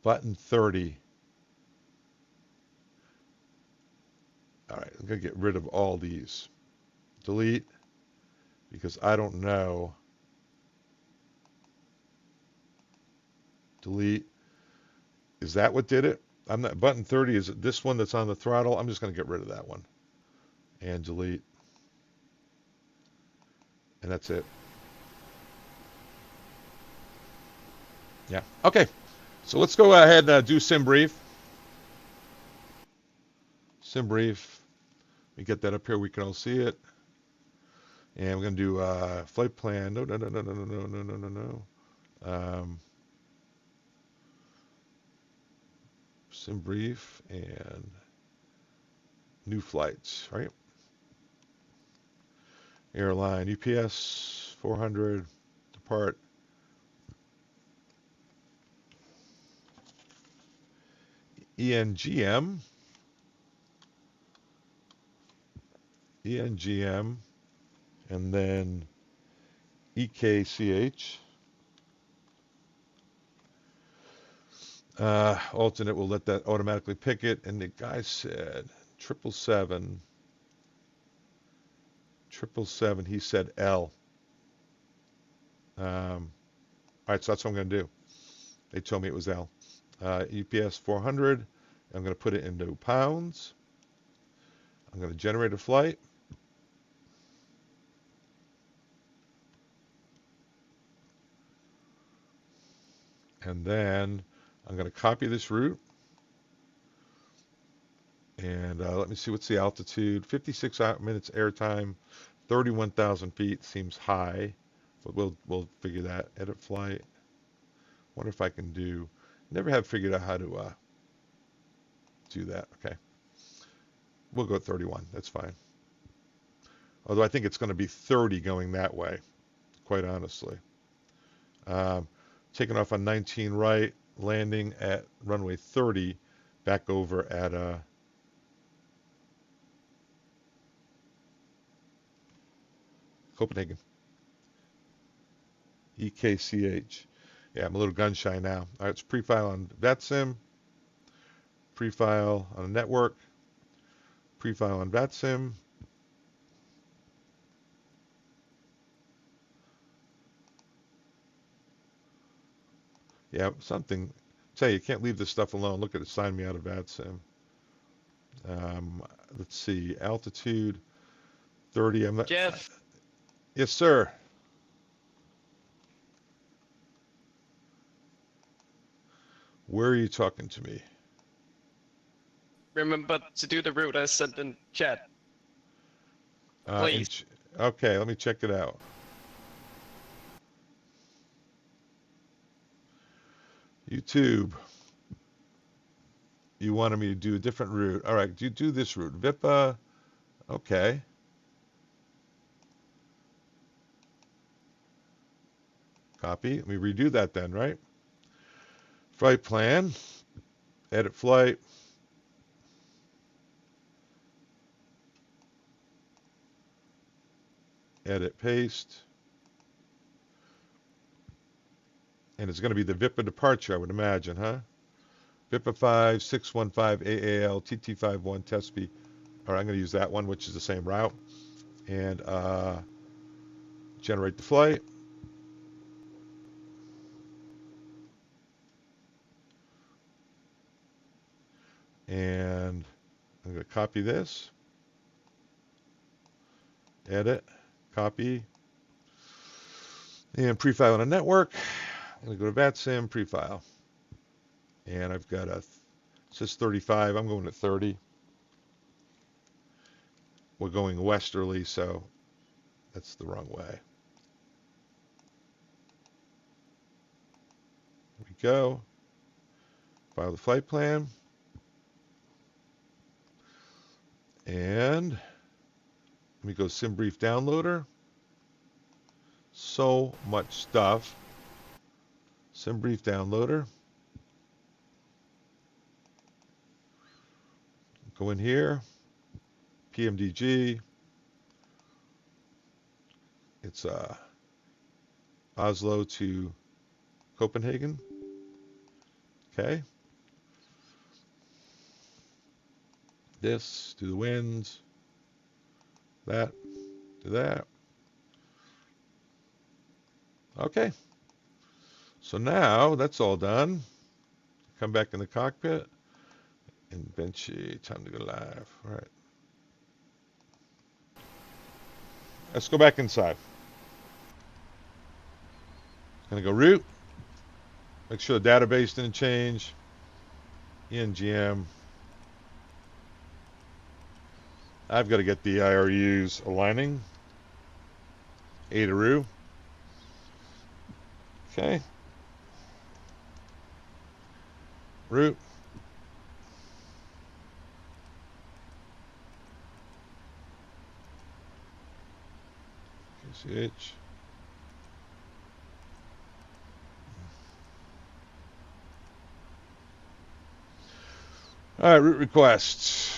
Button 30. All right, I'm going to get rid of all these. Delete, because I don't know. Delete. Is that what did it? I'm not. Button 30 is this one that's on the throttle. I'm just going to get rid of that one. And delete. And that's it. Yeah. Okay. So let's go ahead and do sim brief. Sim brief. We get that up here. We can all see it. And we're going to do flight plan. No. Sim brief and new flights, right? Airline, UPS 400, depart. ENGM, and then EKCH. Alternate will let that automatically pick it, and the guy said 777, he said L. All right, so that's what I'm going to do. They told me it was L. UPS 400, I'm going to put it into pounds. I'm going to generate a flight. And then I'm going to copy this route. And let me see, what's the altitude? 56 minutes airtime, 31,000 feet seems high, but we'll figure that. Edit flight. Wonder if I can do. Never have figured out how to do that. Okay, we'll go 31. That's fine. Although I think it's going to be 30 going that way, quite honestly. Taking off on 19 right, landing at runway 30, back over at Copenhagen. EKCH. Yeah, I'm a little gun shy now. All right, it's pre-file on VATSIM, pre-file on a network, pre-file on VATSIM. Yeah, something. Tell you can't leave this stuff alone. Look at it. Sign me out of VATSIM. Let's see. Altitude 30. I'm not. Jeff. Yes, sir. Where are you talking to me? Remember to do the route I sent in chat. Please. Okay, let me check it out. YouTube. You wanted me to do a different route. All right, do this route. VIPA. Okay. Copy. Let me redo that then, right? Flight plan. Edit flight. Edit paste. And it's going to be the VIPA departure, I would imagine, huh? VIPA 5615 AAL TT51 Tespe. All right, I'm going to use that one, which is the same route. And generate the flight. And I'm going to copy this. Edit. Copy. And pre-file on a network. I'm going to go to VATSIM, pre-file. And I've got it says 35. I'm going to 30. We're going westerly, so that's the wrong way. go. File the flight plan. And let me go SimBrief downloader. So much stuff. SimBrief downloader. Go in here. PMDG. It's Oslo to Copenhagen. Okay. This, do the winds. That, do that. Okay. So now that's all done. Come back in the cockpit. And Benchy, time to go live. All right. Let's go back inside. Gonna go root. Make sure the database didn't change. ENGM. I've got to get the IRUs aligning. ADARU. Okay. Root. EKCH. All right, root requests.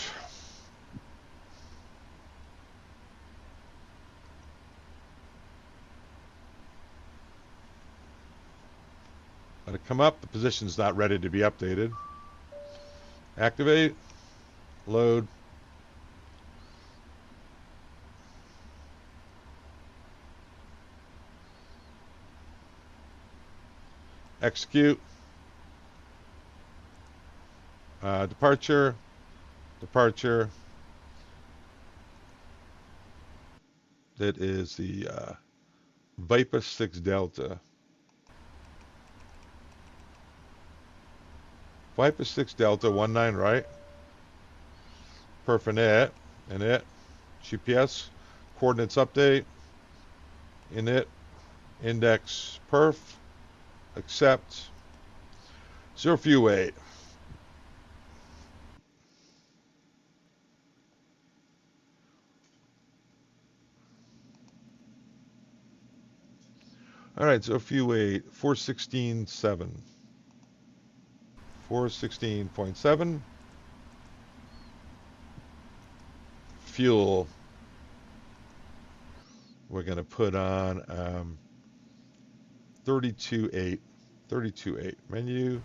Let it come up. The position's not ready to be updated. Activate. Load. Execute. Departure. Departure. That is the Viper 6 Delta. Viper 6 Delta 19 right. Perf init. GPS. Coordinates update. Init. Index perf. Accept. 0 few wait. All right, so if you wait, 416.7. 416.7. Fuel. We're going to put on 32.8. 32.8. Menu.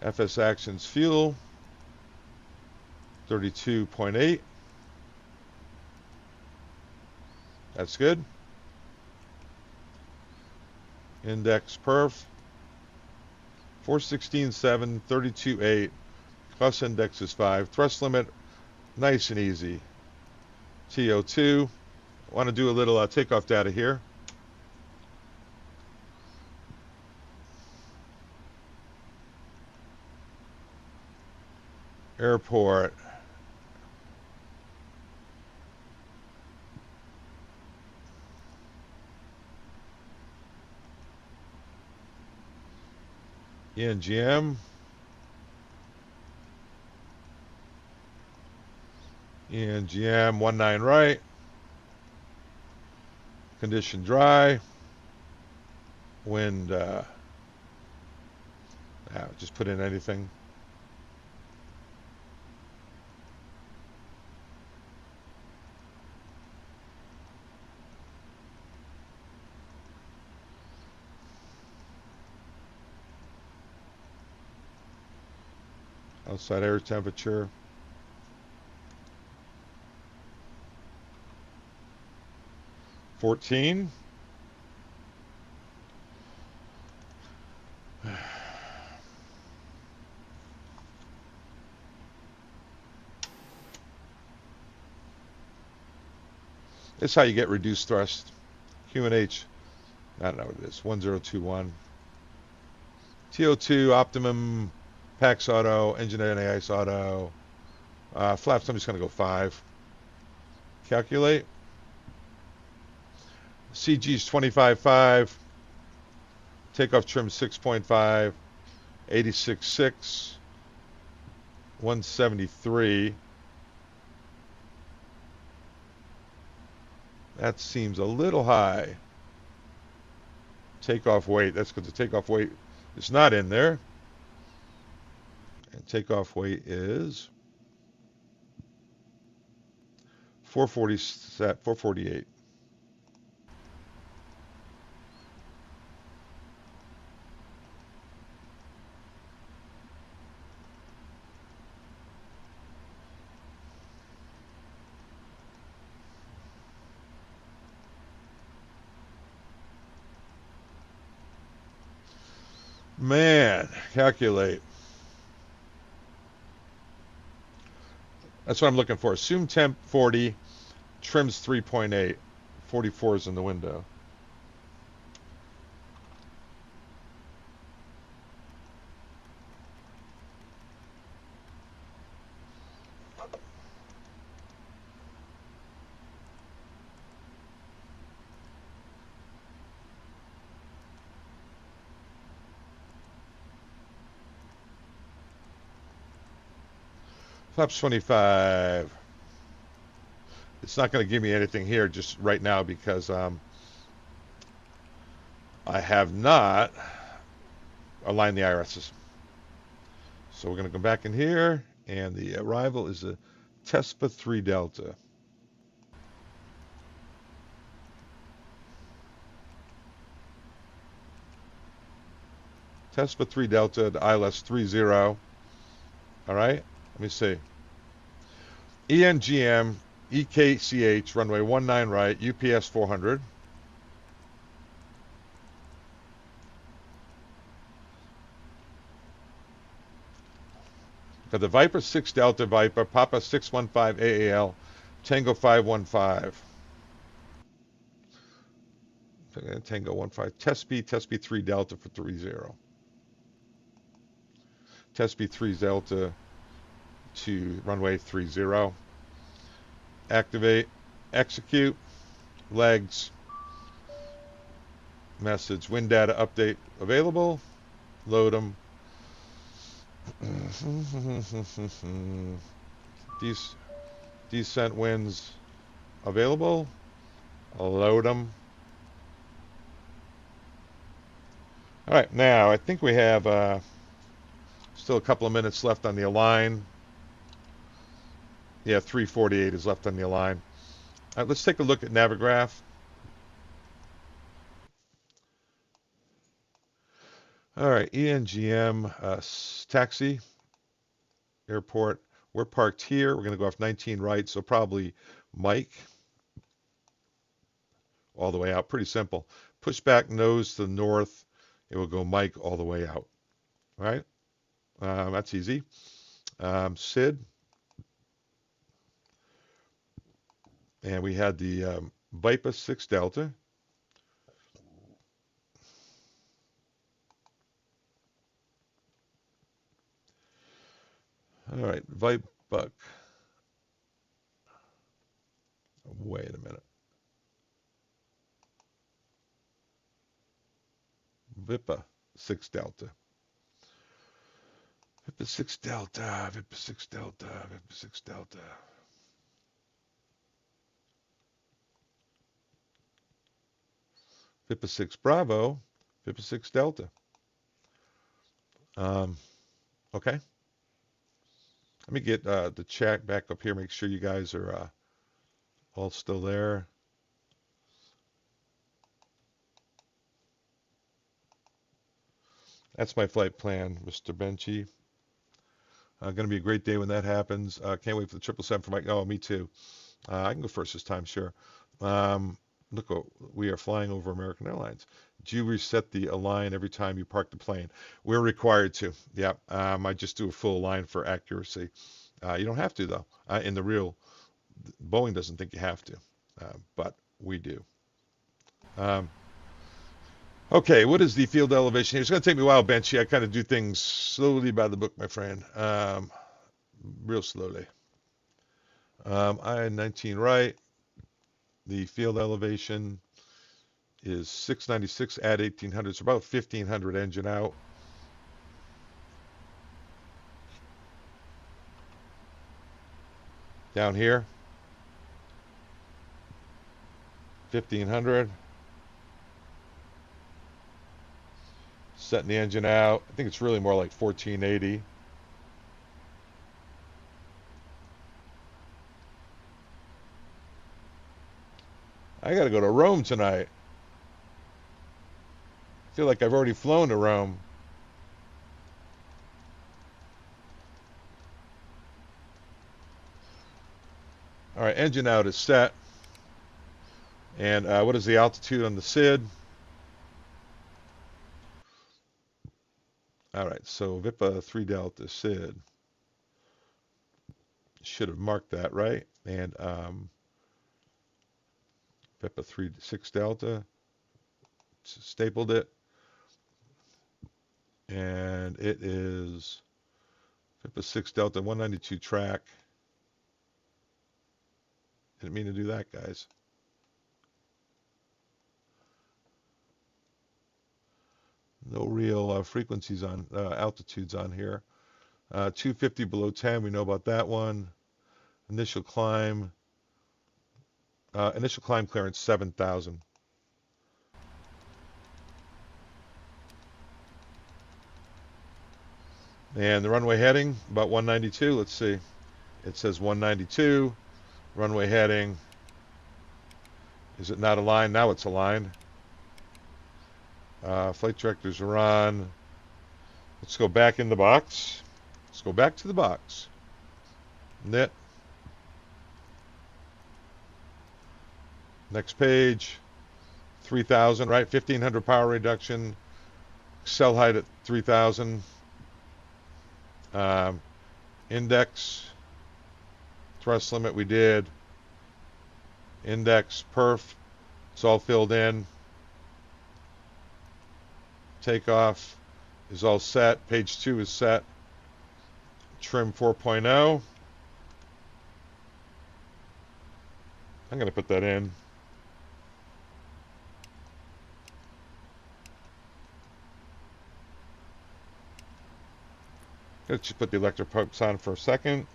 FS Actions Fuel. 32.8. That's good. Index perf. 416.7, 32.8. Plus index is 5. Thrust limit, nice and easy. TO2. I want to do a little takeoff data here. Airport. ENGM. ENGM 19 right. Condition dry. Wind, just put in anything. Outside air temperature. $14. This is how you get reduced thrust. QNH, I don't know what it is, 1021. TO2, optimum, PAX auto, engine anti-ice auto. Flaps, I'm just going to go 5. Calculate. CG's 25.5. Takeoff trim 6.5, 86.6, 173. That seems a little high. Takeoff weight, that's because the takeoff weight is not in there. And takeoff weight is 448. Man, calculate. That's what I'm looking for. Assume temp 40, trims 3.8. 44 is in the window. Flaps 25. It's not going to give me anything here just right now because I have not aligned the IRSs. So we're going to go back in here, and the arrival is a TESPA 3 Delta. TESPA 3 Delta, the ILS 30. All right, let me see. ENGM-EKCH, runway 19 right, UPS 400. Got the Viper 6 Delta Viper, Papa 615 AAL, Tango 515. Tango 15. Tespi 3 Delta for 30. Tespi 3 Delta to runway 30. Activate, execute, legs, message, wind data update available, load them. Descent winds available, load them. All right, now I think we have still a couple of minutes left on the align. Yeah, 348 is left on the align. All right, let's take a look at Navigraph. All right, ENGM taxi airport. We're parked here. We're going to go off 19 right, so probably Mike all the way out. Pretty simple. Pushback nose to the north. It will go Mike all the way out. All right, that's easy. Sid. And we had the Viper 6 Delta. All right, Viper. Wait a minute. Viper 6 Delta. Viper 6 Delta. Viper 6 Delta. Viper 6 Delta. Viper 6 Bravo. Viper 6 Delta. Okay. Let me get the chat back up here. Make sure you guys are all still there. That's my flight plan, Mr. Benchy. Going to be a great day when that happens. Can't wait for the 777 for Mike. Oh, me too. I can go first this time, sure. Look, we are flying over American Airlines. Do you reset the align every time you park the plane? We're required to. Yeah, I just do a full align for accuracy. You don't have to, though. In the real, Boeing doesn't think you have to, but we do. Okay, what is the field elevation here? It's going to take me a while, Benchy. I kind of do things slowly by the book, my friend. Real slowly. I-19 right. The field elevation is 696 at 1800, so about 1500 engine out. Down here, 1500. Setting the engine out. I think it's really more like 1480. I gotta go to Rome tonight. I feel like I've already flown to Rome. All right, engine out is set. And what is the altitude on the SID? All right, so VIPA 3 Delta SID. Should have marked that, right? And VIPA 6 Delta. Stapled it. And it is VIPA 6 Delta 192 track. Didn't mean to do that, guys. No real frequencies on altitudes on here. 250 below 10, we know about that one. Initial climb clearance 7,000. And the runway heading about 192. Let's see. It says 192. Runway heading. Is it not aligned? Now it's aligned. Flight directors are on. Let's go back in the box. Let's go back to the box. Net. Next page. 3,000, right? 1,500 power reduction. Cell height at 3,000. Index. Thrust limit we did. Index, perf. It's all filled in. Takeoff is all set. Page 2 is set. Trim 4.0. I'm going to put that in. Let's just put the electric pumps on for a second.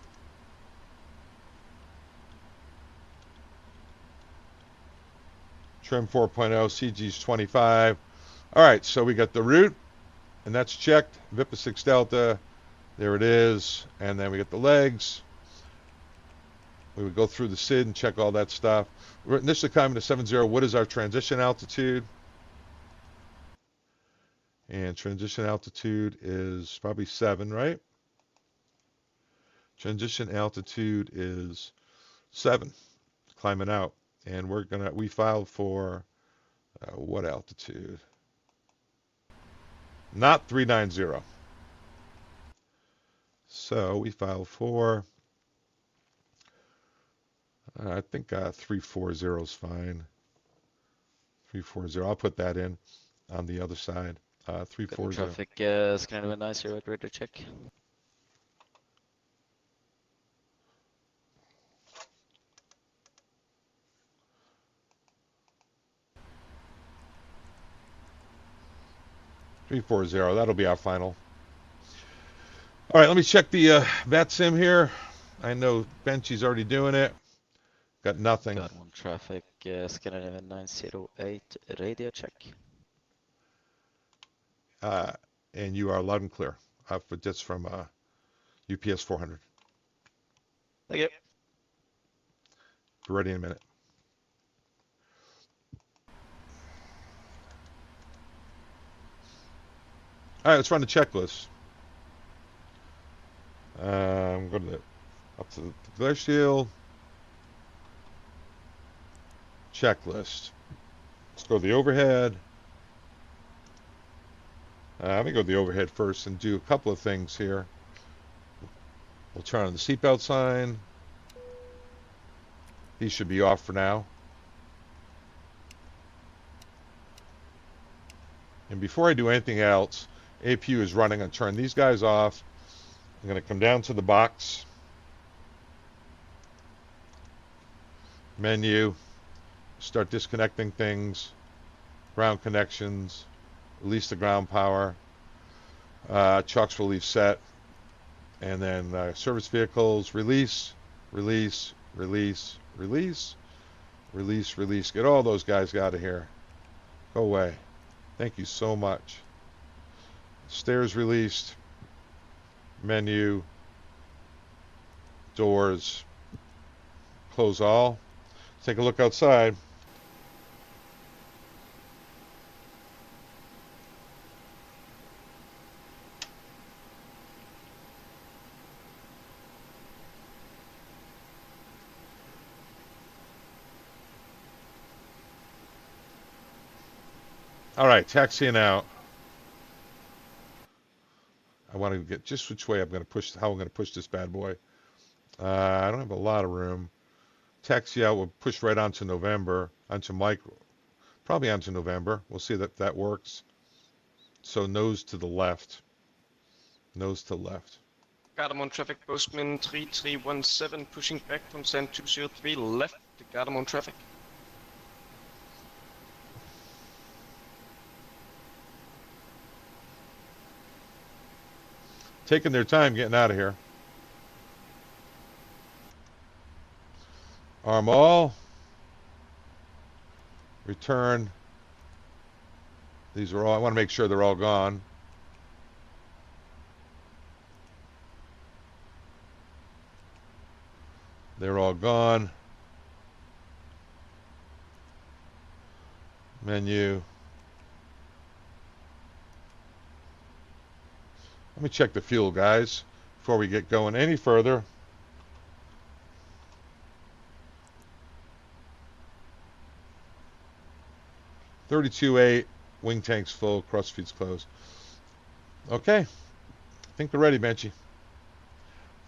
Trim 4.0, CG's 25. All right, so we got the route, and that's checked. VIPA 6 Delta, there it is. And then we got the legs. We would go through the SID and check all that stuff. We're initially climbing to 70. What is our transition altitude? And transition altitude is probably 7, right? Transition altitude is 7, climbing out. And we filed for what altitude? Not 390. So we filed for, I think 340 is fine. 340, I'll put that in on the other side. 340. Traffic is kind of a nice here at radar check. That'll be our final. All right, let me check the VATSIM here. I know Benchy's already doing it. Got nothing. Got one traffic, Scandinavian 908, radio check. And you are loud and clear. That's from UPS 400. Thank you. Be ready in a minute. All right, let's run the checklist. I'm going up to the glacial checklist. Let's go to the overhead. Let me go to the overhead first and do a couple of things here. We'll turn on the seatbelt sign. These should be off for now. And before I do anything else, APU is running. I'm going to turn these guys off. I'm going to come down to the box. Menu. Start disconnecting things. ground connections, release the ground power, chocks relief set, and then service vehicles, release, release, release, release, release, release. Get all those guys out of here. Go away. Thank you so much. Stairs released, menu, doors, close all. Take a look outside. All right, taxiing out. I want to get just which way I'm going to push, how I'm going to push this bad boy. I don't have a lot of room. Taxi out, we'll push right onto November, onto Mike, probably onto November. We'll see that that works. So nose to the left. Nose to left. Cardamom traffic, postman 3317, pushing back from stand 203, left to Cardamom traffic. Taking their time getting out of here. Arm all. Return. These are all, I want to make sure they're all gone. They're all gone. Menu. Let me check the fuel, guys, before we get going any further. $32.8, wing tank's full, cross feed's closed. Okay, I think we're ready, Benchy.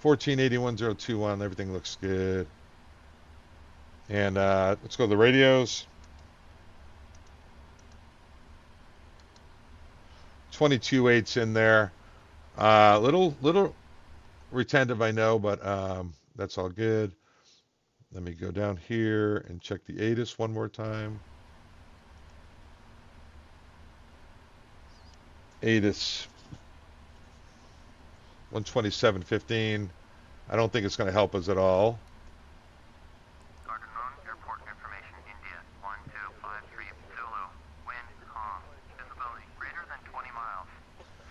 1481.021, everything looks good. And let's go to the radios. 22.8's in there. Little retentive, I know, but that's all good. Let me go down here and check the ATIS one more time. ATIS 127.15. I don't think it's going to help us at all. Garden Airport information, India 1253 Zulu. Wind calm. Visibility greater than 20 miles.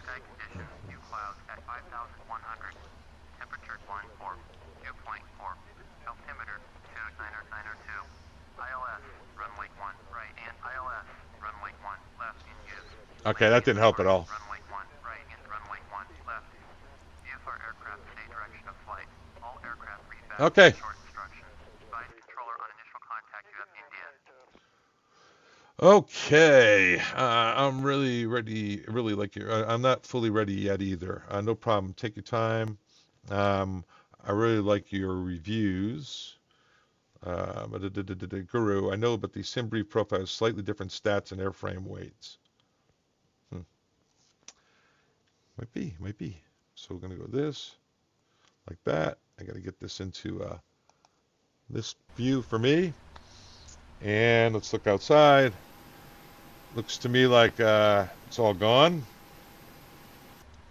Sky conditions, few clouds at 5,100. Temperature 14, dew point 4. Altimeter 29902. ILS runway 1 right and ILS runway 1 left in use. Okay, that didn't help at all. Runway 1 right and runway 1 left. VFR aircraft stay direction of flight. All aircraft read back Okay. short instructions. Advise controller on initial contact US India. Okay, I'm really ready. Really like you. I'm not fully ready yet either. No problem. Take your time. I really like your reviews. Guru, I know, but the sim brief profile has slightly different stats and airframe weights. Might be. So we're gonna go this, like that. I gotta get this into this view for me. And let's look outside. Looks to me like it's all gone.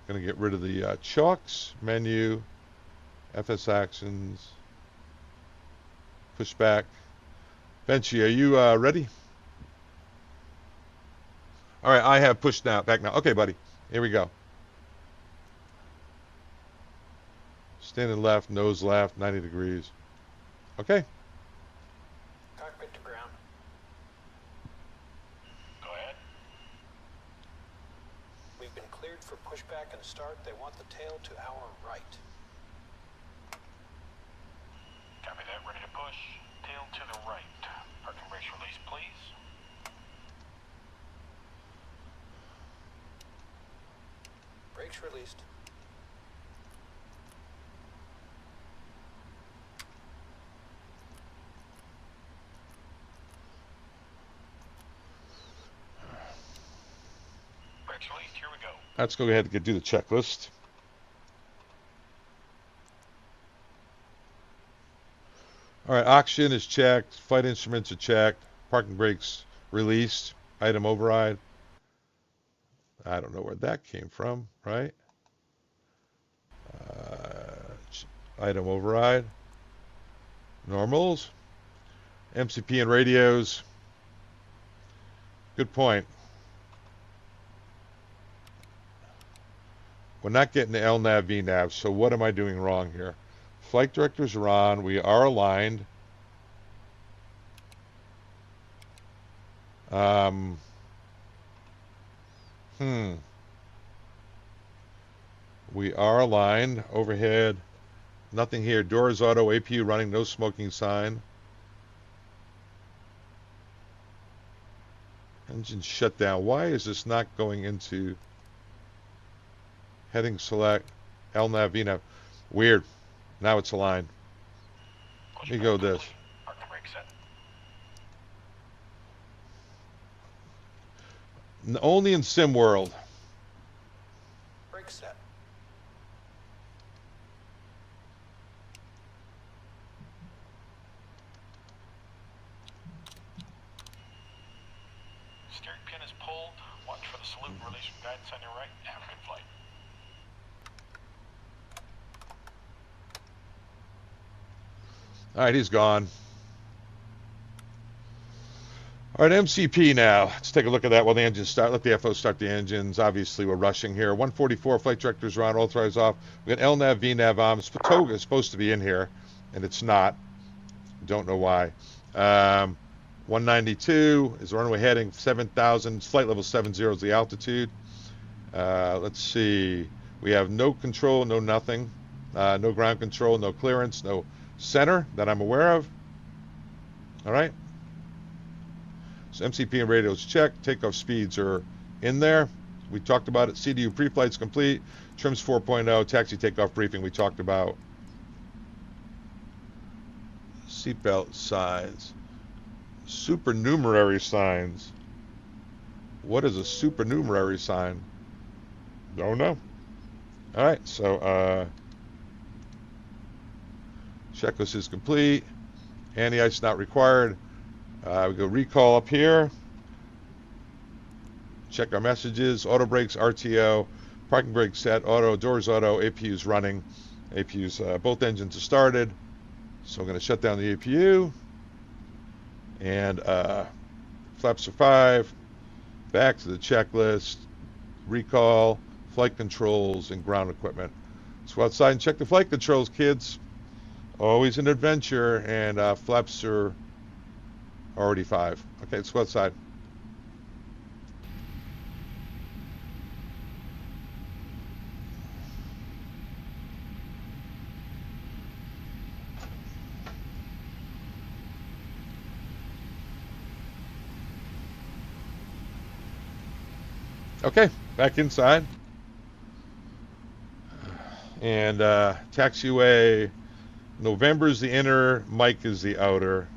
Gonna get rid of the chalks, menu, FS actions, pushback. Benchy, are you ready? All right, I have pushed now, back now. Okay, buddy, here we go. Standing left, nose left, 90 degrees. Okay. Cockpit to ground. Go ahead. We've been cleared for pushback and start. They want the tail to our right. Copy that. Ready to push. Tail to the right. Parking brakes release, please. Brakes released. Here we go. Let's go ahead and do the checklist. All right, oxygen is checked. Flight instruments are checked. Parking brakes released. item override. I don't know where that came from, right? Item override. Normals. MCP and radios. Good point. We're not getting the LNAV, VNAV, so what am I doing wrong here? Flight directors are on. We are aligned. We are aligned. Overhead. Nothing here. Doors auto. APU running. No smoking sign. Engine shut down. Why is this not going into heading select LNAV, VNAV? Weird. Now it's aligned. Let me go this. Only in sim world. Brake set. Steering pin is pulled. Watch for the salute and release from guidance on your right. Have a good flight. All right, he's gone. All right, MCP now. Let's take a look at that while the engines start. Let the FO start the engines. Obviously, we're rushing here. 144, flight directors are on, authorized off. We got LNAV, VNAV on. Toga is supposed to be in here, and it's not. Don't know why. 192 is the runway heading, 7,000. Flight level 70 is the altitude. Let's see. We have no control, no nothing. No ground control, no clearance, no center that I'm aware of. All right. So MCP and radios checked. Takeoff speeds are in there. We talked about it. CDU pre-flight's complete. Trims 4.0. Taxi takeoff briefing we talked about. Seatbelt signs. Supernumerary signs. What is a supernumerary sign? Don't know. All right. So checklist is complete. Anti-ice not required. We go recall up here. Check our messages. Auto brakes, RTO. Parking brake set. Auto. Doors auto. APU's running. APU's, both engines are started. So I'm going to shut down the APU. And flaps are 5. Back to the checklist. Recall. Flight controls and ground equipment. Let's go outside and check the flight controls, kids. Always an adventure. And flaps are already 5. Okay, let's go outside. Okay, back inside. And taxiway, November's the inner, Mike is the outer.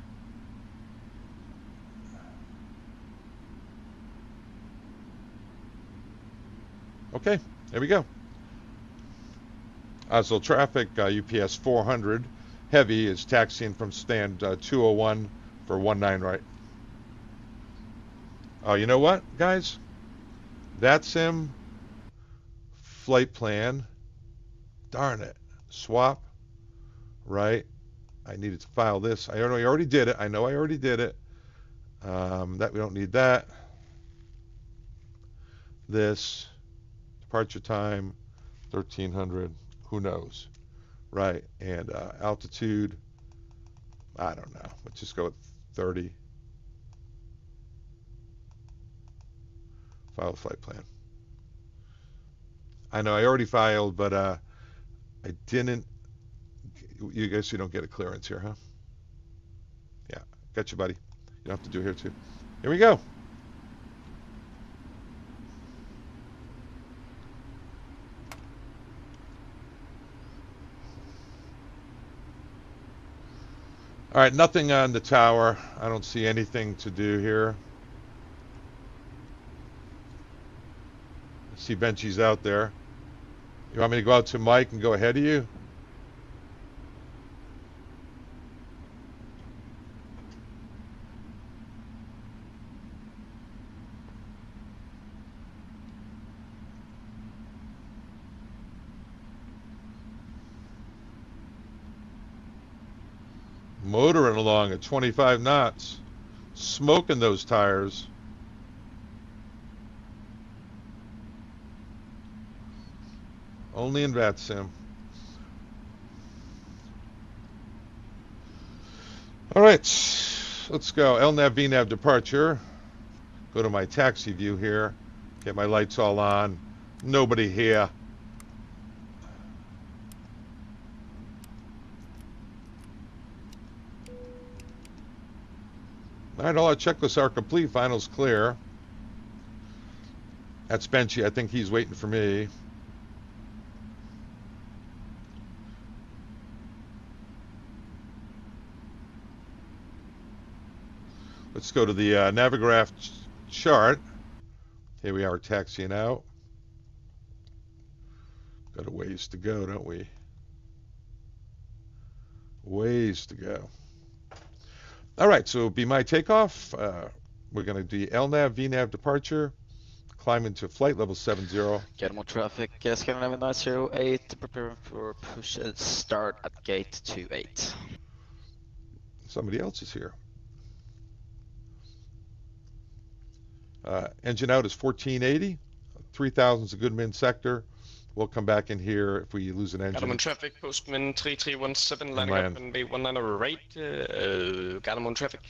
Okay, there we go. Oslo traffic, UPS 400. Heavy is taxiing from stand 201 for 19 right. Oh, you know what, guys? VATSIM flight plan. Darn it. Swap. Right. I needed to file this. I know I already did it. I know I already did it. That we don't need that. This. Departure time. 1300. Who knows? Right. And altitude. I don't know. Let's just go with 30. File flight plan. I know I already filed, but I didn't. You guys, you don't get a clearance here, huh? Yeah, got you, buddy. You don't have to do it here too. Here we go. All right, nothing on the tower. I don't see anything to do here. I see Benchy's out there. You want me to go out to Mike and go ahead of you? Motoring along at 25 knots. Smoking those tires. Only in VATSIM. All right, let's go. LNAV, VNAV departure. Go to my taxi view here. Get my lights all on. Nobody here. All right, all our checklists are complete. Finals clear. That's Benchy. I think he's waiting for me. Let's go to the Navigraph chart. Here we are taxiing out. Got a ways to go, don't we? Ways to go. All right, so it'll be my takeoff. We're going to do LNAV, VNAV departure. Climb into flight level 70. Get more traffic. Scandinavian 908. Prepare for push and start at gate 28. Somebody else is here. Engine out is 1480. 3000 is a good min sector. We'll come back in here if we lose an engine. Got him on traffic, postman 3317, landing up in bay 19 right. Got him on traffic.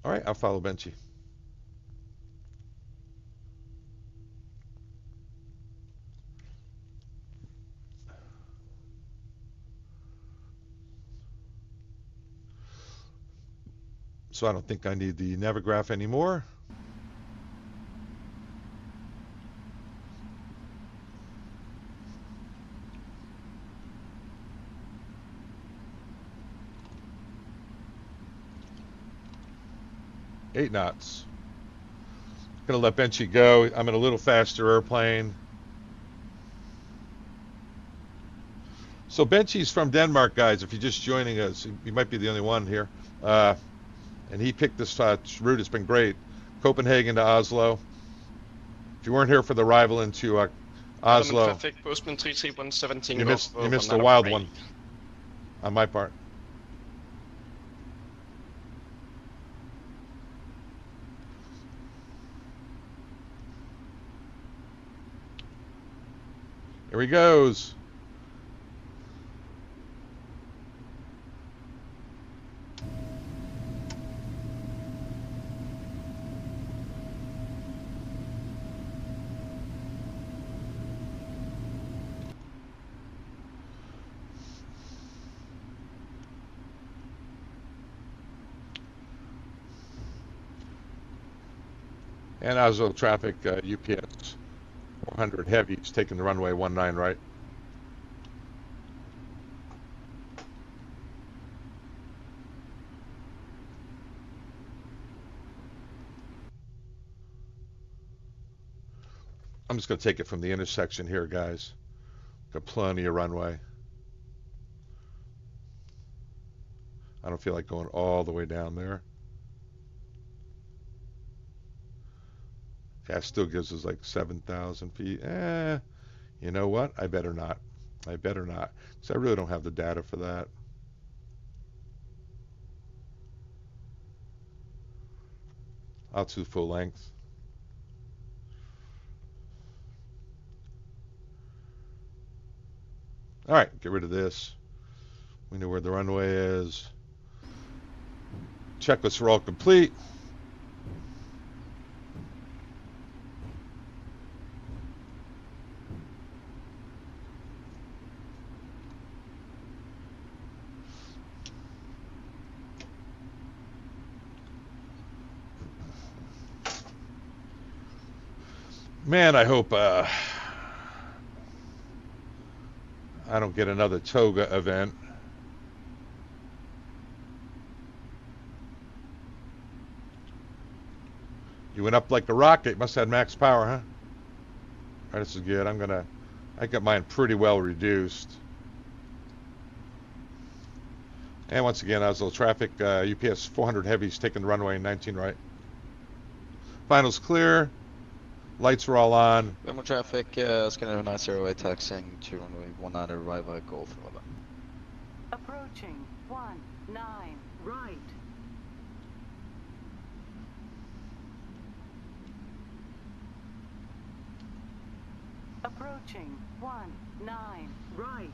All right, I'll follow Benchy. So I don't think I need the Navigraph anymore. Eight knots. Gonna let Benchy go. I'm in a little faster airplane. So Benchy's from Denmark, guys. If you're just joining us, you might be the only one here. And he picked this route. It's been great. Copenhagen to Oslo. If you weren't here for the arrival into Oslo, traffic, postman 3317, you missed a wild one on my part. Here he goes. And Oslo traffic, UPS 400 heavies taking the runway 19 right. I'm just going to take it from the intersection here, guys. Got plenty of runway. I don't feel like going all the way down there. Yeah, still gives us like 7,000 feet. You know what? I better not. I better not. Because I really don't have the data for that. I'll do full length. All right, get rid of this. We know where the runway is. Checklists are all complete. Man, I hope I don't get another toga event. You went up like a rocket. Must have had max power, huh? All right, this is good. I got mine pretty well reduced. And once again, Oslo traffic, UPS 400 heavies taking the runway 19 right. Finals clear. Lights are all on. Memo traffic, Scandinavia 908 taxiing to runway 19 arrival at Golf November. Approaching 19 right. Approaching 19 right.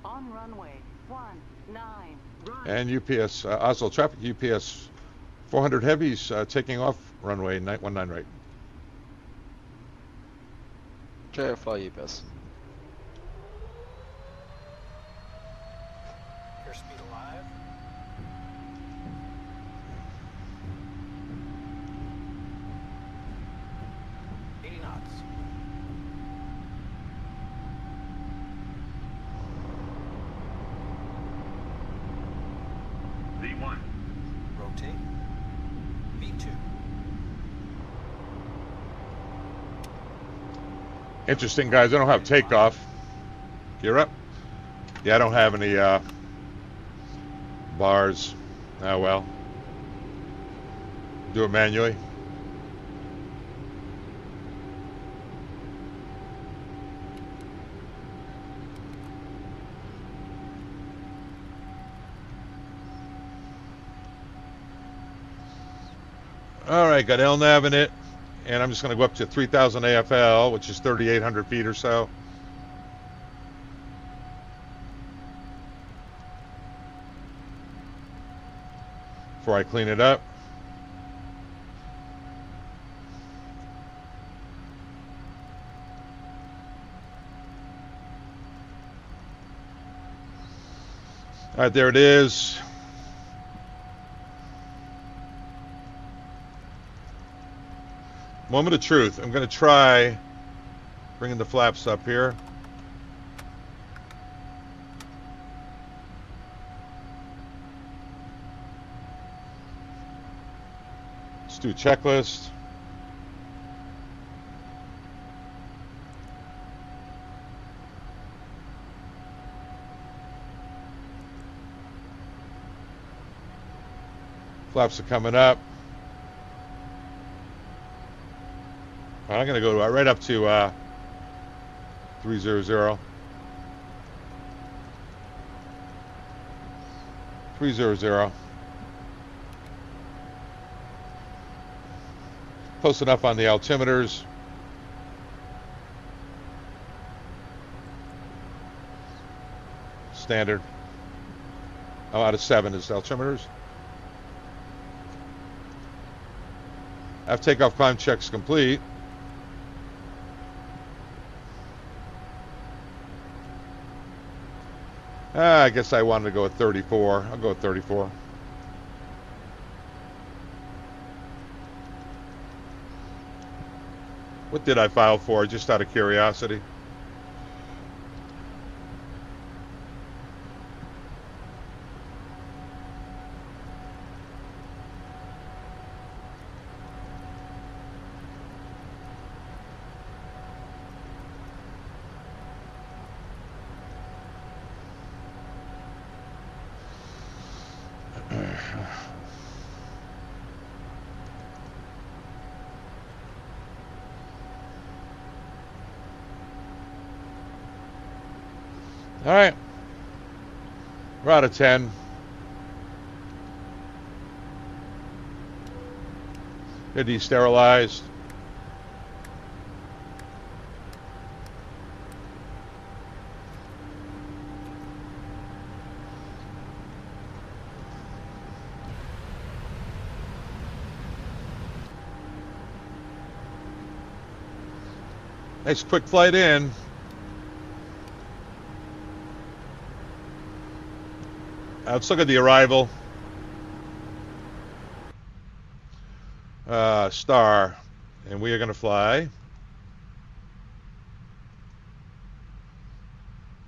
On runway 19 right. And UPS, Oslo traffic, UPS 400 heavies taking off runway 19 right. JFI UPS. Airspeed alive. V1. Rotate. V2. Interesting, guys. I don't have takeoff. Gear up. Yeah, I don't have any bars. Oh well. Do it manually. All right, got LNAV in it, and I'm just going to go up to 3,000 AFL, which is 3,800 feet or so. Before I clean it up. All right, there it is. Moment of truth. I'm going to try bringing the flaps up here. Let's do a checklist. Flaps are coming up. I'm going to go right up to 300. 300. Close enough on the altimeters. Standard. Oh, out of 7 is altimeters. Have takeoff climb checks complete. I guess I wanted to go with 34. I'll go with 34. What did I file for, just out of curiosity? All right, we're out of 10. They're de-sterilized. Nice quick flight in. Let's look at the arrival. Star. And we are going to fly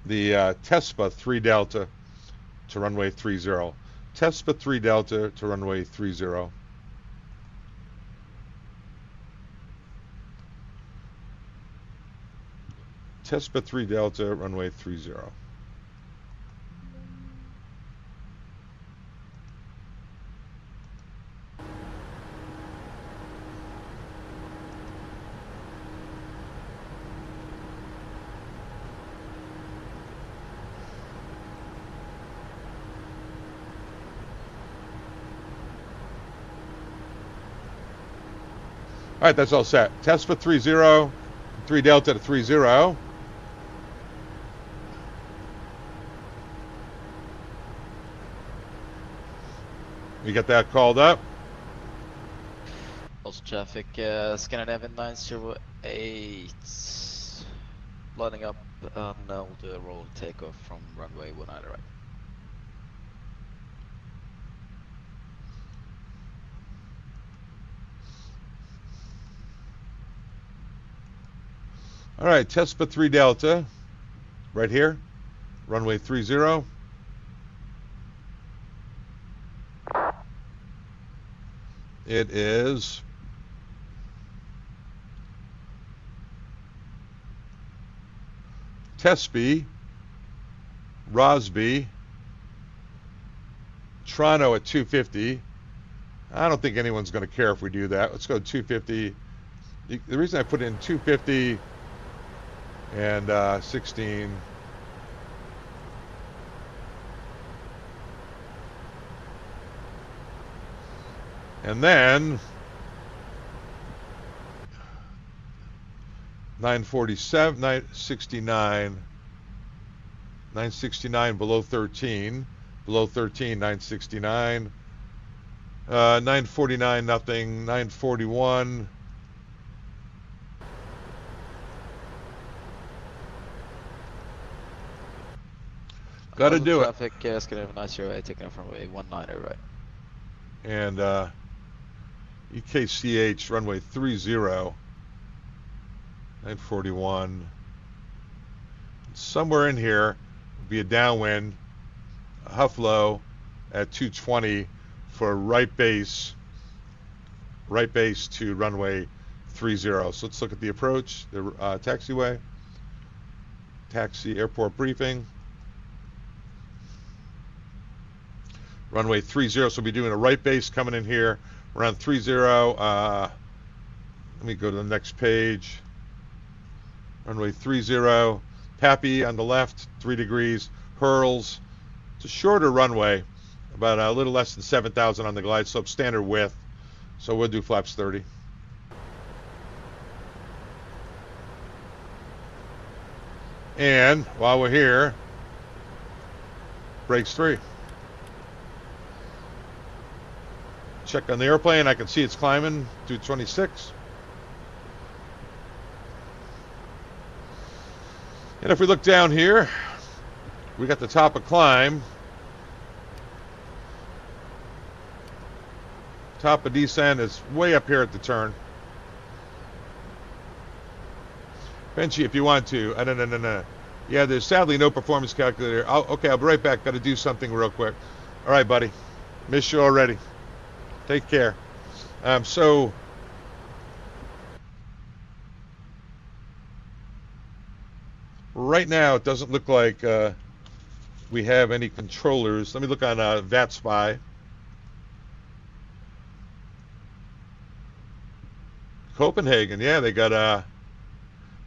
the TESPA 3 Delta to runway 30. TESPA 3 Delta to runway 30. Tespa 3 Delta, runway 30. All right, that's all set. Tespa 30, 3 Delta to 30. You got that called up? Also traffic, Scandinavian 908, lining up, and we'll do a roll takeoff from runway 19 right. All right, Tespa 3 Delta, right here, runway 30. It is Tesby, Rosby, Toronto at 250. I don't think anyone's going to care if we do that. Let's go 250. The reason I put in 250 and 16. And then 947, 969, 969 below 13, below 13, 969, 949 nothing, 941. Got to do it. Traffic, Scandinavian 908, taking off runway 19 right. And EKCH runway 30, 941. Somewhere in here will be a downwind, a huff low at 220 for right base to runway 30. So let's look at the approach, the taxiway, taxi airport briefing. Runway 30, so we'll be doing a right base coming in here around 30. Let me go to the next page. Runway 30, Pappy on the left, 3 degrees, hurls. It's a shorter runway, about a little less than 7,000 on the glide slope, standard width. So we'll do flaps 30. And while we're here, brakes 3. Check on the airplane. I can see it's climbing to 26. And if we look down here, we got the top of climb. Top of descent is way up here at the turn. Benchy, if you want to. No. Yeah, there's sadly no performance calculator. Okay, I'll be right back. Got to do something real quick. All right, buddy. Miss you already. Take care. So right now it doesn't look like we have any controllers. Let me look on VATSPY. Copenhagen, yeah, they got a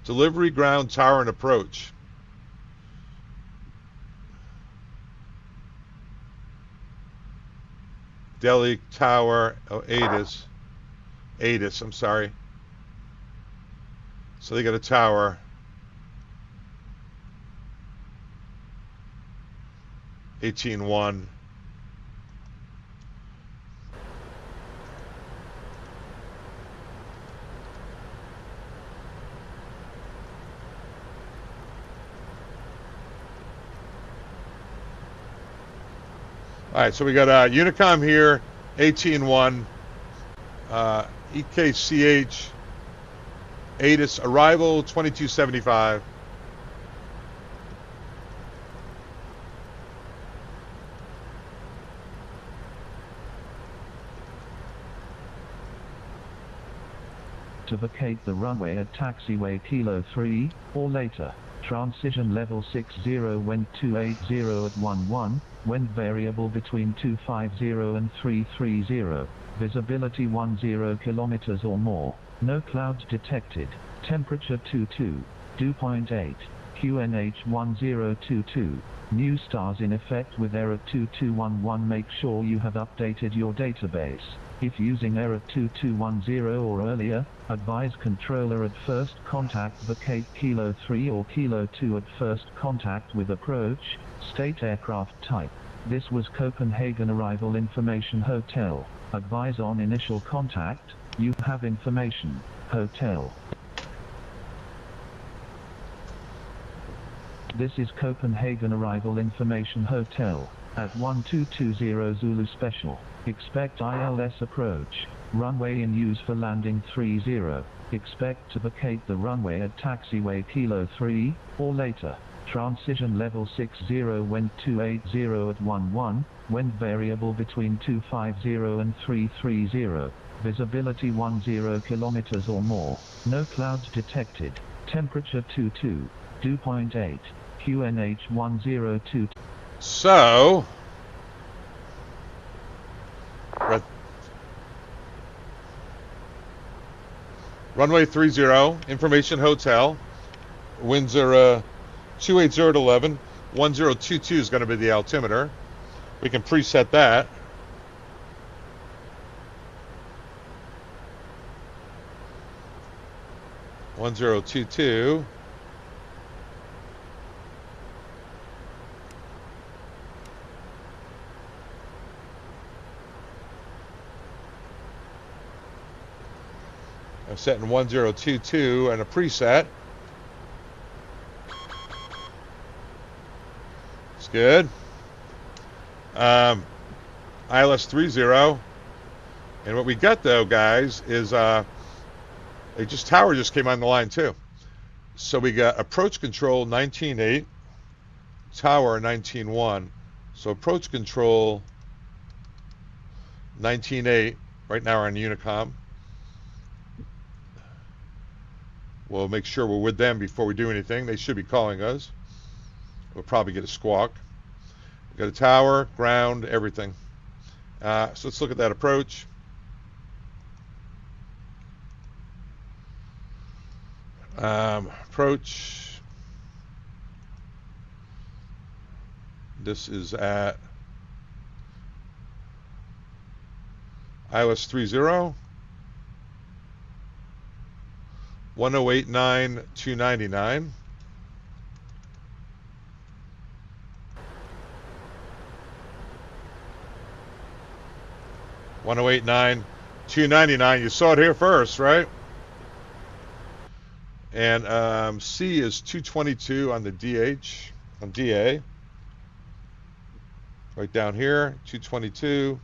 delivery, ground, tower, and approach. Delhi Tower, ATIS, I'm sorry. So they got a tower. 18-1. All right, so we got Unicom here, 18-1, EKCH, ATIS arrival, 2275. To vacate the runway at taxiway Kilo 3, or later. Transition level 60 wind 280 at 11, wind variable between 250 and 330, visibility 10 kilometers or more, no clouds detected, temperature 22, dew point 8, QNH 1022, new stars in effect with error 2211. Make sure you have updated your database. If using error 2210 or earlier, advise controller at first contact vacate Kilo 3 or Kilo 2 at first contact with approach, state aircraft type. This was Copenhagen Arrival Information Hotel. Advise on initial contact, you have information, hotel. This is Copenhagen Arrival Information Hotel, at 1220 Zulu Special. Expect ILS approach, runway in use for landing 30. Expect to vacate the runway at taxiway Kilo 3, or later. Transition level 60 wind 280 at 11, wind variable between 250 and 330, visibility 10 kilometers or more, no clouds detected, temperature 22, dew point 8, QNH 102. So, runway 30, information hotel, winds are 280 at 11, 1022 is going to be the altimeter. We can preset that. (1022). I'm setting 1022 and a preset. It's good. ILS 30. And what we got though, guys, is tower just came on the line too. So we got approach control 19.8, tower 19.1. So approach control 19.8. Right now we're on Unicom. We'll make sure we're with them before we do anything. They should be calling us. We'll probably get a squawk. We've got a tower, ground, everything. So let's look at that approach. Approach. This is at ILS 30. 1089-299. $299. You saw it here first, right? And C is 222 on the DH, on DA. Right down here, 222.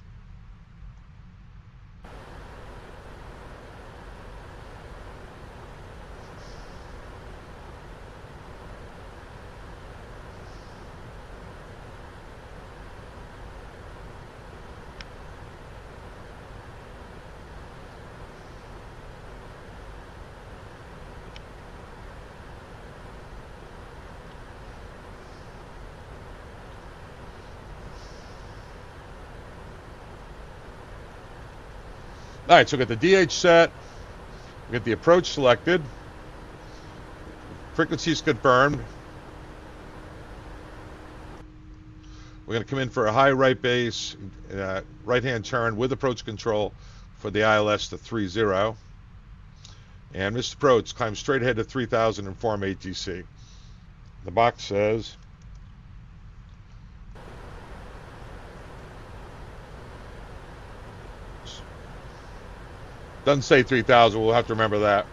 All right, so we got the DH set, we got the approach selected, frequencies confirmed. We're going to come in for a high right base, right-hand turn with approach control for the ILS to 30. And Mr. Approach, climb straight ahead to 3000 and form ATC. The box says doesn't say 3000, we'll have to remember that.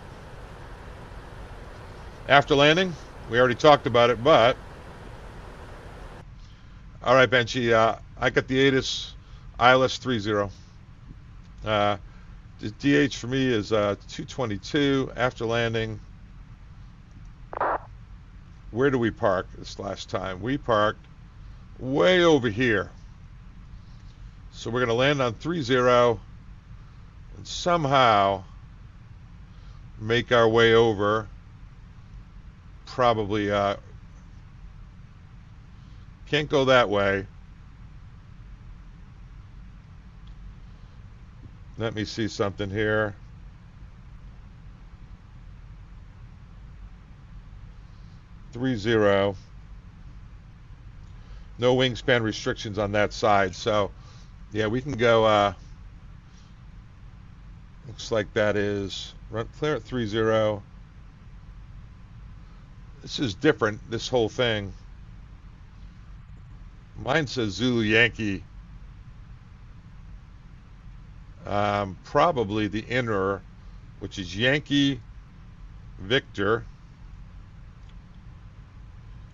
After landing, we already talked about it, but all right, Benchy, I got the ATIS ILS 30. The DH for me is 222 after landing. Where do we park this last time? We parked way over here. So we're going to land on 30 and somehow make our way over, probably can't go that way. Let me see something here. Three zero. No wingspan restrictions on that side, so yeah, we can go. Looks like that is clear at 30. This is different. This whole thing. Mine says Zulu Yankee. Probably the inner, which is Yankee Victor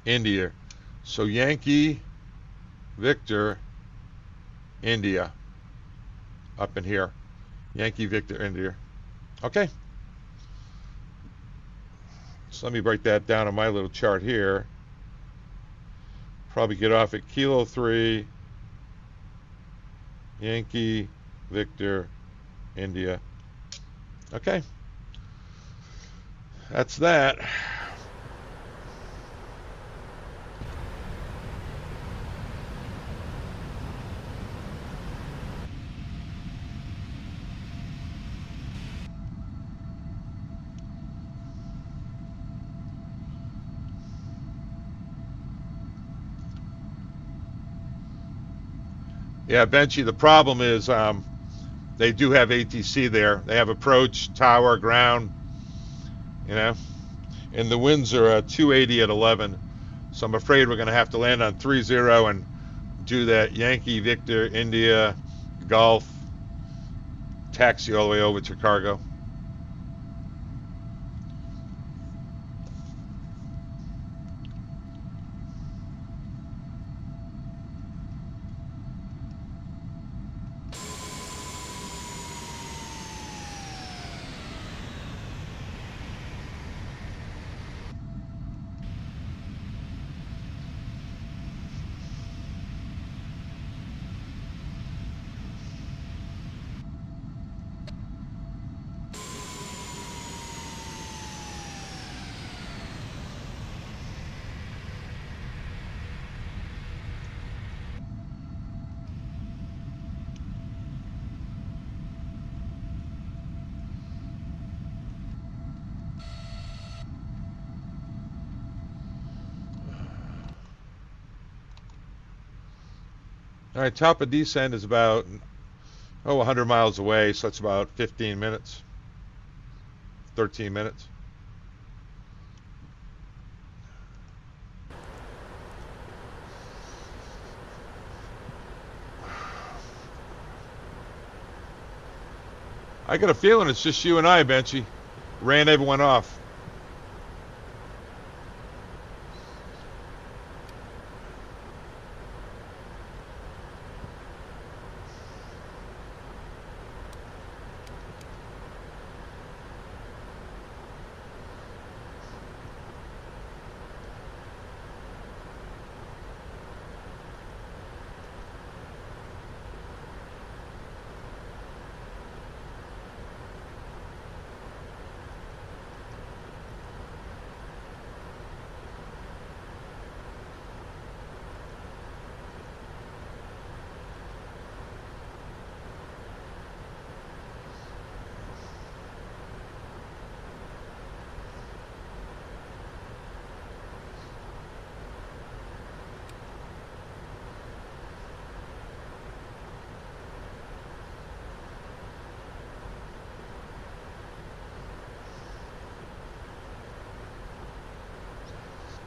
India. So Yankee Victor India up in here. Yankee Victor India. Okay. So let me break that down on my little chart here. Probably get off at Kilo 3, Yankee Victor India. Okay. That's that. Yeah, Benchy, the problem is they do have ATC there. They have approach, tower, ground, you know, and the winds are 280 at 11. So I'm afraid we're going to have to land on 30 and do that Yankee Victor India Golf taxi all the way over to cargo. All right, top of descent is about 100 miles away, so that's about 15 minutes, 13 minutes. I got a feeling it's just you and I, Benchy. Ran everyone off.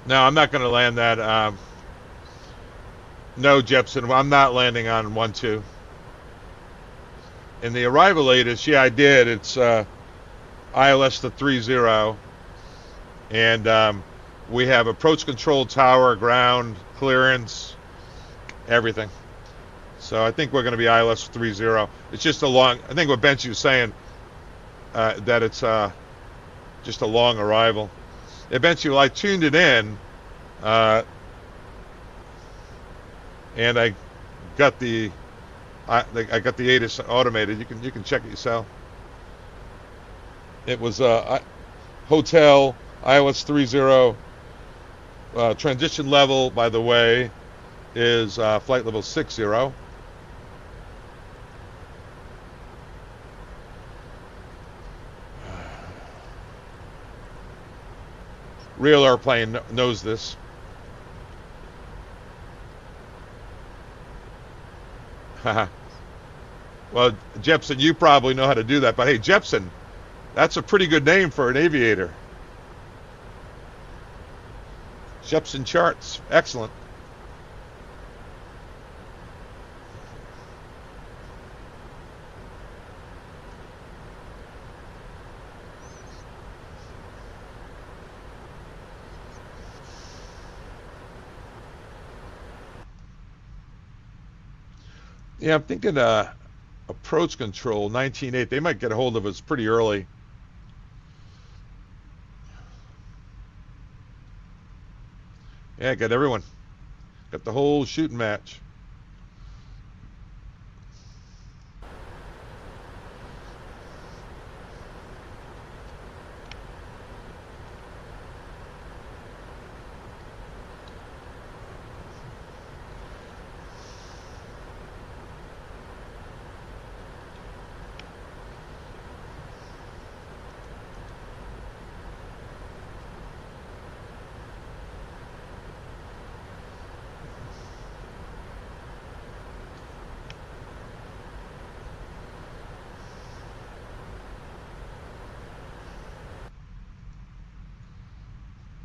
No, I'm not going to land that. No, Jepson, I'm not landing on 1-2. And the arrival latest, yeah, I did. It's ILS to 30. And we have approach control tower, ground, clearance, everything. So I think we're going to be ILS 30. It's just a long, I think what Benchy was saying, that it's just a long arrival. Eventually, I tuned it in, and I got the ATIS automated. You can check it yourself. It was hotel ILS 30 Transition level, by the way, is flight level 60. Real airplane knows this. Well, Jepson, you probably know how to do that, but hey, Jepson, that's a pretty good name for an aviator. Jepson charts, excellent. Yeah, I'm thinking approach control 19.8. They might get a hold of us pretty early. Yeah, got everyone. Got the whole shooting match.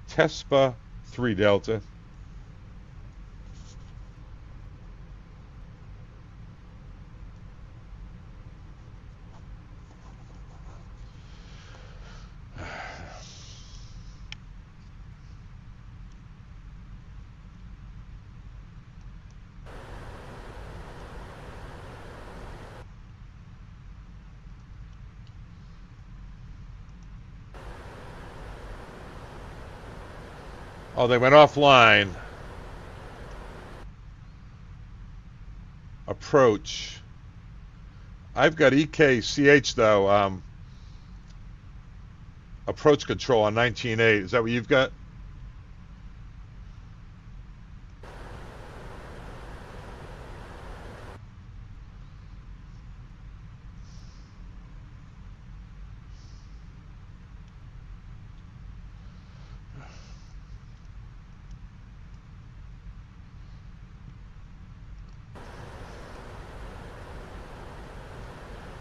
TESPA 3 Delta. Oh, they went offline. Approach. I've got EKCH though. Approach control on 19.8. Is that what you've got?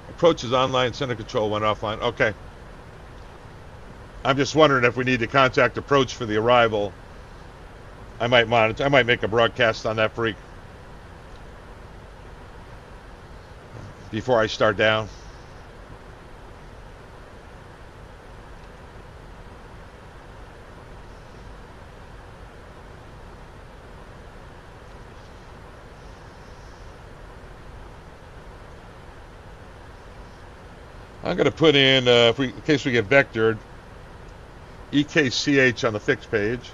Approach is online, center control went offline. Okay. I'm just wondering if we need to contact approach for the arrival. I might monitor. I might make a broadcast on that freak before I start down. I'm going to put in, in case we get vectored, EKCH on the fixed page.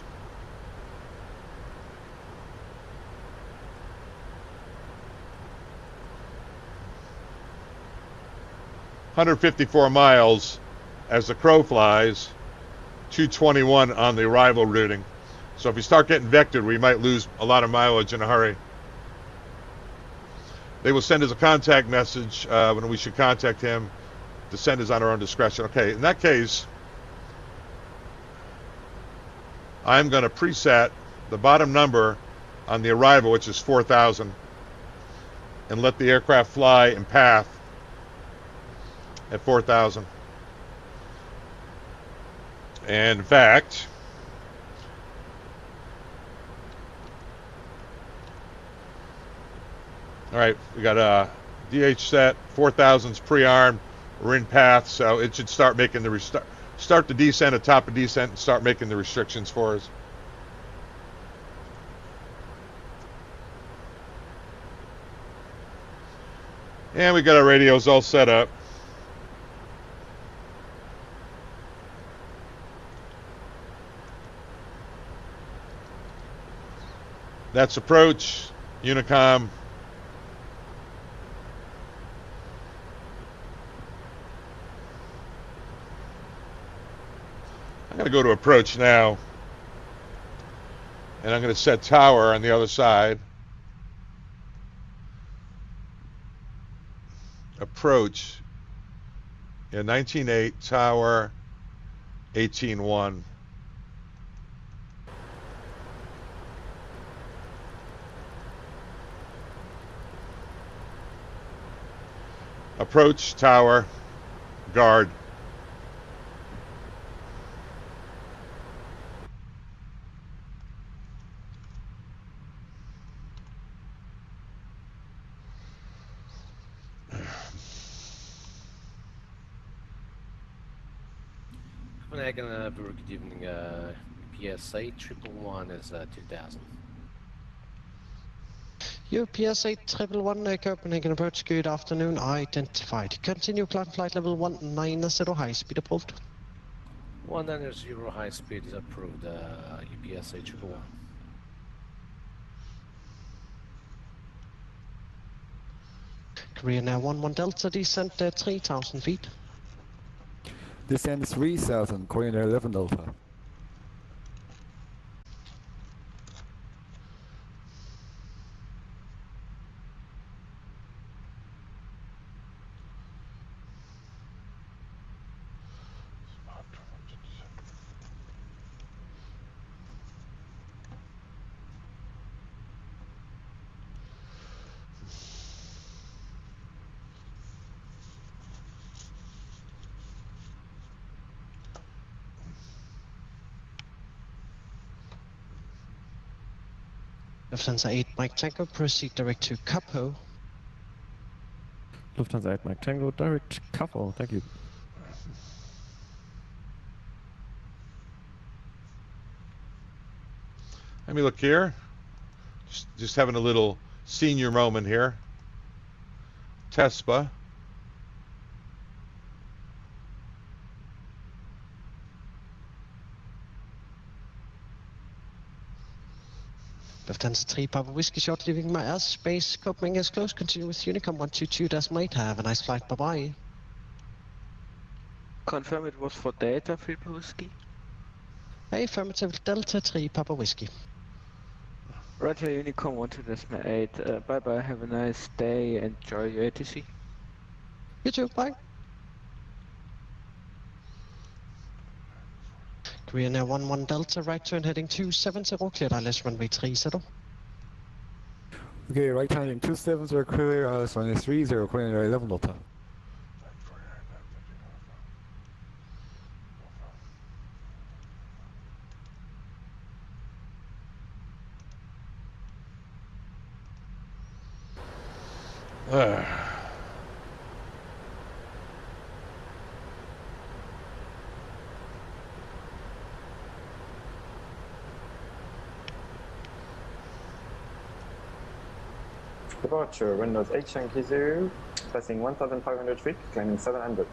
"154 miles as the crow flies, 221 on the arrival routing." So if we start getting vectored, we might lose a lot of mileage in a hurry. They will send us a contact message when we should contact him. Descend is on our own discretion. Okay, in that case, I'm going to preset the bottom number on the arrival, which is 4,000, and let the aircraft fly in path at 4,000. And in fact, all right, we got a DH set, 4,000's pre-armed. We're in path, so it should start making the start the descent at top of descent and start making the restrictions for us. And we got our radios all set up. That's approach, Unicom. I'm going to go to approach now. And I'm going to set tower on the other side. Approach. Yeah, 19.8, tower 18.1. Approach, tower, guard. Copenhagen, very good evening. PSA 111 is 2000. UPS 8111 Copenhagen approach, good afternoon, identified. Continue climb flight level 190, high speed approved. 190 high speed is approved, UPS 8111. Korean Air 11 Delta, descent 3000 feet. Descend 3000, Korean Air 11 Delta. Lufthansa 8 Mike Tango, proceed direct to Capo. Lufthansa 8 Mike Tango, direct Capo, thank you. Let me look here. Just having a little senior moment here. TESPA. Lufthansa 3 Papa Whiskey short, leaving my airspace. Copenhagen is close, continue with Unicom 122-8. Have a nice flight, bye bye. Confirm it was for data, 3 Papa Whiskey. Affirmative, Delta 3 Papa Whiskey. Roger, Unicom 122-8. Bye bye, have a nice day, enjoy your ATC. You too, bye. Korean Air 11 Delta, right turn heading 270, cleared ILS runway 30. Okay, right handing 270, clear ILS runway 30, Korean Air 11 Delta. Departure, Windows EKCH-ENGM-EKCH, passing 1,500 feet, climbing 700.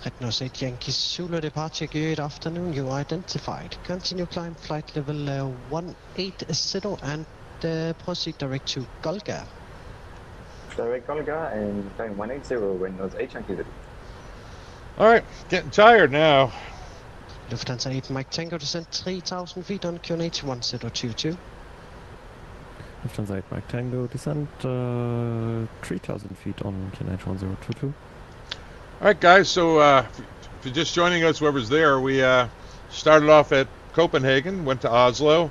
Red Nose 8 Yankee Zulu departure, good afternoon, you identified. Continue climb flight level 180 and proceed direct to Golga. Direct Golga and climb 180, Windows EKCH-ENGM-EKCH. Alright, getting tired now. Lufthansa 8 Mike Tango, descent 3000 feet on QNH 1022. Lufthansa 8 Mike Tango, descent 3000 feet on QNH 1022. Alright guys, so if you're just joining us, whoever's there, we started off at Copenhagen, went to Oslo.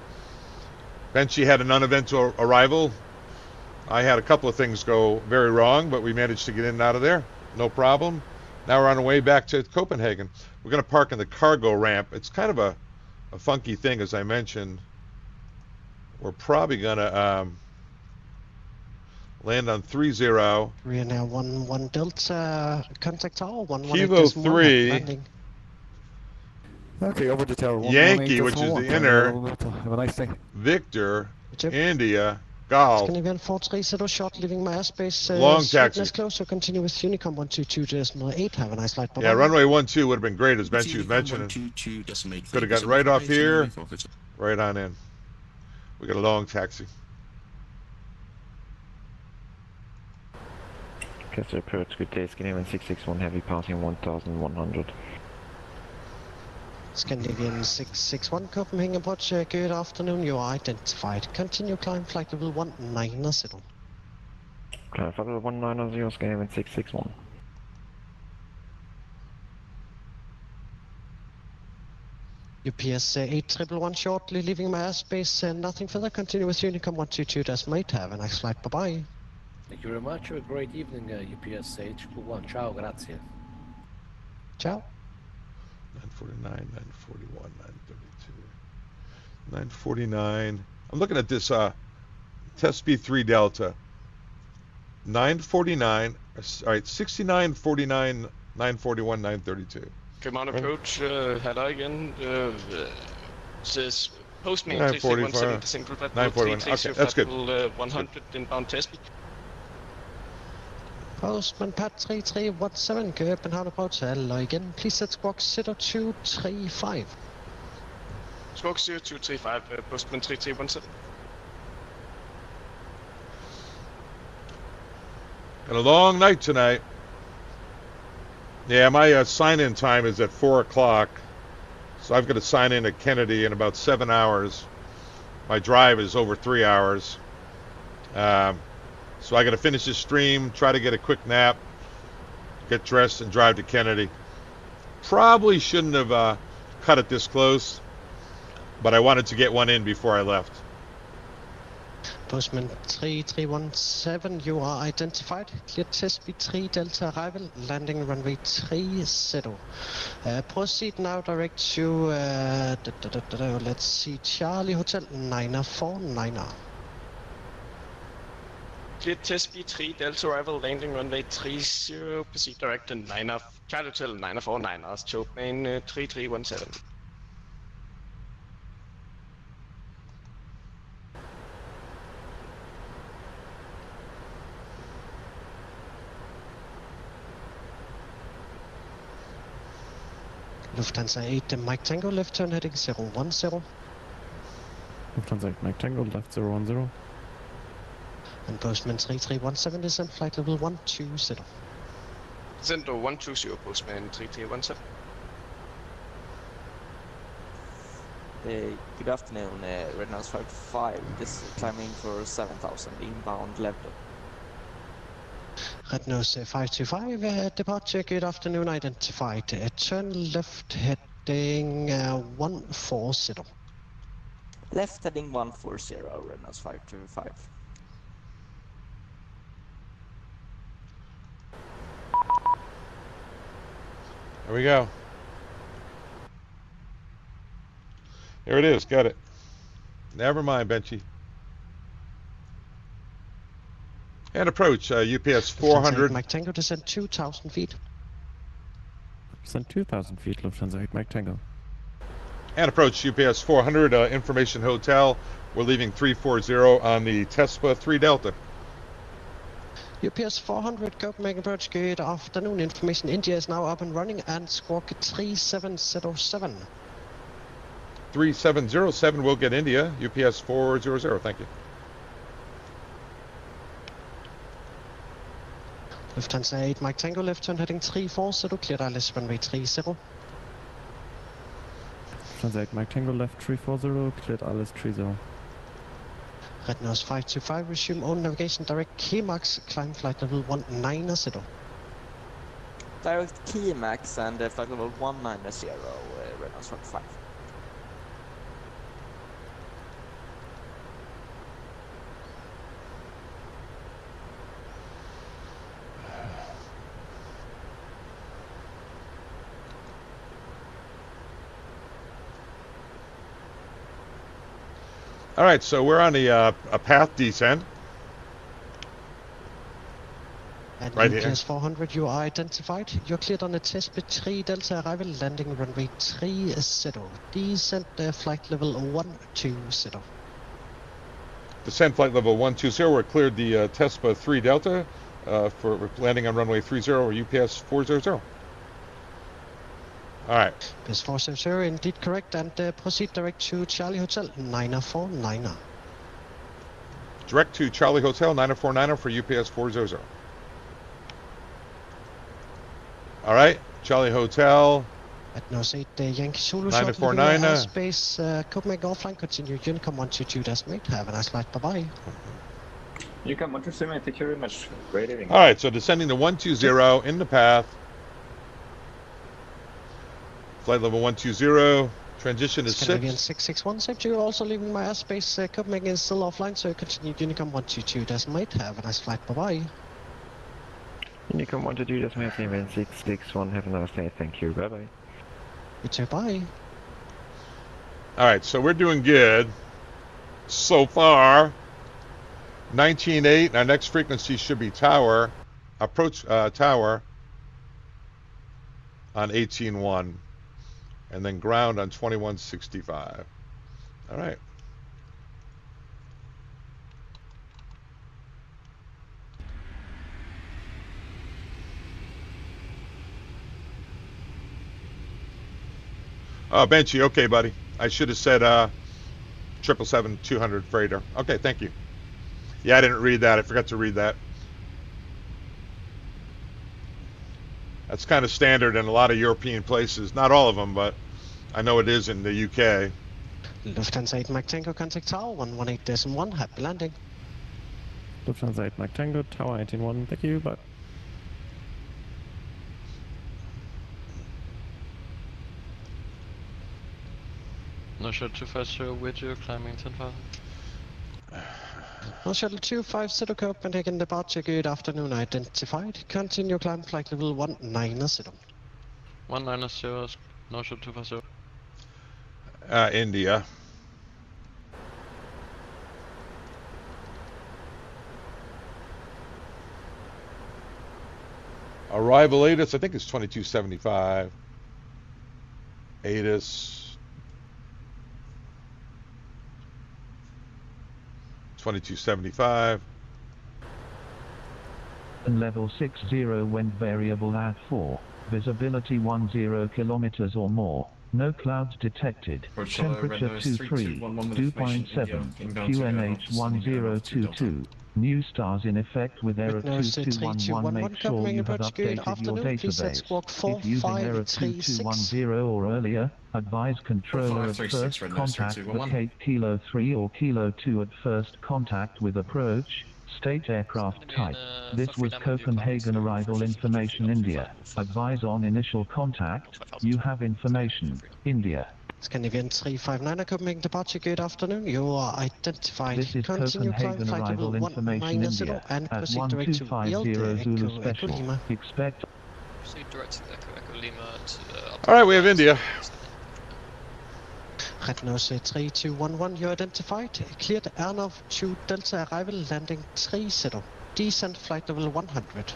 Benchy had an uneventful arrival. I had a couple of things go very wrong, but we managed to get in and out of there, no problem. Now we're on our way back to Copenhagen. We're going to park in the cargo ramp. It's kind of a funky thing, as I mentioned. We're probably going to land on 30. We are now 11 Delta, contact tower, 118 Kilo 3. landing. Okay, over to tower 118. Yankee, which is the inner. Have a nice day. Victor, India, Golf. Scandinavian 430 short, leaving my airspace. Long taxi. Close, so continue with Unicom 122.8. Have a nice flight. Bye-bye. Yeah, runway 12 would have been great, as Benchy was mentioning. Could have got right off here, right on in. We got a long taxi. Catch approach, good day, Scandinavian 661 heavy passing 1100. Scandinavian 661 Copenhagen approach, good afternoon, you are identified. Continue climb flight level 190. Climb flight level 190, Scandinavian 661. UPS 8111 shortly leaving my airspace, nothing further, continue with Unicom 122.8, have a nice flight, bye bye. Thank you very much. Have a great evening, UPS 8111. Ciao, grazie. Ciao. 949, 941, 932, 949. I'm looking at this test B3 Delta. 949, all right, 69, 49, 941, 932. Command approach, header again. Says postman 945, 3317, single flat 941. Okay, that's good. 100 inbound test. Postman pad 3317, Copenhagen approach, hello again. Please set squawk 0235. Squawk 0235, postman 3317. And a long night tonight. Yeah, my sign-in time is at 4 o'clock. So I've got to sign in at Kennedy in about 7 hours. My drive is over 3 hours. So I got to finish this stream, try to get a quick nap, get dressed, and drive to Kennedy. Probably shouldn't have cut it this close, but I wanted to get one in before I left. Postman 3317, you are identified. Clear test B3 Delta arrival, landing runway 30. Proceed now direct to, let's see, Charlie Hotel 949. Clear test B3 Delta arrival, landing runway 30, proceed direct to Charlie Hotel 949, Chokeman 3317. Lufthansa 8, Mike Tango, left turn heading 010. Lufthansa 8, Mike Tango, left 010. And Postman 3317 descent flight level 120. Descent 120, Postman 3317. Good afternoon, Red Nose 55. This is climbing for 7000 inbound level. Red Nose 525, departure, good afternoon, identified. Turn left heading 140. Left heading 140, Red Nose 525. There we go. There it is. Got it. Never mind, Benchy. And approach UPS 400. Mike Tango descend 2,000 feet. Descend 2,000 feet, Lufthansa 8, Mike Tango. And approach UPS 400, Information Hotel. We're leaving 340 on the Tespa 3 Delta. UPS 400, Copenhagen approach, good afternoon. Information India is now up and running and squawk 3707. 3707 will get India. UPS 400, thank you. Lufthansa 8, Mike Tango, left turn heading 340, cleared ILS runway 30. Lufthansa 8, Mike Tango, left 340, cleared ILS 30. Red Nose 525, resume own navigation, direct KMAX, climb flight level 190. Direct KMAX and flight level 190, Red Nose 45. All right, so we're on a path descent. And right UPS here. 400, you are identified. You're cleared on a test bit 3 Delta arrival, landing runway 30. Descent flight level 120. Descent flight level 120. We're cleared the Tespa 3 Delta for landing on runway 30 or UPS 400. All right. UPS 400, indeed correct, and proceed direct to Charlie Hotel 949. Direct to Charlie Hotel 949 for UPS 400. All right, Charlie Hotel At nose 8 Yankee Zulu, short 949, airspace, Copenhagen offline, continue Unicom 122 decimate, have a nice flight, bye-bye. You can 127, thank you very much. Great evening. All right, so descending to 120 in the path. Flight level 120. Transition is 6. Scandinavian 661, safety, also leaving my airspace. Copenhagen is still offline, so continue Unicom 122 decimate, have a nice flight, bye-bye. Unicom 122 decimate, Scandinavian 661, have a nice day, thank you, bye-bye. You too, bye. All right, so we're doing good so far. 19.8, our next frequency should be tower, approach tower on 18.1, and then ground on 21.65. All right. Benchy, okay, buddy. I should have said 777-200 freighter. Okay, thank you. Yeah, I didn't read that. I forgot to read that. That's kind of standard in a lot of European places. Not all of them, but I know it is in the UK. Lufthansa 8 Mike Tango, contact tower 118.1, happy landing. Lufthansa 8 Mike Tango, tower 18.1, thank you, bye. No shuttle 250 with you, climbing 10,000. No shuttle 250 Copenhagen departure, good afternoon, identified. Continue climb flight level 190. 190, no shuttle 250. India. Arrival ATIS, I think it's 2275. ATIS. 2275. Level 60 wind variable at 4. Visibility 10 kilometers or more. No clouds detected. Temperature 23. Dew point 7. QNH 1022. New stars in effect with error 2211. Make sure you have updated your database. If using error 2210 or earlier, advise controller at first contact vacate Kilo 3 or Kilo 2 at first contact with approach. State aircraft type. This was Copenhagen arrival information India. Advise on initial contact. You have information. India. Scandinavian 359 Copenhagen departure, good afternoon. You are identified. This is Continue Copenhagen climb flight arrival level information 190 India. and At proceed direct to 1250 Zulu Echo Special. Lima. Expect. Proceed direct to Echo Lima to All right, we have India. Red nose 3211, you identified. Cleared Airnov to Delta arrival, landing 30. Descent flight level 100.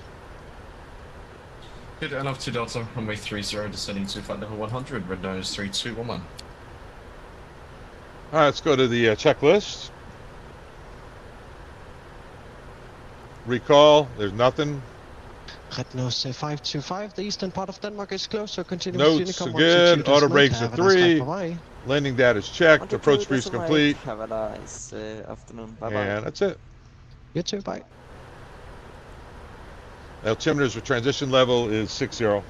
Good Airnov to Delta, runway 30, descending to flight level 100, red nose 3211. All right, let's go to the checklist. Recall, there's nothing. Red nose 525, the eastern part of Denmark is closed, so continue Notes are good, auto brakes are 3. Landing data is checked, approach brief is complete. Have a nice afternoon, bye-bye. And that's it. You too, bye. Altimeters for transition level is 60. All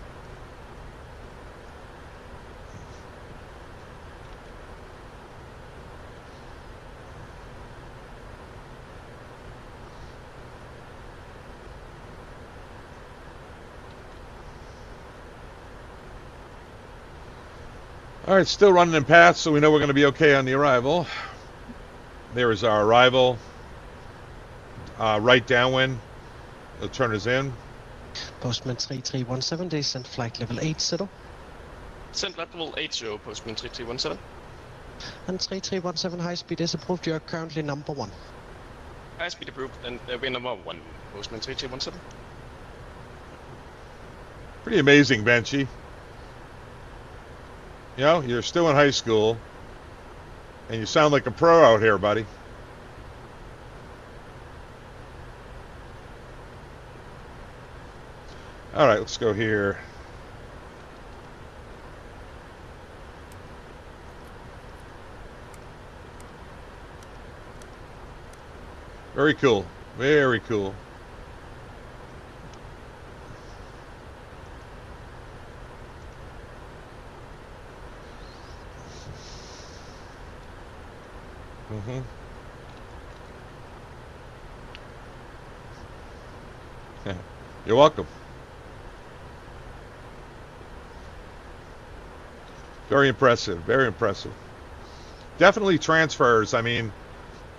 right, still running in path, so we know we're going to be okay on the arrival. There is our arrival. Right downwind. The turn is in. Postman 3317, descent flight level 80. Descent level 80, Postman 3317. And 3317 high speed is approved, you are currently number 1. High speed approved, and we're number 1, Postman 3317. Pretty amazing, Benchy. You know, you're still in high school, and you sound like a pro out here, buddy. All right, let's go here. Very cool. Very cool. Mm-hmm. You're welcome. Very impressive. Very impressive. Definitely transfers. I mean,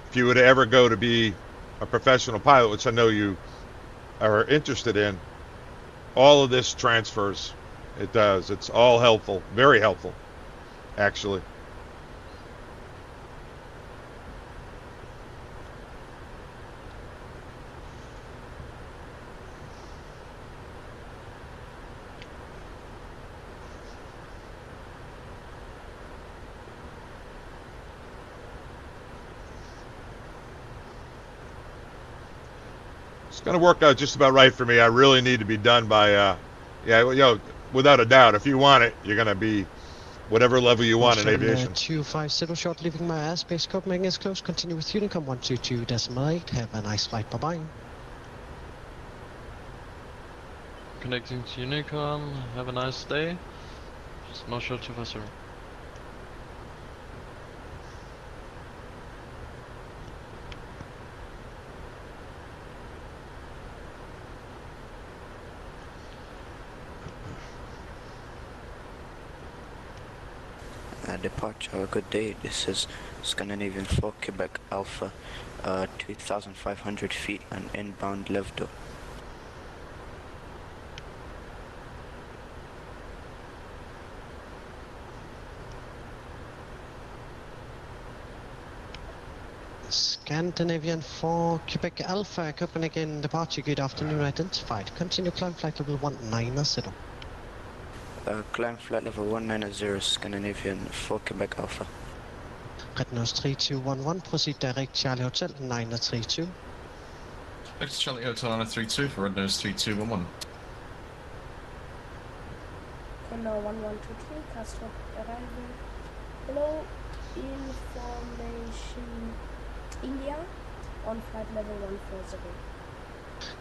if you would ever go to be a professional pilot, which I know you are interested in, all of this transfers. It does. It's all helpful. Very helpful, actually. It's going to work out just about right for me. I really need to be done by, yeah, you know, without a doubt, if you want it, you're going to be whatever level you want in aviation. 250 short, leaving my airspace. Copenhagen is close. Continue with Unicom 122.8. Have a nice flight. Bye-bye. Connecting to Unicom. Have a nice day. Just no short 250. Departure, good day. This is Scandinavian 4 Quebec Alpha, 2,500 feet and inbound level. Scandinavian 4 Quebec Alpha, Copenhagen departure, good afternoon, identified. Continue climb flight level 190. Climb flight level 190, Scandinavian 4 Quebec Alpha. Red nose 3211, proceed direct Charlie Hotel 932. Expect Charlie Hotel 932 for Red Nose 3211. Condor 1123, Castro arrival. Hello, information India on flight level 140.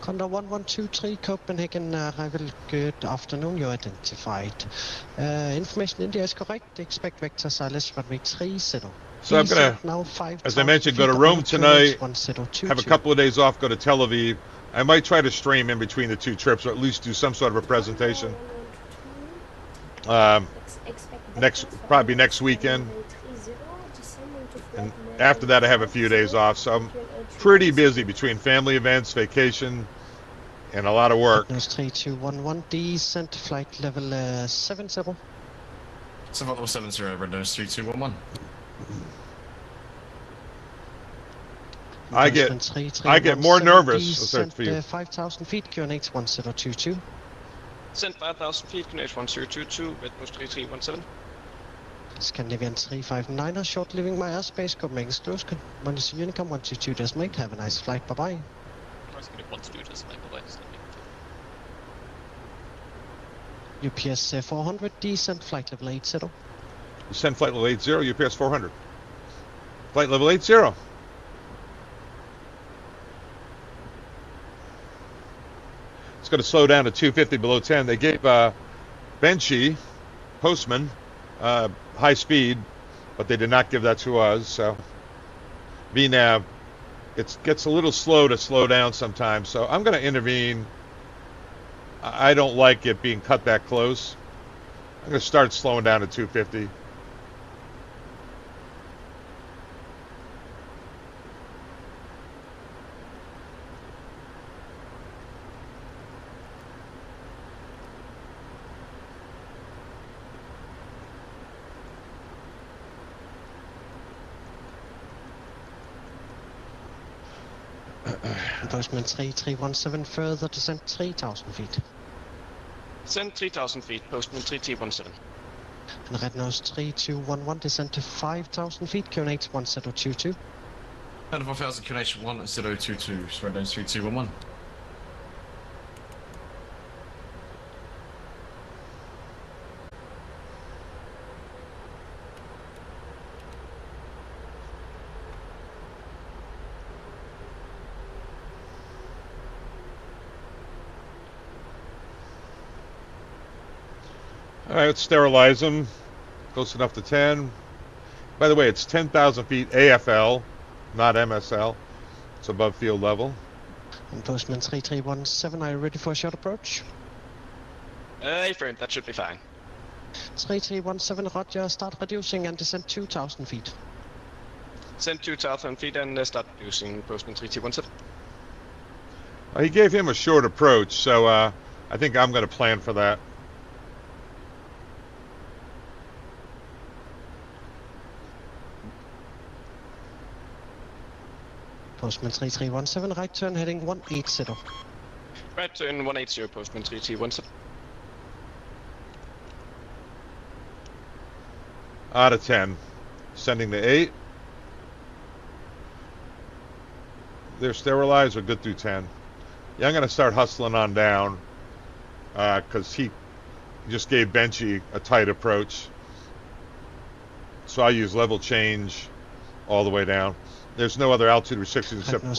Condor 1123, Copenhagen arrival, good afternoon, you're identified. Information India is correct, expect vector silence runway 30. So I'm going to, as I mentioned, go to Rome tonight, have a couple of days off, go to Tel Aviv. I might try to stream in between the two trips, or at least do some sort of a presentation. Probably next weekend. And after that, I have a few days off, so I'm pretty busy between family events, vacation, and a lot of work. Nose 3211, descent flight level 70. So level 70, Red Nose 3211. I get more nervous. Descent 5,000 feet, QNH 1022. Send 5,000 feet, QNH 1022, Red Nose 3317. Scandinavian 359er, short leaving my airspace, Copenhagen is close. Monitor Unicom 122.8, have a nice flight, bye bye. UPS 400, descent flight level 80. Descent flight level 80, UPS 400. Flight level 80. It's going to slow down to 250 below 10. They gave Benchy, Postman, high speed, but they did not give that to us. So VNAV, it gets a little slow to slow down sometimes. So I'm going to intervene. I don't like it being cut that close. I'm going to start slowing down to 250. Postman 3317, further descent 3,000 feet. Send 3,000 feet, Postman 3317. And Red Nose 3211, descent to 5,000 feet, QNH 1022. And 4,000 QNH 1022, Red Nose 3211. All right, let's sterilize them. Close enough to 10. By the way, it's 10,000 feet AFL, not MSL. It's above field level. And Postman 3317, are you ready for a short approach? Affirm, that should be fine. 3317, roger, start reducing and descend 2,000 feet. Send 2,000 feet and start reducing Postman 3317. He gave him a short approach, so I think I'm going to plan for that. Postman 3317, right turn heading 180. Right turn 180, Postman 3317. Out of 10. Sending to 8. They're sterilized or good through 10. Yeah, I'm going to start hustling on down because he just gave Benchy a tight approach. So I use level change all the way down. There's no other altitude restrictions except for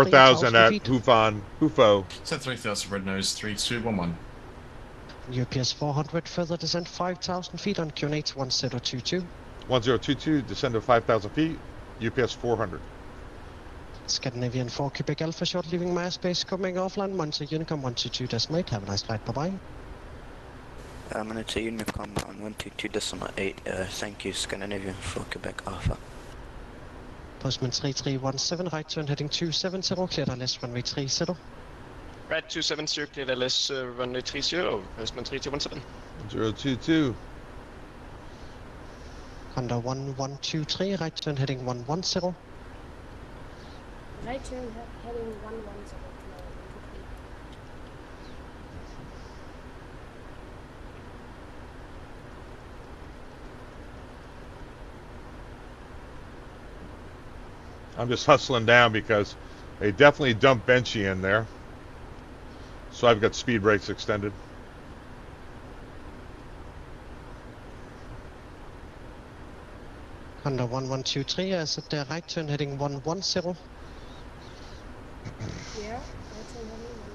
4,000 at Hufo. Set 3,000 red nose 3211. UPS 400, further descent 5,000 feet on QNH 1022. 1022, descend to 5,000 feet, UPS 400. Scandinavian 4 Quebec Alpha, short leaving my airspace, coming offline, Monster Unicom 122.8, have a nice flight, bye-bye. Monitor Unicom on 122.8, thank you, Scandinavian 4 Quebec Alpha. Postman 3317, right turn heading 270, clear LS runway 30. Right 270, clear LS runway 30, Postman 3317. 022. Condor 1123, right turn heading 110. Right turn heading 110. I'm just hustling down because they definitely dumped Benchy in there. So I've got speed brakes extended. Condor 1123, as at the right turn heading 110. Yeah, right turn heading 110.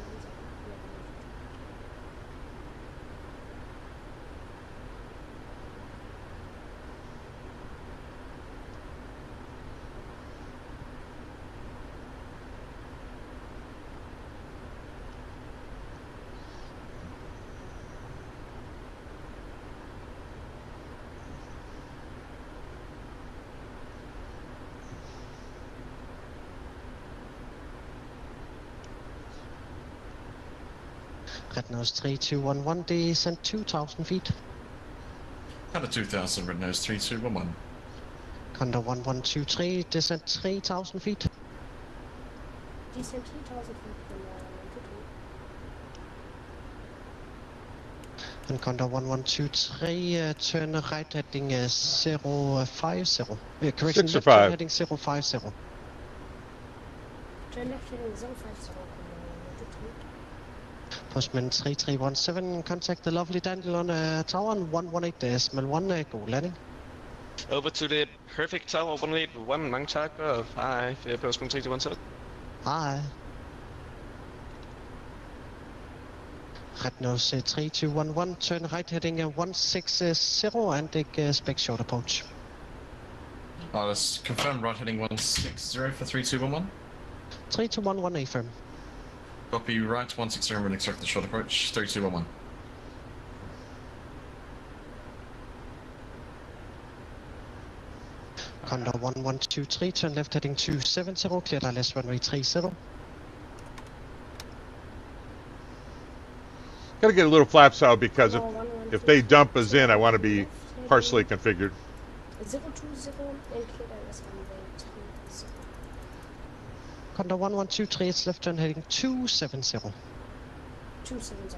Red nose 3211, descend 2,000 feet. Condor 2,000 red nose 3211. Condor 1123, descend 3,000 feet. Descend 3,000 feet from 122. And Condor 1123, turn right heading 050. Correction, left turn heading 050. Turn left heading 050. Postman 3317, contact the lovely Dandelion Tower on 118.1, go landing. Over to the perfect tower 181, mange tak, og hej, Postman 3317. Hej. Red nose 3211, turn right heading 160 and take spec short approach. Let's confirm right heading 160 for 3211. 3211 affirm. Copy right 160 and expect the short approach 3211. Condor 1123, turn left heading 270, clear LS runway 30. Got to get a little flaps out because if they dump us in, I want to be partially configured. 020 and clear LS runway 30. Condor 1123, it's left turn heading 270. 270.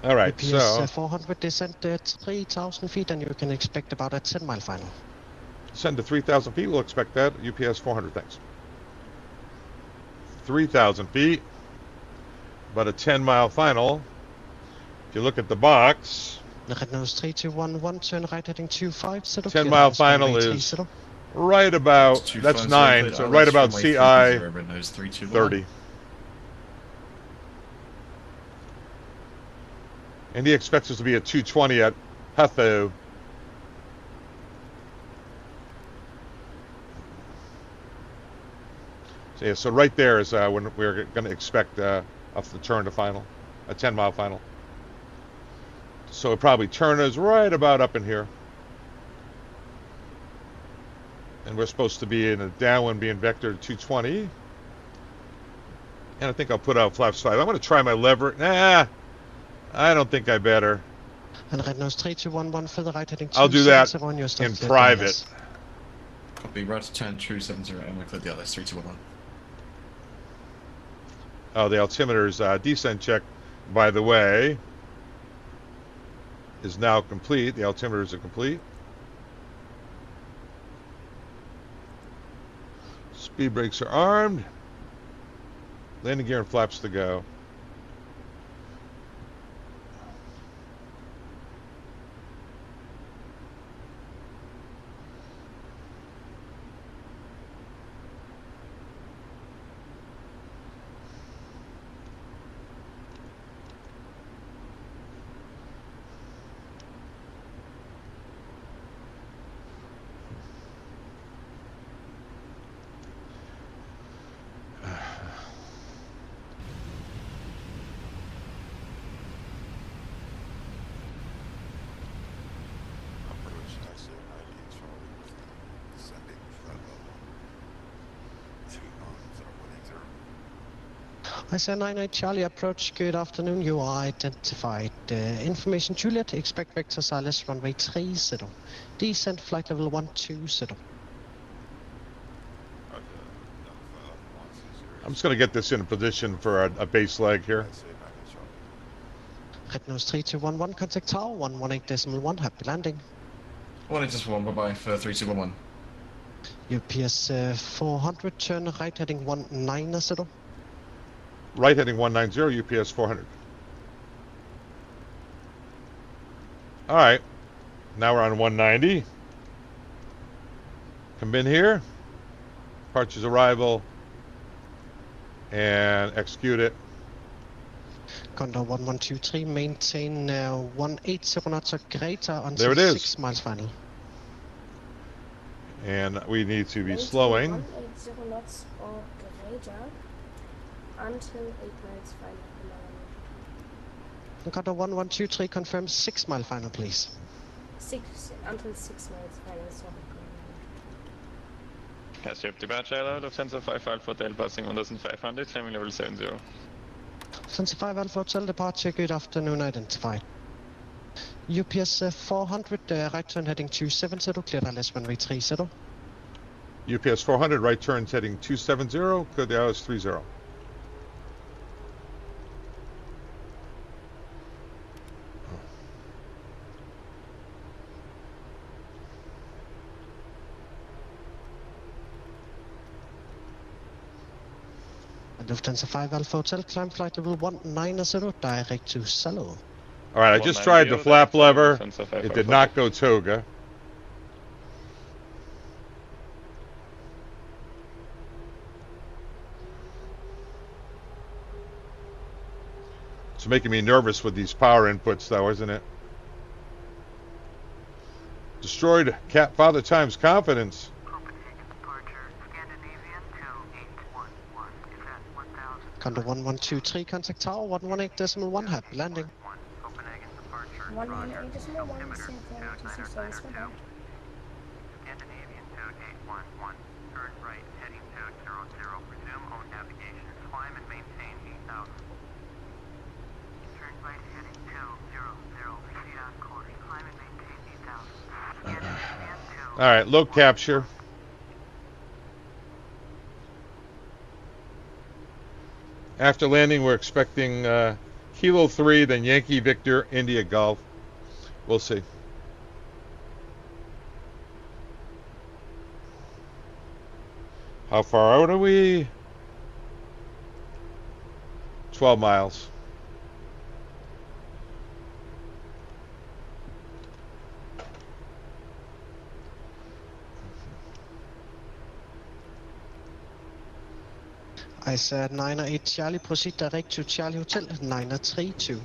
All right, UPS so 400 descent 3,000 feet, and you can expect about a 10-mile final. send to 3,000 feet. We'll expect that. UPS 400, thanks. 3,000 feet, about a 10-mile final. If you look at the box, Red nose 3211, turn right heading 250. 10-mile final is right about, that's 9, so right about CI 30. India expects us to be at 220 at Heathrow. So, yeah, so right there is when we're going to expect us to turn to final, a 10-mile final. So it probably turn us right about up in here. And we're supposed to be in a downwind being vector 220. And I think I'll put out flaps 5. I'm going to try my lever. Nah, I don't think I better. And red nose 3211 for the right heading 270 I'll do that on your stop in clear private. Copy, red 10, true 70, and we clear the others, 3211. Oh, the altimeter's descent check, by the way, is now complete. The altimeters are complete. Speed brakes are armed. Landing gear and flaps to go. I said 98 Charlie, approach, good afternoon, you are identified. Information Juliet, expect vector SILS runway 30. Descent flight level 120. I'm just going to get this in a position for a base leg here. Red nose 3211, contact tower 118.1, happy landing. 181, bye-bye for 3211. UPS 400, turn right heading 190. Right heading 190, UPS 400. All right, now we're on 190. Come in here, departures arrival, and execute it. Condor 1123, maintain 180 knots or greater until There it is. 6 miles final. And we need to be slowing. 180 knots or greater until 8 miles final. Condor 1123, confirm 6 mile final, please. 6 until 6 miles final. So Cassie up departure, Lufthansa 5 Alpha Hotel passing 1500, climbing level 70. Lufthansa 5 Alpha Hotel departure, good afternoon, identified. UPS 400, right turn heading 270, clear ILS runway 30. UPS 400, right turns heading 270, clear the ILS 30. Lufthansa 5 Alpha Hotel, climb flight level 190, direct to Salo. All right, I just tried the flap lever. It did not go toga. It's making me nervous with these power inputs, though, isn't it? Destroyed Cat Father Time's confidence. Condor 1123, contact tower 118.1, happy landing. 118.1 is in 36 service for that. Scandinavian code 811, turn right, heading 200, resume own navigation, climb and maintain 8,000. Turn right, heading 200, proceed on course, climb and maintain 8,000. Scandinavian 2. All right, low capture. After landing, we're expecting Kilo 3, then Yankee Victor, India Golf. We'll see. How far out are we? 12 miles. I said 908 Charlie, proceed direct to Charlie Hotel, 932.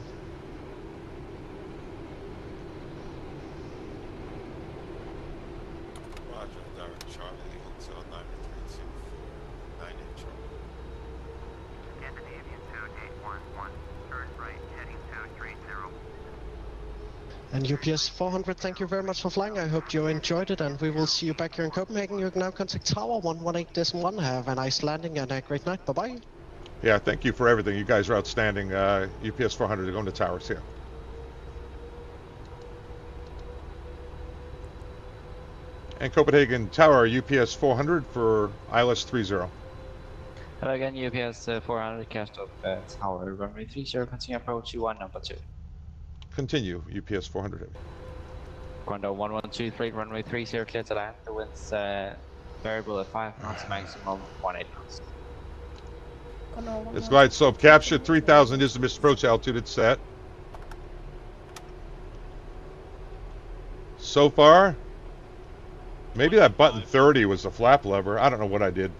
And UPS 400, thank you very much for flying. I hope you enjoyed it, and we will see you back here in Copenhagen. You can now contact Tower 118.1. Have a nice landing and a great night. Bye-bye. Yeah, thank you for everything. You guys are outstanding. UPS 400 going to towers here. And Copenhagen Tower, UPS 400 for ILS 30. Hello again, UPS 400, cast of Tower, runway 30, continue approach U1 number 2. Continue, UPS 400 heavy. Condor 1123, runway 30, clear to land. The wind's variable at 5 knots, maximum 18 knots. It's glide slope captured. 3,000 is the missed approach altitude. It's set. So far, maybe that button 30 was the flap lever. I don't know what I did.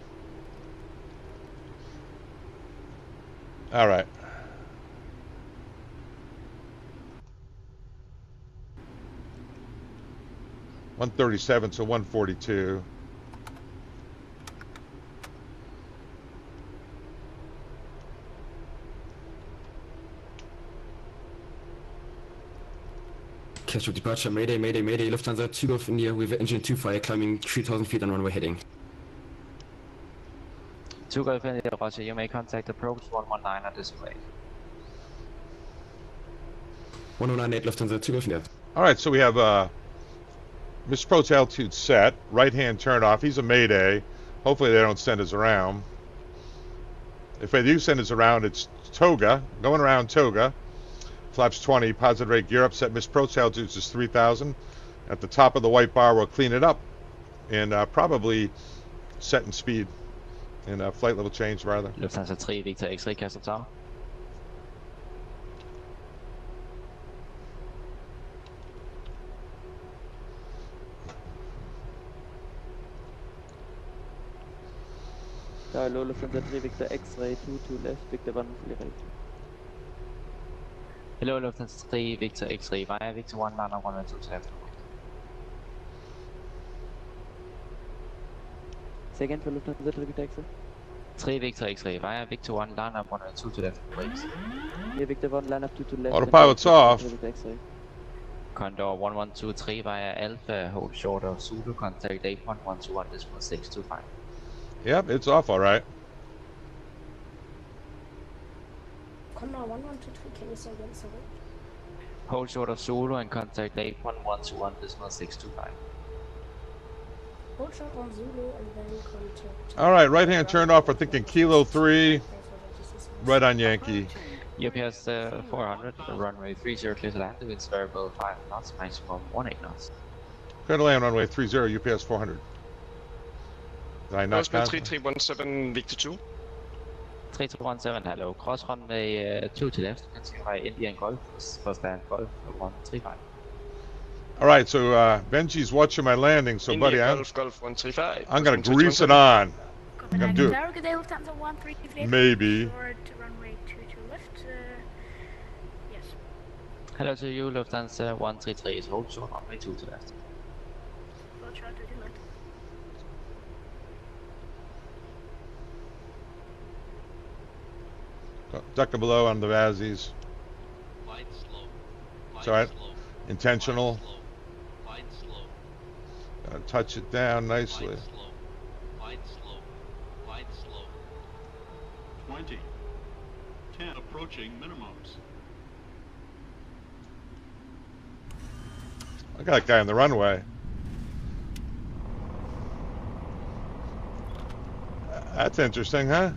All right. $137, so 142. Catch of departure, mayday, mayday, mayday, Lufthansa, Takeoff India with engine 2 fire climbing 3,000 feet on runway heading. Takeoff India, Roger, you may contact approach 119 at this way. 1098 Lufthansa, Takeoff India. All right, so we have missed approach altitude set, right-hand turn off. He's a mayday. Hopefully they don't send us around. If they do send us around, it's Toga, going around Toga. Flaps 20, positive rate, gear up, set, missed approach altitude is 3,000. At the top of the white bar, we'll clean it up and probably set in speed and flight level change rather. Lufthansa 3, Victor X-ray, cast of Tower. Hello, Lufthansa 3, Victor X-ray, 22 left, Victor 1 fully right. Hello, Lufthansa 3, Victor X-ray, via Victor 1, liner 112 to left. Say again for Lufthansa 3, Victor X-ray. 3 Victor X-ray, via Victor 1, liner 112 to left. Brakes. Yeah, Victor 1, line up 2 to left. Autopilot's off. Condor 1123 via Alpha, hold short of Zulu, contact 8.121.625. Yep, it's off all right. Condor 1123, can you say again, sorry? Hold short of Zulu and contact 8.121.625. Hold short on Zulu and then contact... All right, right-hand turn off. We're thinking Kilo 3, right on Yankee. UPS 400, runway 30, clear to land, winds variable 5 knots, maximum 18 knots. Clear to land, runway 30, UPS 400. Did I not Cross 3317, Victor 2. 3317, hello. Cross runway 2 to left, continue by Indian Golf, first land Golf 135. All right, so Benji's watching my landing, so India buddy, Golf 135. I'm gonna grease it on. I'm gonna do Tower, good day, Lufthansa 133. Maybe. Short runway 22 left. Yes. Hello to you, Lufthansa 133, hold short runway 2 to left. Hold short to the left. Ducking below on the Vazzies. Light slow. It's all right. Intentional. Light slow. Gotta touch it down nicely. Light slow. Light slow. 20. 10 approaching minimums. Look at that guy on the runway. That's interesting, huh?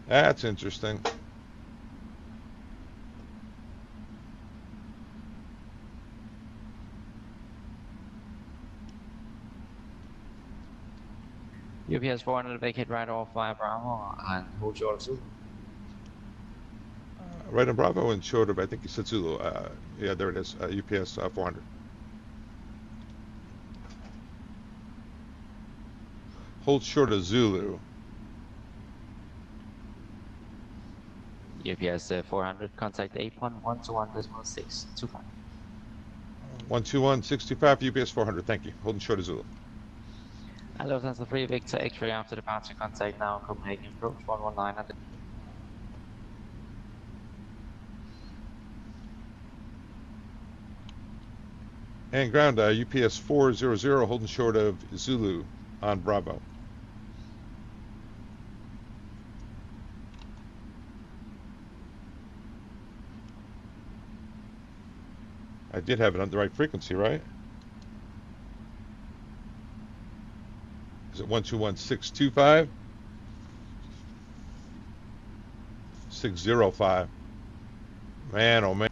That's interesting. UPS 400, vacate right off via Bravo and hold short of Zulu. Right on Bravo and short of, I think you said Zulu. Yeah, there it is. UPS 400. Hold short of Zulu. UPS 400, contact 8.121.625. 121.65 UPS 400. Thank you. Holding short of Zulu. Hello, Lufthansa 3, Victor X-ray after departure, contact now Copenhagen approach 119 at the... And ground, UPS 400 holding short of Zulu on Bravo. I did have it on the right frequency, right? Is it 121625? 605. Man, oh man.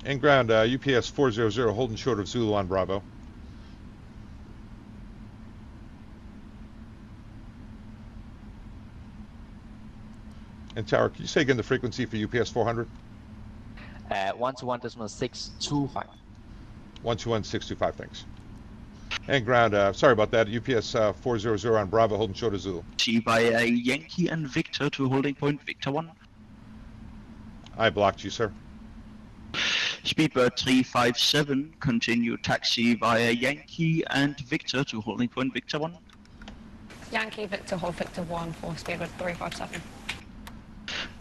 And ground, UPS 400 holding short of Zulu on Bravo. And tower, can you say again the frequency for UPS 400? 121.625. 121.625, thanks. And ground, sorry about that, UPS 400 on Bravo holding short of Zulu. By Yankee and Victor to holding point Victor 1. I blocked you, sir. Speedbird 357, continue taxi via Yankee and Victor to holding point Victor 1. Yankee Victor hold Victor 1 for Speedbird 357.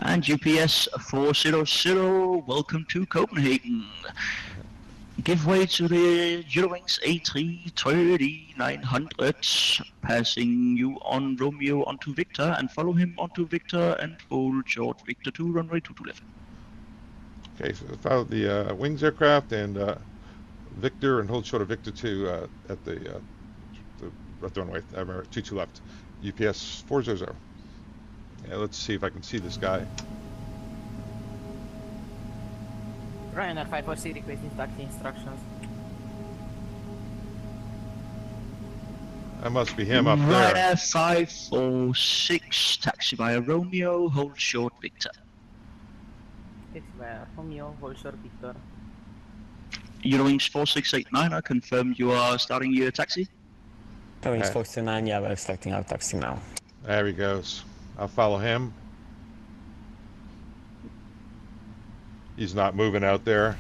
And UPS 400, welcome to Copenhagen. Give way to the Eurowings A330 900, passing you on Romeo onto Victor and follow him onto Victor and hold short Victor 2, runway 22 left. Okay, so follow the wings aircraft and Victor and hold short of Victor 2 at the runway 22 left. UPS 400. Yeah, let's see if I can see this guy. Ryanair 546 requesting taxi instructions. That must be him up there. Ryanair 546, taxi via Romeo, hold short Victor. Taxi via Romeo, hold short Victor. Eurowings 4689, I confirm you are starting your taxi. Eurowings 469, yeah, we're starting our taxi now. There he goes. I'll follow him. He's not moving out there.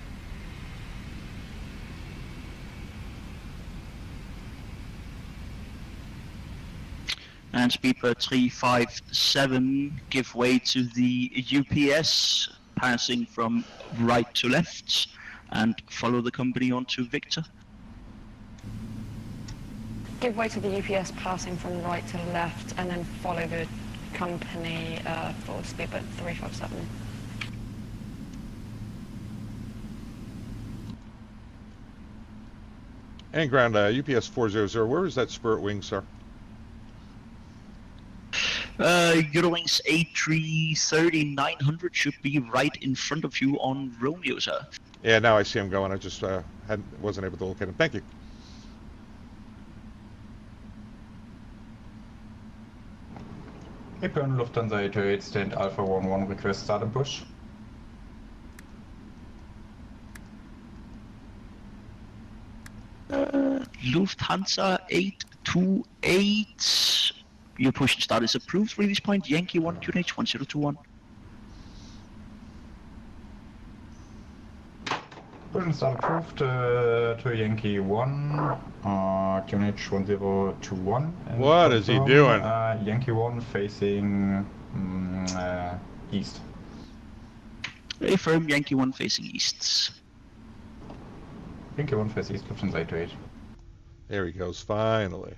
And Speedbird 357, give way to the UPS, passing from right to left, and follow the company onto Victor. Give way to the UPS passing from right to left and then follow the company for Speedbird 357. And ground, UPS 400, where is that Spirit wing, sir? Eurowings A330 900 should be right in front of you on Romeo, sir. Yeah, now I see him going. I just wasn't able to locate him. Thank you. Apron Lufthansa 828, stand Alpha 11, request start and push. Lufthansa 828, your push and start is approved. Release point Yankee 1 QNH 1021. Push and start approved to Yankee 1, QNH 1021. What is he doing? Yankee 1 facing east. Affirm Yankee 1 facing east. Yankee 1 facing east, Lufthansa 828. There he goes, finally.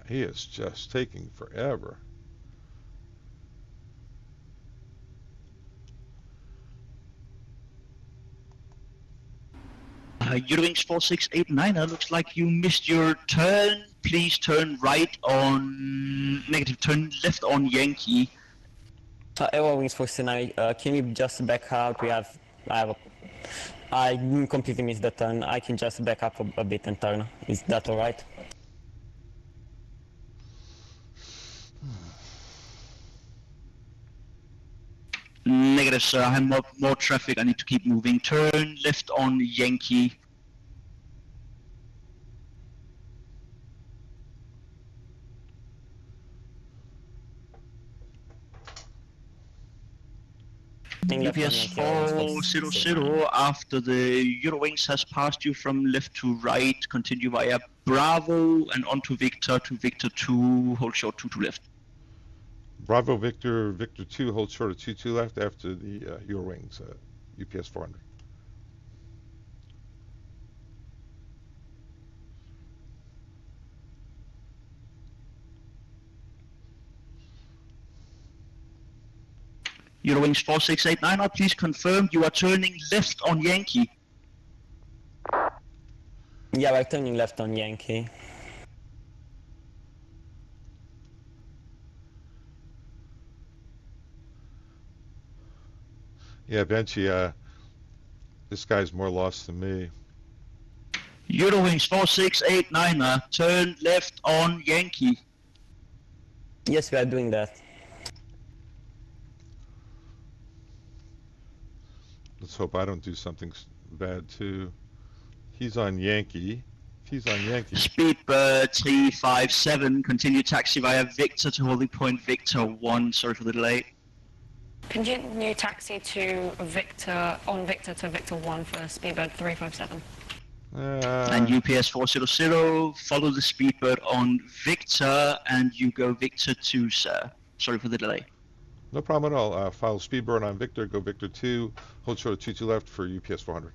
He is just taking forever. Eurowings 4689, looks like you missed your turn. Please turn right on, negative, turn left on Yankee. Eurowings 469, can you just back out? I completely missed the turn. I can just back up a bit and turn. Is that alright? Negative, sir. I have more traffic. I need to keep moving. Turn left on Yankee. UPS 400 after the Eurowings has passed you from left to right, continue via Bravo and onto Victor to Victor 2, hold short 22 left. Bravo Victor, Victor 2, hold short of 22 left after the Eurowings, UPS 400. Eurowings 4689, please confirm you are turning left on Yankee. Yeah, we're turning left on Yankee. Yeah, Benchy, this guy's more lost than me. Eurowings 4689, turn left on Yankee. Yes, we are doing that. Let's hope I don't do something bad too. He's on Yankee. He's on Yankee. Speedbird 357, continue taxi via Victor to holding point Victor 1. Sorry for the delay. Continue taxi to Victor, on Victor to Victor 1 for Speedbird 357. And UPS 400, follow the Speedbird on Victor and you go Victor 2, sir. Sorry for the delay. No problem at all. Follow Speedbird on Victor, go Victor 2, hold short of 22 left for UPS 400.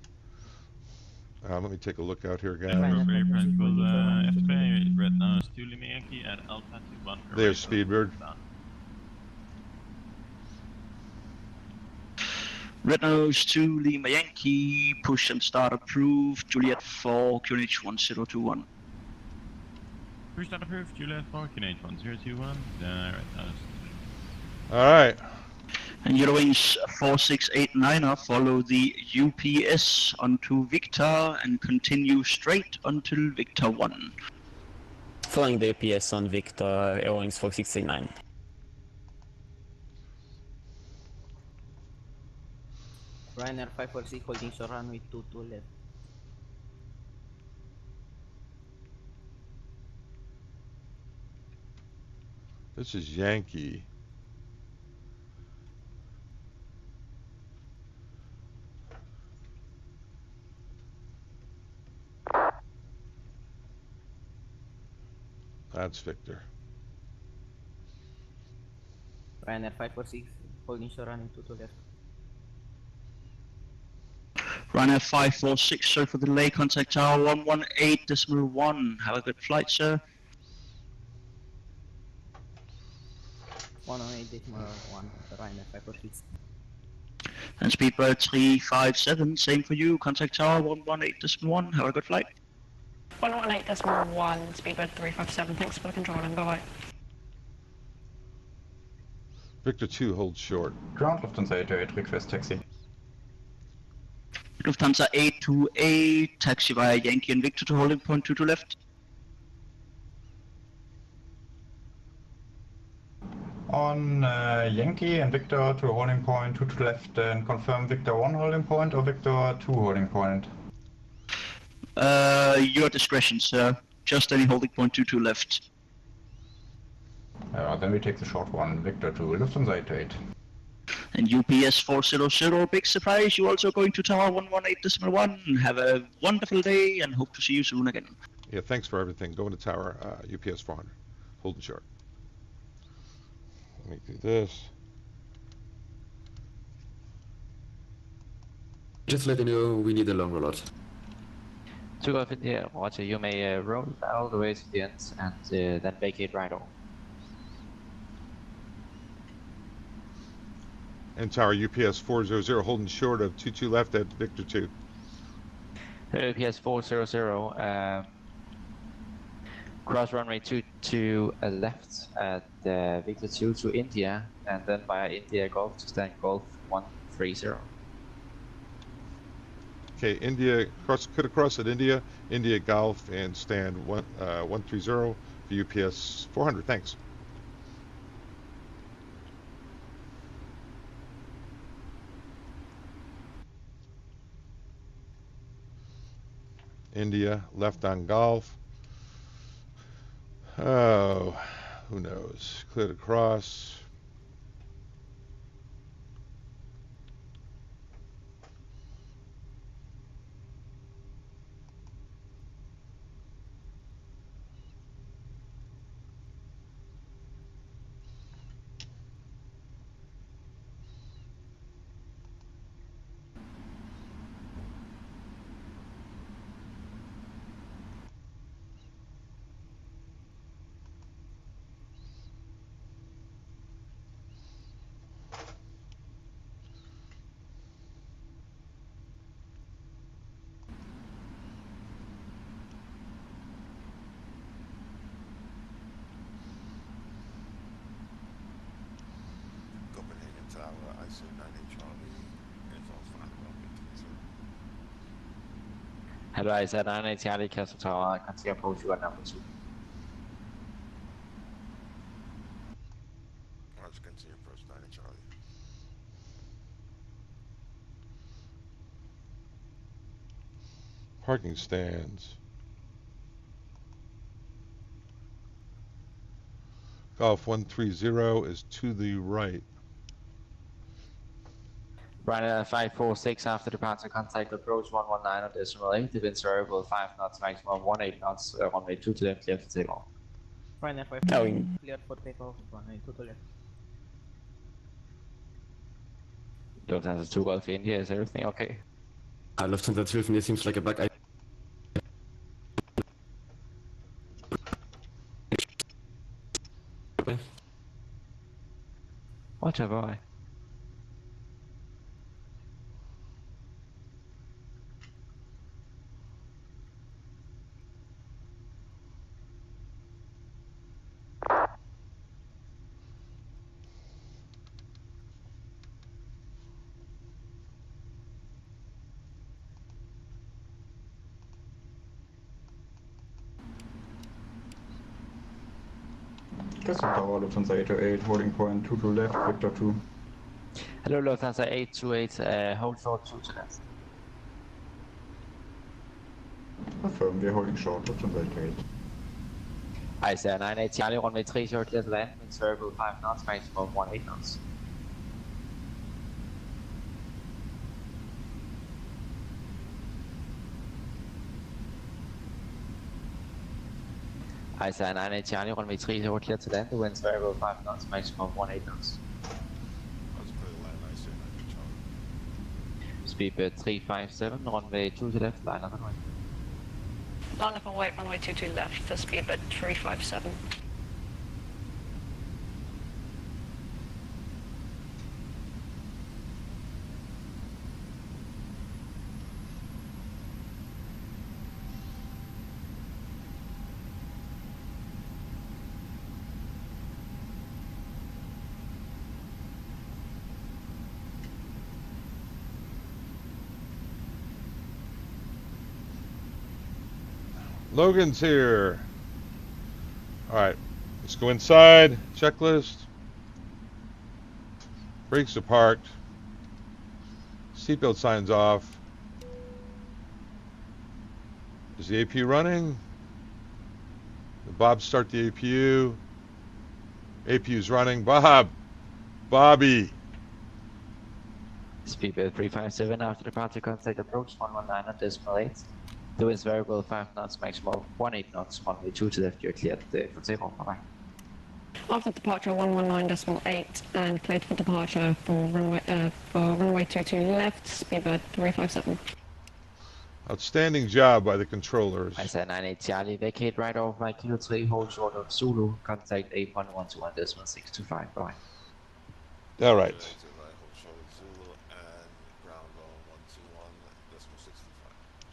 Let me take a look out here again. There's Speedbird. Red Nose 2, Lima Yankee, push and start approved, Juliet 4, QNH 1021. Push start approved, Juliet 4, QNH 1021, Red Nose. Alright. And Eurowings 4689, follow the UPS onto Victor and continue straight until Victor 1. Following the UPS on Victor, Eurowings 4689. Ryanair 546 holding short runway 22 left. This is Yankee. That's Victor. Ryanair 546 holding short runway 22 left. Ryanair 546, sorry for the delay, contact tower 118.1. Have a good flight, sir. 118.1, Ryanair 546. And Speedbird 357, same for you, contact tower 118.1. Have a good flight. 118.1, Speedbird 357, thanks for the control and bye-bye. Victor 2, hold short. Ground Lufthansa 828, request taxi. Lufthansa 828, taxi via Yankee and Victor to holding point 22 left. On Yankee and Victor to holding point 22 left and confirm Victor 1 holding point or Victor 2 holding point. Your discretion, sir. Just any holding point 22 left. Then we take the short one, Victor 2, Lufthansa 828. And UPS 400, big surprise, you're also going to tower 118.1. Have a wonderful day and hope to see you soon again. Yeah, thanks for everything. Going to tower, UPS 400. Holding short. Let me do this. Just let you know, we need a long rollout. To go yeah, Roger, you may roll all the way to the end and then vacate right off. And tower UPS 400, holding short of 22 left at Victor 2. UPS 400, cross runway 22 left at Victor 2 to India, and then via India Golf to stand Golf 130. Okay, India, could have crossed at India, India Golf, and stand 130 for UPS 400. Thanks. India, left on Golf. Oh, who knows? Cleared across. RYZEN 9 Charlie Castle Tower, continue approach you at number 2. Let's continue approach 9 Charlie. Parking stands. Golf 130 is to the right. Ryder 546 after departure, contact approach 119 on decimal 8, the winds variable 5 knots, maximum 18 knots, runway 2 to left, clear for takeoff. Ryder 5 cleared for takeoff, runway 2 to left. Lufthansa 2 Golf India, is everything okay? Lufthansa 12 India seems like a bug. What have I? Castle Tower, Lufthansa 828, holding point 2 to left, Victor 2. Hello Lufthansa 828, hold short 2 to left. Confirm, we're holding short, Lufthansa 828. RYZEN 9 Charlie, runway 3 short, clear to land, winds variable 5 knots, maximum 18 knots. RYZEN 9 Charlie, runway 3 short, clear to land, the winds variable 5 knots, maximum 18 knots. Speedbird 357, runway 2 to left, line up and right. Line up and wait, runway 2 to left for speedbird 357. Logan's here. All right, let's go inside. Checklist. Brakes are parked. Seatbelt signs off. Is the APU running? Did Bob start the APU? APU's running. Bobby. Speedbird 357 after departure, contact approach 119 on decimal 8. The winds variable 5 knots, maximum 18 knots, runway 2 to left, you're cleared for takeoff. Bye bye. After departure 119.8 and cleared for departure for runway 2 to left, speedbird 357. Outstanding job by the controllers. RYZEN 9 Charlie, vacate right off by Kilo 3, hold short of Zulu, contact 8112 on decimal 625. Bye bye. All right.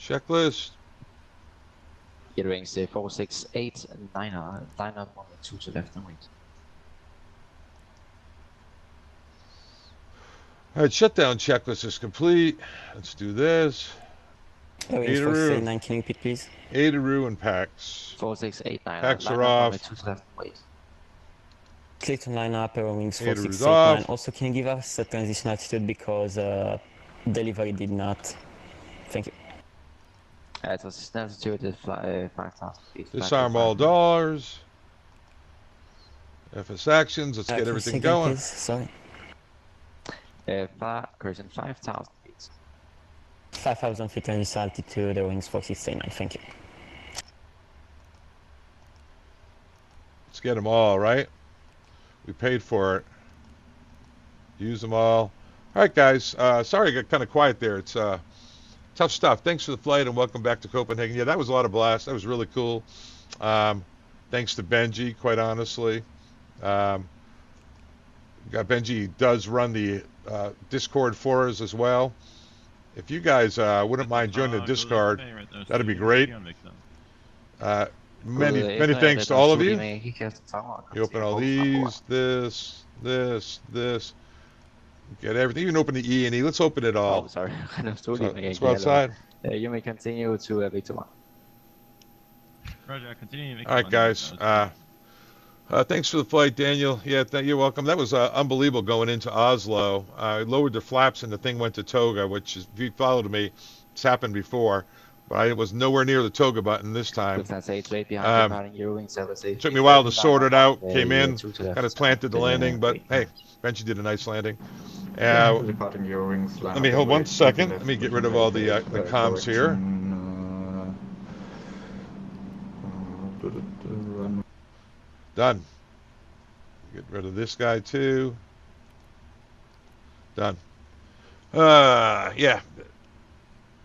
Checklist. Get rings 468 line up on the 2 to left and wait. All right, shutdown checklist is complete. Let's do this. Airwings 469, can you repeat please? Adaroo and PAX. 4689. PAX are off. 2 to left and wait. Clayton line up, Airwings Adaroo's 4689. off. Also, can you give us a transition altitude because delivery did not? Thank you. Transition altitude is 5,000 feet. Disarm all dollars. FS actions. Let's get everything going. Please? Sorry. Cruising 5,000 feet. 5,000 feet transition altitude, Airwings 4689. Thank you. Let's get them all, right? We paid for it. Use them all. All right, guys. Sorry I got kind of quiet there. It's tough stuff. Thanks for the flight and welcome back to Copenhagen. Yeah, that was a lot of blast. That was really cool. Thanks to Benji, quite honestly. Benji does run the Discord for us as well. If you guys wouldn't mind joining the Discord, that'd be great. Many thanks to all of you. You open all these, this. Get everything. You can open the E and E. Let's open it all. Oh, sorry. I understood So, you. let's go outside. You may continue to Victor 1. Roger, continue. All right, guys. Thanks for the flight, Daniel. Yeah, you're welcome. That was unbelievable going into Oslo. I lowered the flaps and the thing went to toga, which is, if you followed me, it's happened before. But I was nowhere near the toga button this time. Took me a while to sort it out. Came in, kind of planted the landing, but hey, Benji did a nice landing. Let me hold 1 second. Let me get rid of all the comms here. Done. Get rid of this guy too. Done. Yeah,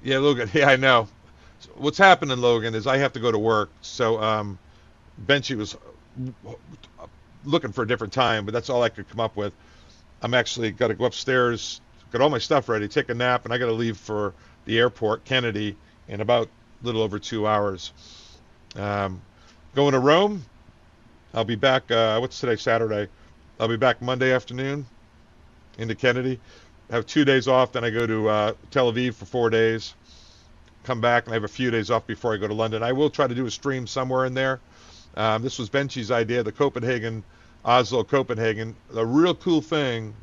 Logan. Yeah, I know. So what's happening, Logan, is I have to go to work. So Benchy was looking for a different time, but that's all I could come up with. I'm actually got to go upstairs, got all my stuff ready, take a nap, and I got to leave for the airport, Kennedy, in about a little over 2 hours. Going to Rome. I'll be back, what's today, Saturday? I'll be back Monday afternoon into Kennedy. I have 2 days off, then I go to Tel Aviv for 4 days. Come back, and I have a few days off before I go to London. I will try to do a stream somewhere in there. This was Benchy's idea, the Copenhagen, Oslo, Copenhagen. The real cool thing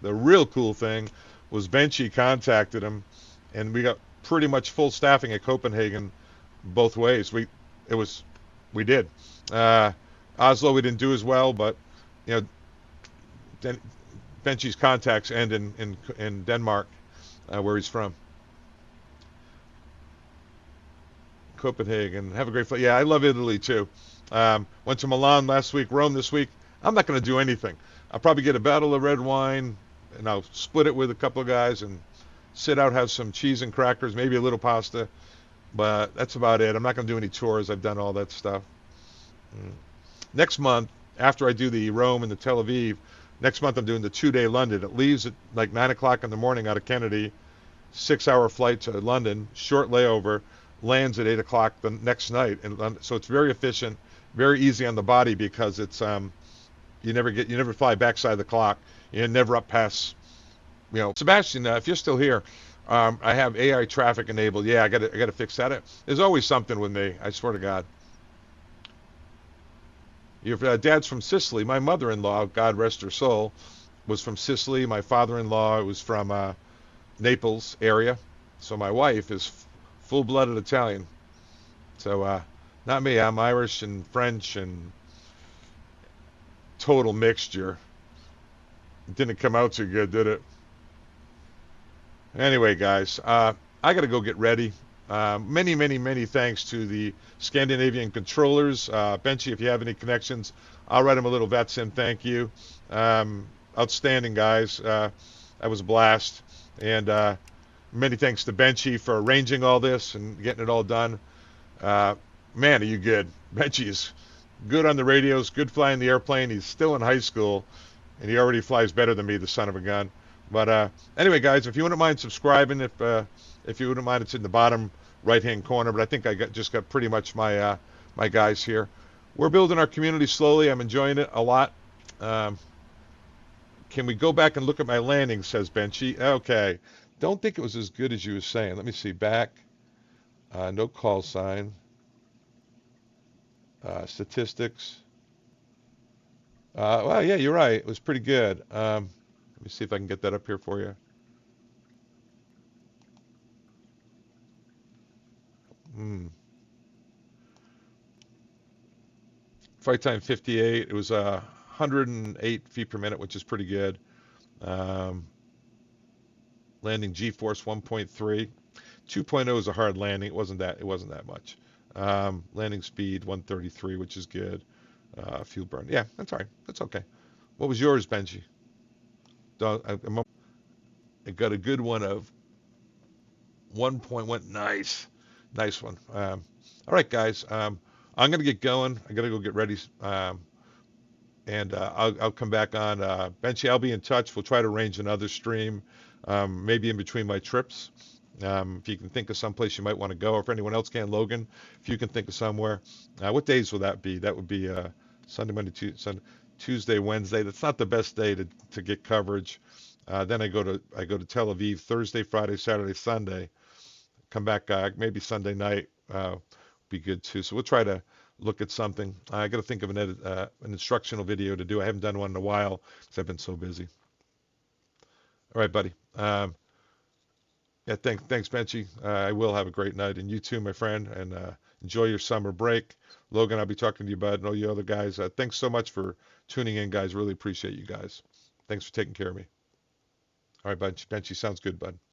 was Benchy contacted him, and we got pretty much full staffing at Copenhagen both ways. We did. Oslo we didn't do as well, but you know, Benchy's contacts end in Denmark, where he's from. Copenhagen, have a great flight. Yeah, I love Italy too. Went to Milan last week, Rome this week. I'm not going to do anything. I'll probably get a bottle of red wine, and I'll split it with a couple of guys and sit out, have some cheese and crackers, maybe a little pasta, but that's about it. I'm not going to do any tours. I've done all that stuff. Next month, after I do the Rome and the Tel Aviv, next month I'm doing the 2-day London. It leaves at like 9 o'clock in the morning out of Kennedy, 6-hour flight to London, short layover, lands at 8 o'clock the next night. And so it's very efficient, very easy on the body because it's you never fly backside the clock. You're never up past, you know. Sebastian, if you're still here, I have AI traffic enabled. Yeah, I got to fix that. There's always something with me. I swear to God. Your dad's from Sicily. My mother-in-law, God rest her soul, was from Sicily. My father-in-law was from Naples area. So my wife is full-blooded Italian. So not me. I'm Irish and French and total mixture. It didn't come out too good, did it? Anyway, guys, I got to go get ready. Many thanks to the Scandinavian controllers. Benchy, if you have any connections, I'll write him a little VATSIM thank you. Outstanding, guys. That was a blast. And many thanks to Benchy for arranging all this and getting it all done. Man, are you good. Benchy is good on the radios, good flying the airplane. He's still in high school, and he already flies better than me, the son of a gun. But anyway, guys, if you wouldn't mind subscribing, if you wouldn't mind, it's in the bottom right-hand corner. But I think I just got pretty much my my guys here. We're building our community slowly. I'm enjoying it a lot. Can we go back and look at my landing, says Benchy. Okay. Don't think it was as good as you were saying. Let me see. Back. No call sign. Statistics. Well, yeah, you're right. It was pretty good. Let me see if I can get that up here for you. Flight time 58. It was 108 feet per minute, which is pretty good. Landing G-force 1.3. 2.0 is a hard landing. It wasn't that much. Landing speed 133, which is good. Fuel burn. Yeah, that's all right. That's okay. What was yours, Benji? I got a good one of 1.1. Nice one. All right, guys. I'm gonna get going. I gotta go get ready. And I'll come back on. Benchy, I'll be in touch. We'll try to arrange another stream, maybe in between my trips. If you can think of someplace you might want to go, or if anyone else can, Logan, if you can think of somewhere. What days will that be? That would be Sunday, Monday, Tuesday, Wednesday. That's not the best day to get coverage. Then I go to Tel Aviv Thursday, Friday, Saturday, Sunday. Come back maybe Sunday night. Be good too. So we'll try to look at something. I got to think of an instructional video to do. I haven't done one in a while because I've been so busy. All right, buddy. Yeah, thanks, Benchy. I will have a great night, and you too, my friend. And enjoy your summer break. Logan, I'll be talking to you, bud, and all you other guys. Thanks so much for tuning in, guys. Really appreciate you guys. Thanks for taking care of me. All right, Benchy. Sounds good, bud.